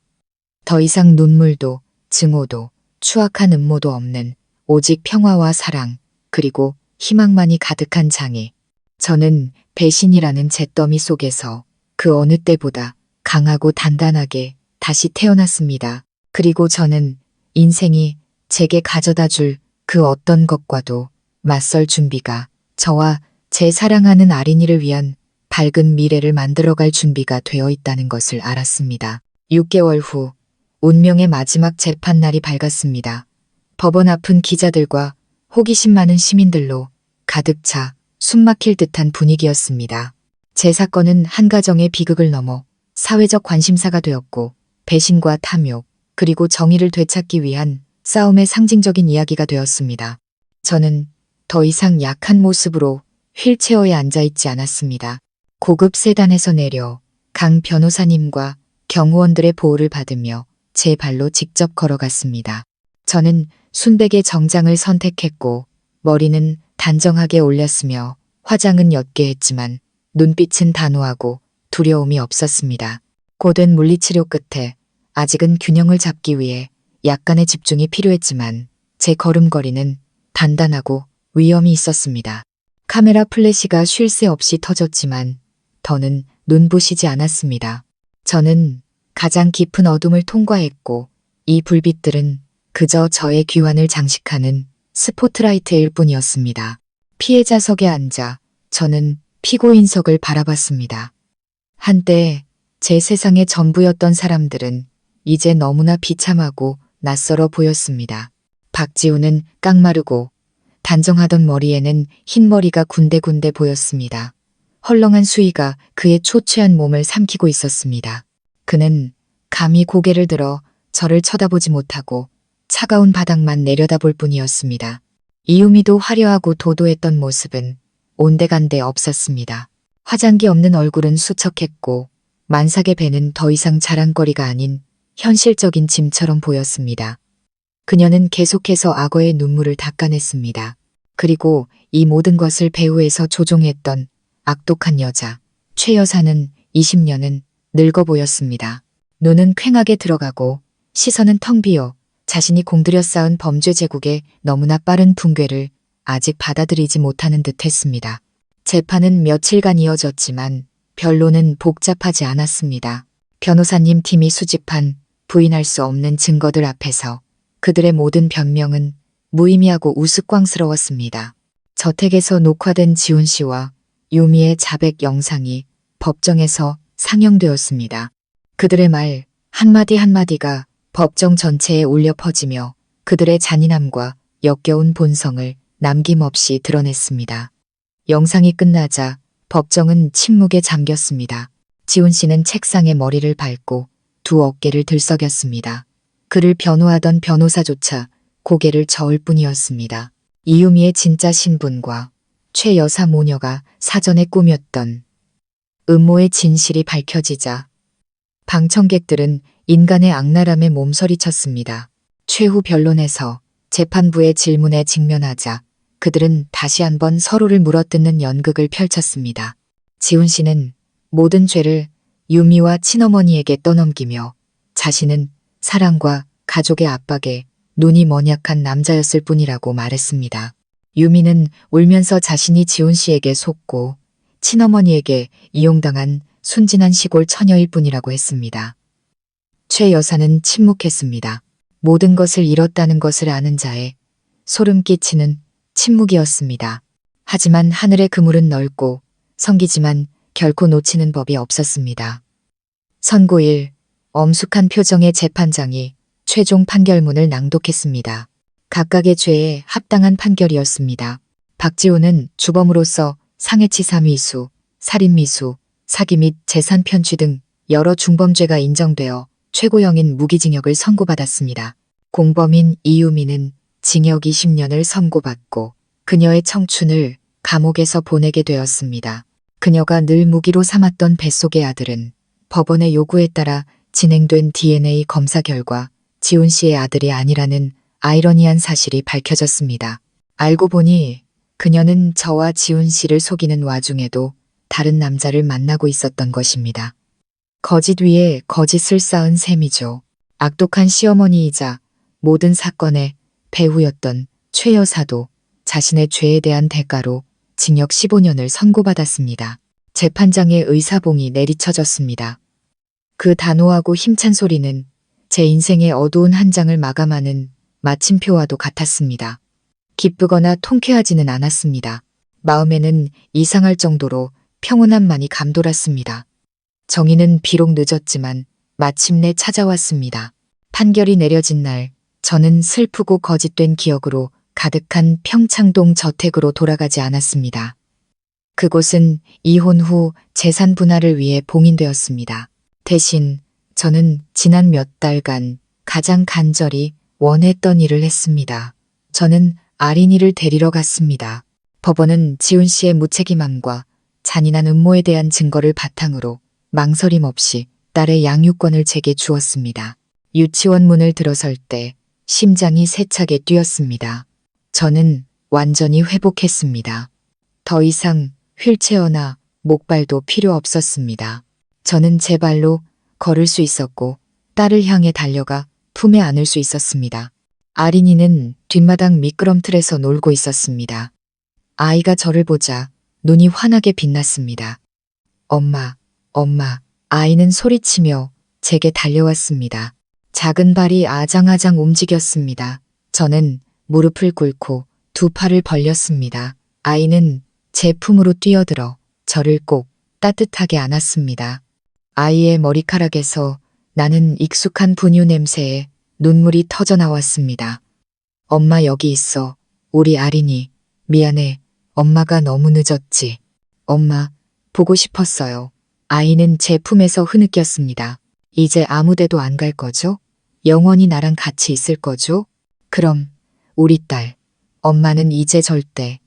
더 이상 눈물도 증오도 추악한 음모도 없는 오직 평화와 사랑 그리고 희망만이 가득한 장이. 저는 배신이라는 잿더미 속에서 그 어느 때보다 강하고 단단하게 다시 태어났습니다. 그리고 저는 인생이 제게 가져다 줄 그 어떤 것과도 맞설 준비가, 저와 제 사랑하는 아린이를 위한 밝은 미래를 만들어갈 준비가 되어 있다는 것을 알았습니다. 6개월 후 운명의 마지막 재판날이 밝았습니다. 법원 앞은 기자들과 호기심 많은 시민들로 가득 차 숨막힐 듯한 분위기였습니다. 제 사건은 한 가정의 비극을 넘어 사회적 관심사가 되었고, 배신과 탐욕 그리고 정의를 되찾기 위한 싸움의 상징적인 이야기가 되었습니다. 저는 더 이상 약한 모습으로 휠체어에 앉아있지 않았습니다. 고급 세단에서 내려 강 변호사님과 경호원들의 보호를 받으며 제 발로 직접 걸어갔습니다. 저는 순백의 정장을 선택했고, 머리는 단정하게 올렸으며 화장은 옅게 했지만 눈빛은 단호하고 두려움이 없었습니다. 고된 물리치료 끝에 아직은 균형을 잡기 위해 약간의 집중이 필요했지만 제 걸음걸이는 단단하고 위엄이 있었습니다. 카메라 플래시가 쉴 새 없이 터졌지만 더는 눈부시지 않았습니다. 저는 가장 깊은 어둠을 통과했고, 이 불빛들은 그저 저의 귀환을 장식하는 스포트라이트일 뿐이었습니다. 피해자석에 앉아 저는 피고인석을 바라봤습니다. 한때 제 세상의 전부였던 사람들은 이제 너무나 비참하고 낯설어 보였습니다. 박지우는 깡마르고 단정하던 머리에는 흰머리가 군데군데 보였습니다. 헐렁한 수위가 그의 초췌한 몸을 삼키고 있었습니다. 그는 감히 고개를 들어 저를 쳐다보지 못하고 차가운 바닥만 내려다볼 뿐이었습니다. 이유미도 화려하고 도도했던 모습은 온데간데 없었습니다. 화장기 없는 얼굴은 수척했고, 만삭의 배는 더 이상 자랑거리가 아닌 현실적인 짐처럼 보였습니다. 그녀는 계속해서 악어의 눈물을 닦아냈습니다. 그리고 이 모든 것을 배후에서 조종했던 악독한 여자, 최 여사는 20년은 늙어 보였습니다. 눈은 퀭하게 들어가고 시선은 텅 비어 자신이 공들여 쌓은 범죄 제국의 너무나 빠른 붕괴를 아직 받아들이지 못하는 듯 했습니다. 재판은 며칠간 이어졌지만 변론은 복잡하지 않았습니다. 변호사님 팀이 수집한 부인할 수 없는 증거들 앞에서 그들의 모든 변명은 무의미하고 우스꽝스러웠습니다. 저택에서 녹화된 지훈 씨와 유미의 자백 영상이 법정에서 상영되었습니다. 그들의 말 한마디 한마디가 법정 전체에 울려 퍼지며 그들의 잔인함과 역겨운 본성을 남김없이 드러냈습니다. 영상이 끝나자 법정은 침묵에 잠겼습니다. 지훈 씨는 책상에 머리를 밟고 두 어깨를 들썩였습니다. 그를 변호하던 변호사조차 고개를 저을 뿐이었습니다. 이유미의 진짜 신분과 최 여사 모녀가 사전에 꾸몄던 음모의 진실이 밝혀지자 방청객들은 인간의 악랄함에 몸서리쳤습니다. 최후 변론에서 재판부의 질문에 직면하자 그들은 다시 한번 서로를 물어뜯는 연극을 펼쳤습니다. 지훈 씨는 모든 죄를 유미와 친어머니에게 떠넘기며 자신은 사랑과 가족의 압박에 눈이 먼약한 남자였을 뿐이라고 말했습니다. 유미는 울면서 자신이 지훈 씨에게 속고 친어머니에게 이용당한 순진한 시골 처녀일 뿐이라고 했습니다. 최 여사는 침묵했습니다. 모든 것을 잃었다는 것을 아는 자의 소름 끼치는 침묵이었습니다. 하지만 하늘의 그물은 넓고 성기지만 결코 놓치는 법이 없었습니다. 선고일, 엄숙한 표정의 재판장이 최종 판결문을 낭독했습니다. 각각의 죄에 합당한 판결이었습니다. 박지호는 주범으로서 상해치사 미수, 살인미수, 사기 및 재산 편취 등 여러 중범죄가 인정되어 최고형인 무기징역을 선고받았습니다. 공범인 이유미는 징역 20년을 선고받고 그녀의 청춘을 감옥에서 보내게 되었습니다. 그녀가 늘 무기로 삼았던 뱃속의 아들은 법원의 요구에 따라 진행된 DNA 검사 결과 지훈 씨의 아들이 아니라는 아이러니한 사실이 밝혀졌습니다. 알고 보니 그녀는 저와 지훈 씨를 속이는 와중에도 다른 남자를 만나고 있었던 것입니다. 거짓 위에 거짓을 쌓은 셈이죠. 악독한 시어머니이자 모든 사건의 배후였던 최 여사도 자신의 죄에 대한 대가로 징역 15년을 선고받았습니다. 재판장의 의사봉이 내리쳐졌습니다. 그 단호하고 힘찬 소리는 제 인생의 어두운 한 장을 마감하는 마침표와도 같았습니다. 기쁘거나 통쾌하지는 않았습니다. 마음에는 이상할 정도로 평온함만이 감돌았습니다. 정의는 비록 늦었지만 마침내 찾아왔습니다. 판결이 내려진 날 저는 슬프고 거짓된 기억으로 가득한 평창동 저택으로 돌아가지 않았습니다. 그곳은 이혼 후 재산 분할을 위해 봉인되었습니다. 대신 저는 지난 몇 달간 가장 간절히 원했던 일을 했습니다. 저는 아린이를 데리러 갔습니다. 법원은 지훈 씨의 무책임함과 잔인한 음모에 대한 증거를 바탕으로 망설임 없이 딸의 양육권을 제게 주었습니다. 유치원 문을 들어설 때 심장이 세차게 뛰었습니다. 저는 완전히 회복했습니다. 더 이상 휠체어나 목발도 필요 없었습니다. 저는 제 발로 걸을 수 있었고 딸을 향해 달려가 품에 안을 수 있었습니다. 아린이는 뒷마당 미끄럼틀에서 놀고 있었습니다. 아이가 저를 보자 눈이 환하게 빛났습니다. 엄마, 엄마, 아이는 소리치며 제게 달려왔습니다. 작은 발이 아장아장 움직였습니다. 저는 무릎을 꿇고 두 팔을 벌렸습니다. 아이는 제 품으로 뛰어들어 저를 꼭 따뜻하게 안았습니다. 아이의 머리카락에서 나는 익숙한 분유 냄새에 눈물이 터져 나왔습니다. 엄마 여기 있어. 우리 아린이. 미안해. 엄마가 너무 늦었지. 엄마, 보고 싶었어요. 아이는 제 품에서 흐느꼈습니다. 이제 아무데도 안 갈 거죠? 영원히 나랑 같이 있을 거죠? 그럼 우리 딸, 엄마는 이제 절대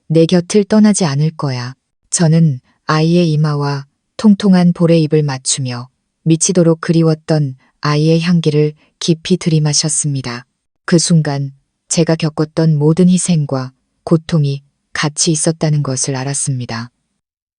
내 곁을 떠나지 않을 거야. 저는 아이의 이마와 통통한 볼에 입을 맞추며 미치도록 그리웠던 아이의 향기를 깊이 들이마셨습니다. 그 순간 제가 겪었던 모든 희생과 고통이 같이 있었다는 것을 알았습니다.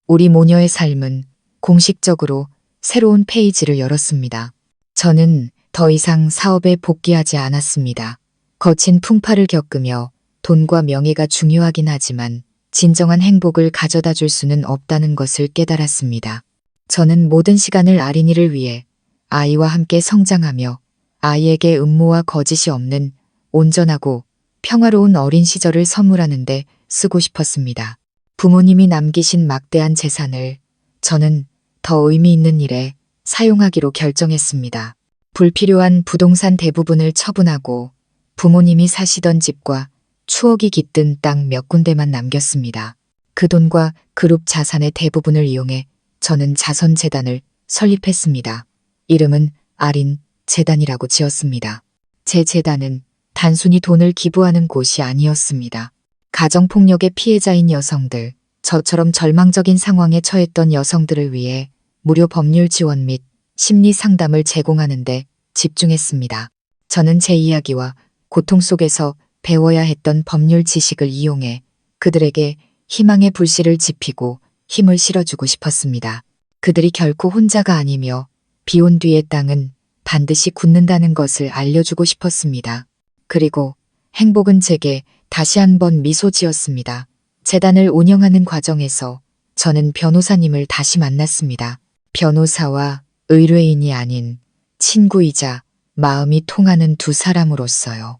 우리 모녀의 삶은 공식적으로 새로운 페이지를 열었습니다. 저는 더 이상 사업에 복귀하지 않았습니다. 거친 풍파를 겪으며 돈과 명예가 중요하긴 하지만 진정한 행복을 가져다 줄 수는 없다는 것을 깨달았습니다. 저는 모든 시간을 아린이를 위해 아이와 함께 성장하며 아이에게 음모와 거짓이 없는 온전하고 평화로운 어린 시절을 선물하는데 쓰고 싶었습니다. 부모님이 남기신 막대한 재산을 저는 더 의미 있는 일에 사용하기로 결정했습니다. 불필요한 부동산 대부분을 처분하고 부모님이 사시던 집과 추억이 깃든 땅 몇 군데만 남겼습니다. 그 돈과 그룹 자산의 대부분을 이용해 저는 자선재단을 설립했습니다. 이름은 아린 재단이라고 지었습니다. 제 재단은 단순히 돈을 기부하는 곳이 아니었습니다. 가정폭력의 피해자인 여성들, 저처럼 절망적인 상황에 처했던 여성들을 위해 무료 법률 지원 및 심리 상담을 제공하는 데 집중했습니다. 저는 제 이야기와 고통 속에서 배워야 했던 법률 지식을 이용해 그들에게 희망의 불씨를 지피고 힘을 실어주고 싶었습니다. 그들이 결코 혼자가 아니며 비온 뒤의 땅은 반드시 굳는다는 것을 알려주고 싶었습니다. 그리고 행복은 제게 다시 한번 미소 지었습니다. 재단을 운영하는 과정에서 저는 변호사님을 다시 만났습니다. 변호사와 의뢰인이 아닌 친구이자 마음이 통하는 두 사람으로서요.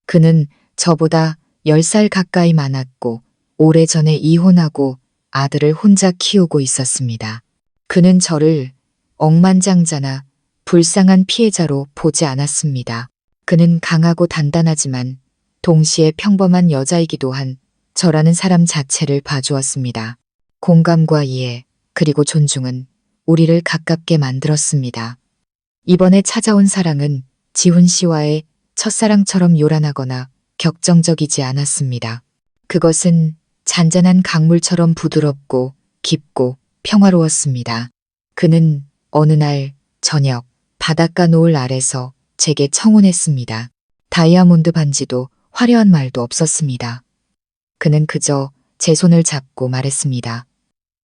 그는 저보다 10살 가까이 많았고 오래전에 이혼하고 아들을 혼자 키우고 있었습니다. 그는 저를 억만장자나 불쌍한 피해자로 보지 않았습니다. 그는 강하고 단단하지만 동시에 평범한 여자이기도 한 저라는 사람 자체를 봐주었습니다. 공감과 이해, 그리고 존중은 우리를 가깝게 만들었습니다. 이번에 찾아온 사랑은 지훈 씨와의 첫사랑처럼 요란하거나 격정적이지 않았습니다. 그것은 잔잔한 강물처럼 부드럽고 깊고 평화로웠습니다. 그는 어느 날 저녁 바닷가 노을 아래서 제게 청혼했습니다. 다이아몬드 반지도 화려한 말도 없었습니다. 그는 그저 제 손을 잡고 말했습니다.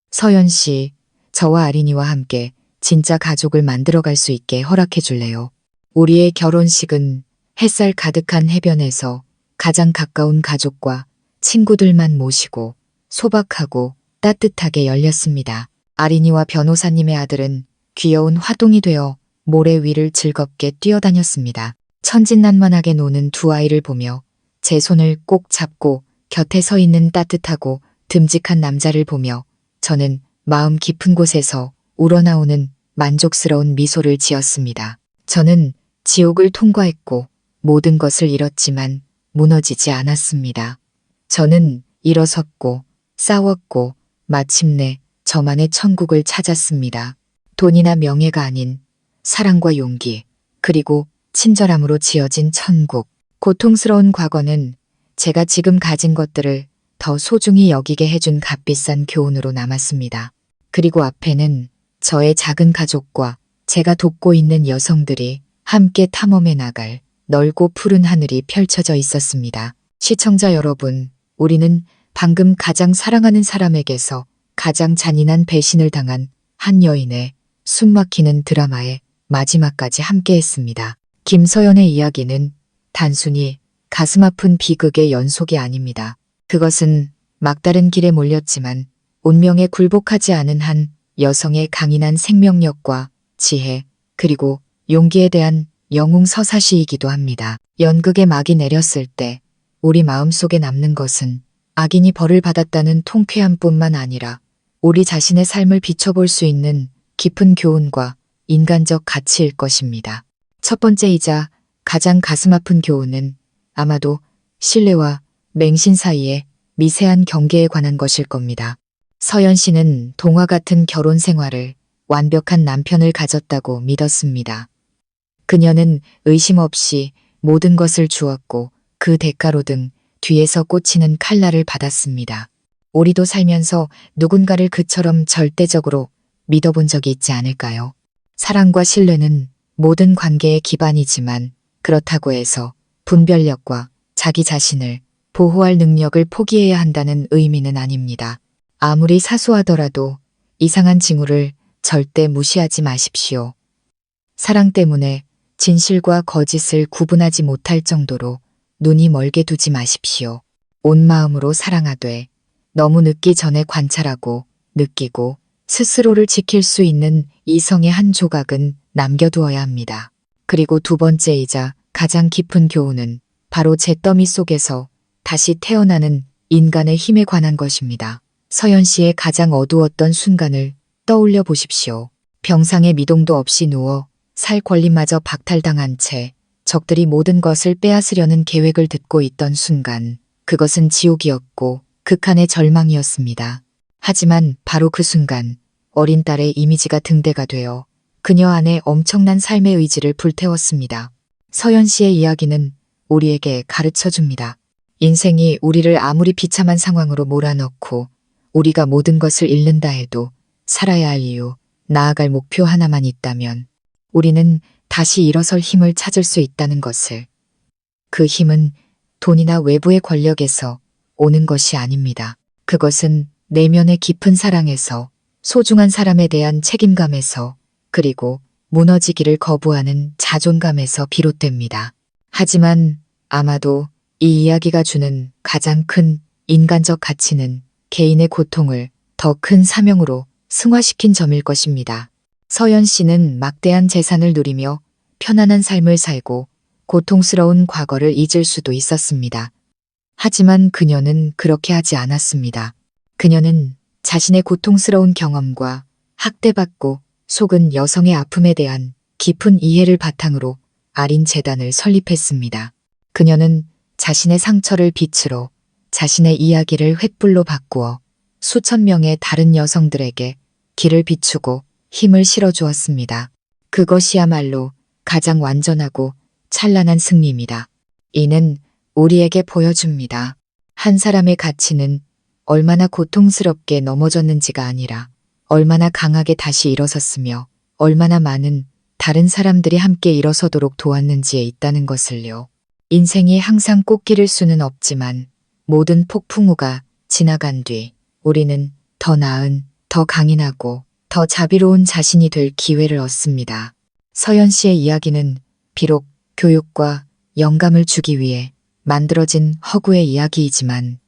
서연 씨, 저와 아린이와 함께 진짜 가족을 만들어갈 수 있게 허락해 줄래요? 우리의 결혼식은 햇살 가득한 해변에서 가장 가까운 가족과 친구들만 모시고 소박하고 따뜻하게 열렸습니다. 아린이와 변호사님의 아들은 귀여운 화동이 되어 모래 위를 즐겁게 뛰어다녔습니다. 천진난만하게 노는 두 아이를 보며 제 손을 꼭 잡고 곁에 서 있는 따뜻하고 듬직한 남자를 보며 저는 마음 깊은 곳에서 우러나오는 만족스러운 미소를 지었습니다. 저는 지옥을 통과했고 모든 것을 잃었지만 무너지지 않았습니다. 저는 일어섰고 싸웠고 마침내 저만의 천국을 찾았습니다. 돈이나 명예가 아닌 사랑과 용기, 그리고 친절함으로 지어진 천국. 고통스러운 과거는 제가 지금 가진 것들을 더 소중히 여기게 해준 값비싼 교훈으로 남았습니다. 그리고 앞에는 저의 작은 가족과 제가 돕고 있는 여성들이 함께 탐험해 나갈 넓고 푸른 하늘이 펼쳐져 있었습니다. 시청자 여러분, 우리는 방금 가장 사랑하는 사람에게서 가장 잔인한 배신을 당한 한 여인의 숨막히는 드라마의 마지막까지 함께했습니다. 김서연의 이야기는 단순히 가슴 아픈 비극의 연속이 아닙니다. 그것은 막다른 길에 몰렸지만 운명에 굴복하지 않은 한 여성의 강인한 생명력과 지혜, 그리고 용기에 대한 영웅 서사시이기도 합니다. 연극의 막이 내렸을 때 우리 마음속에 남는 것은 악인이 벌을 받았다는 통쾌함뿐만 아니라 우리 자신의 삶을 비춰볼 수 있는 깊은 교훈과 인간적 가치일 것입니다. 첫 번째이자 가장 가슴 아픈 교훈은 아마도 신뢰와 맹신 사이의 미세한 경계에 관한 것일 겁니다. 서연 씨는 동화 같은 결혼 생활을 완벽한 남편을 가졌다고 믿었습니다. 그녀는 의심 없이 모든 것을 주었고 그 대가로 등 뒤에서 꽂히는 칼날을 받았습니다. 우리도 살면서 누군가를 그처럼 절대적으로 믿어본 적이 있지 않을까요? 사랑과 신뢰는 모든 관계의 기반이지만 그렇다고 해서 분별력과 자기 자신을 보호할 능력을 포기해야 한다는 의미는 아닙니다. 아무리 사소하더라도 이상한 징후를 절대 무시하지 마십시오. 사랑 때문에 진실과 거짓을 구분하지 못할 정도로 눈이 멀게 두지 마십시오. 온 마음으로 사랑하되 너무 늦기 전에 관찰하고 느끼고 스스로를 지킬 수 있는 이성의 한 조각은 남겨두어야 합니다. 그리고 두 번째이자 가장 깊은 교훈은 바로 잿더미 속에서 다시 태어나는 인간의 힘에 관한 것입니다. 서연 씨의 가장 어두웠던 순간을 떠올려 보십시오. 병상에 미동도 없이 누워 살 권리마저 박탈당한 채 적들이 모든 것을 빼앗으려는 계획을 듣고 있던 순간, 그것은 지옥이었고 극한의 절망이었습니다. 하지만 바로 그 순간 어린 딸의 이미지가 등대가 되어 그녀 안에 엄청난 삶의 의지를 불태웠습니다. 서연 씨의 이야기는 우리에게 가르쳐줍니다. 인생이 우리를 아무리 비참한 상황으로 몰아넣고 우리가 모든 것을 잃는다 해도 살아야 할 이유, 나아갈 목표 하나만 있다면 우리는 다시 일어설 힘을 찾을 수 있다는 것을. 그 힘은 돈이나 외부의 권력에서 오는 것이 아닙니다. 그것은 내면의 깊은 사랑에서, 소중한 사람에 대한 책임감에서, 그리고 무너지기를 거부하는 자존감에서 비롯됩니다. 하지만 아마도 이 이야기가 주는 가장 큰 인간적 가치는 개인의 고통을 더 큰 사명으로 승화시킨 점일 것입니다. 서연 씨는 막대한 재산을 누리며 편안한 삶을 살고 고통스러운 과거를 잊을 수도 있었습니다. 하지만 그녀는 그렇게 하지 않았습니다. 그녀는 자신의 고통스러운 경험과 학대받고 속은 여성의 아픔에 대한 깊은 이해를 바탕으로 아린 재단을 설립했습니다. 그녀는 자신의 상처를 빛으로, 자신의 이야기를 횃불로 바꾸어 수천 명의 다른 여성들에게 길을 비추고 힘을 실어주었습니다. 그것이야말로 가장 완전하고 찬란한 승리입니다. 이는 우리에게 보여줍니다. 한 사람의 가치는 얼마나 고통스럽게 넘어졌는지가 아니라 얼마나 강하게 다시 일어섰으며 얼마나 많은 다른 사람들이 함께 일어서도록 도왔는지에 있다는 것을요. 인생이 항상 꽃길일 수는 없지만 모든 폭풍우가 지나간 뒤 우리는 더 나은, 더 강인하고 더 자비로운 자신이 될 기회를 얻습니다. 서연 씨의 이야기는 비록 교육과 영감을 주기 위해 만들어진 허구의 이야기이지만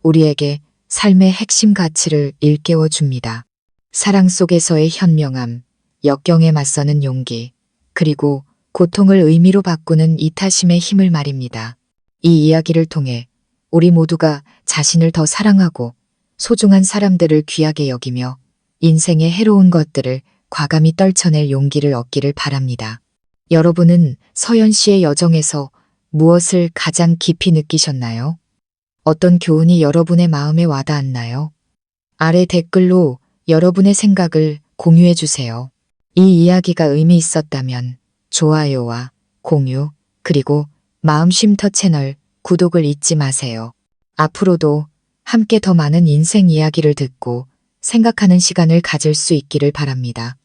우리에게 삶의 핵심 가치를 일깨워 줍니다. 사랑 속에서의 현명함, 역경에 맞서는 용기, 그리고 고통을 의미로 바꾸는 이타심의 힘을 말입니다. 이 이야기를 통해 우리 모두가 자신을 더 사랑하고 소중한 사람들을 귀하게 여기며 인생의 해로운 것들을 과감히 떨쳐낼 용기를 얻기를 바랍니다. 여러분은 서연 씨의 여정에서 무엇을 가장 깊이 느끼셨나요? 어떤 교훈이 여러분의 마음에 와닿았나요? 아래 댓글로 여러분의 생각을 공유해 주세요. 이 이야기가 의미 있었다면 좋아요와 공유, 그리고 마음쉼터 채널 구독을 잊지 마세요. 앞으로도 함께 더 많은 인생 이야기를 듣고 생각하는 시간을 가질 수 있기를 바랍니다.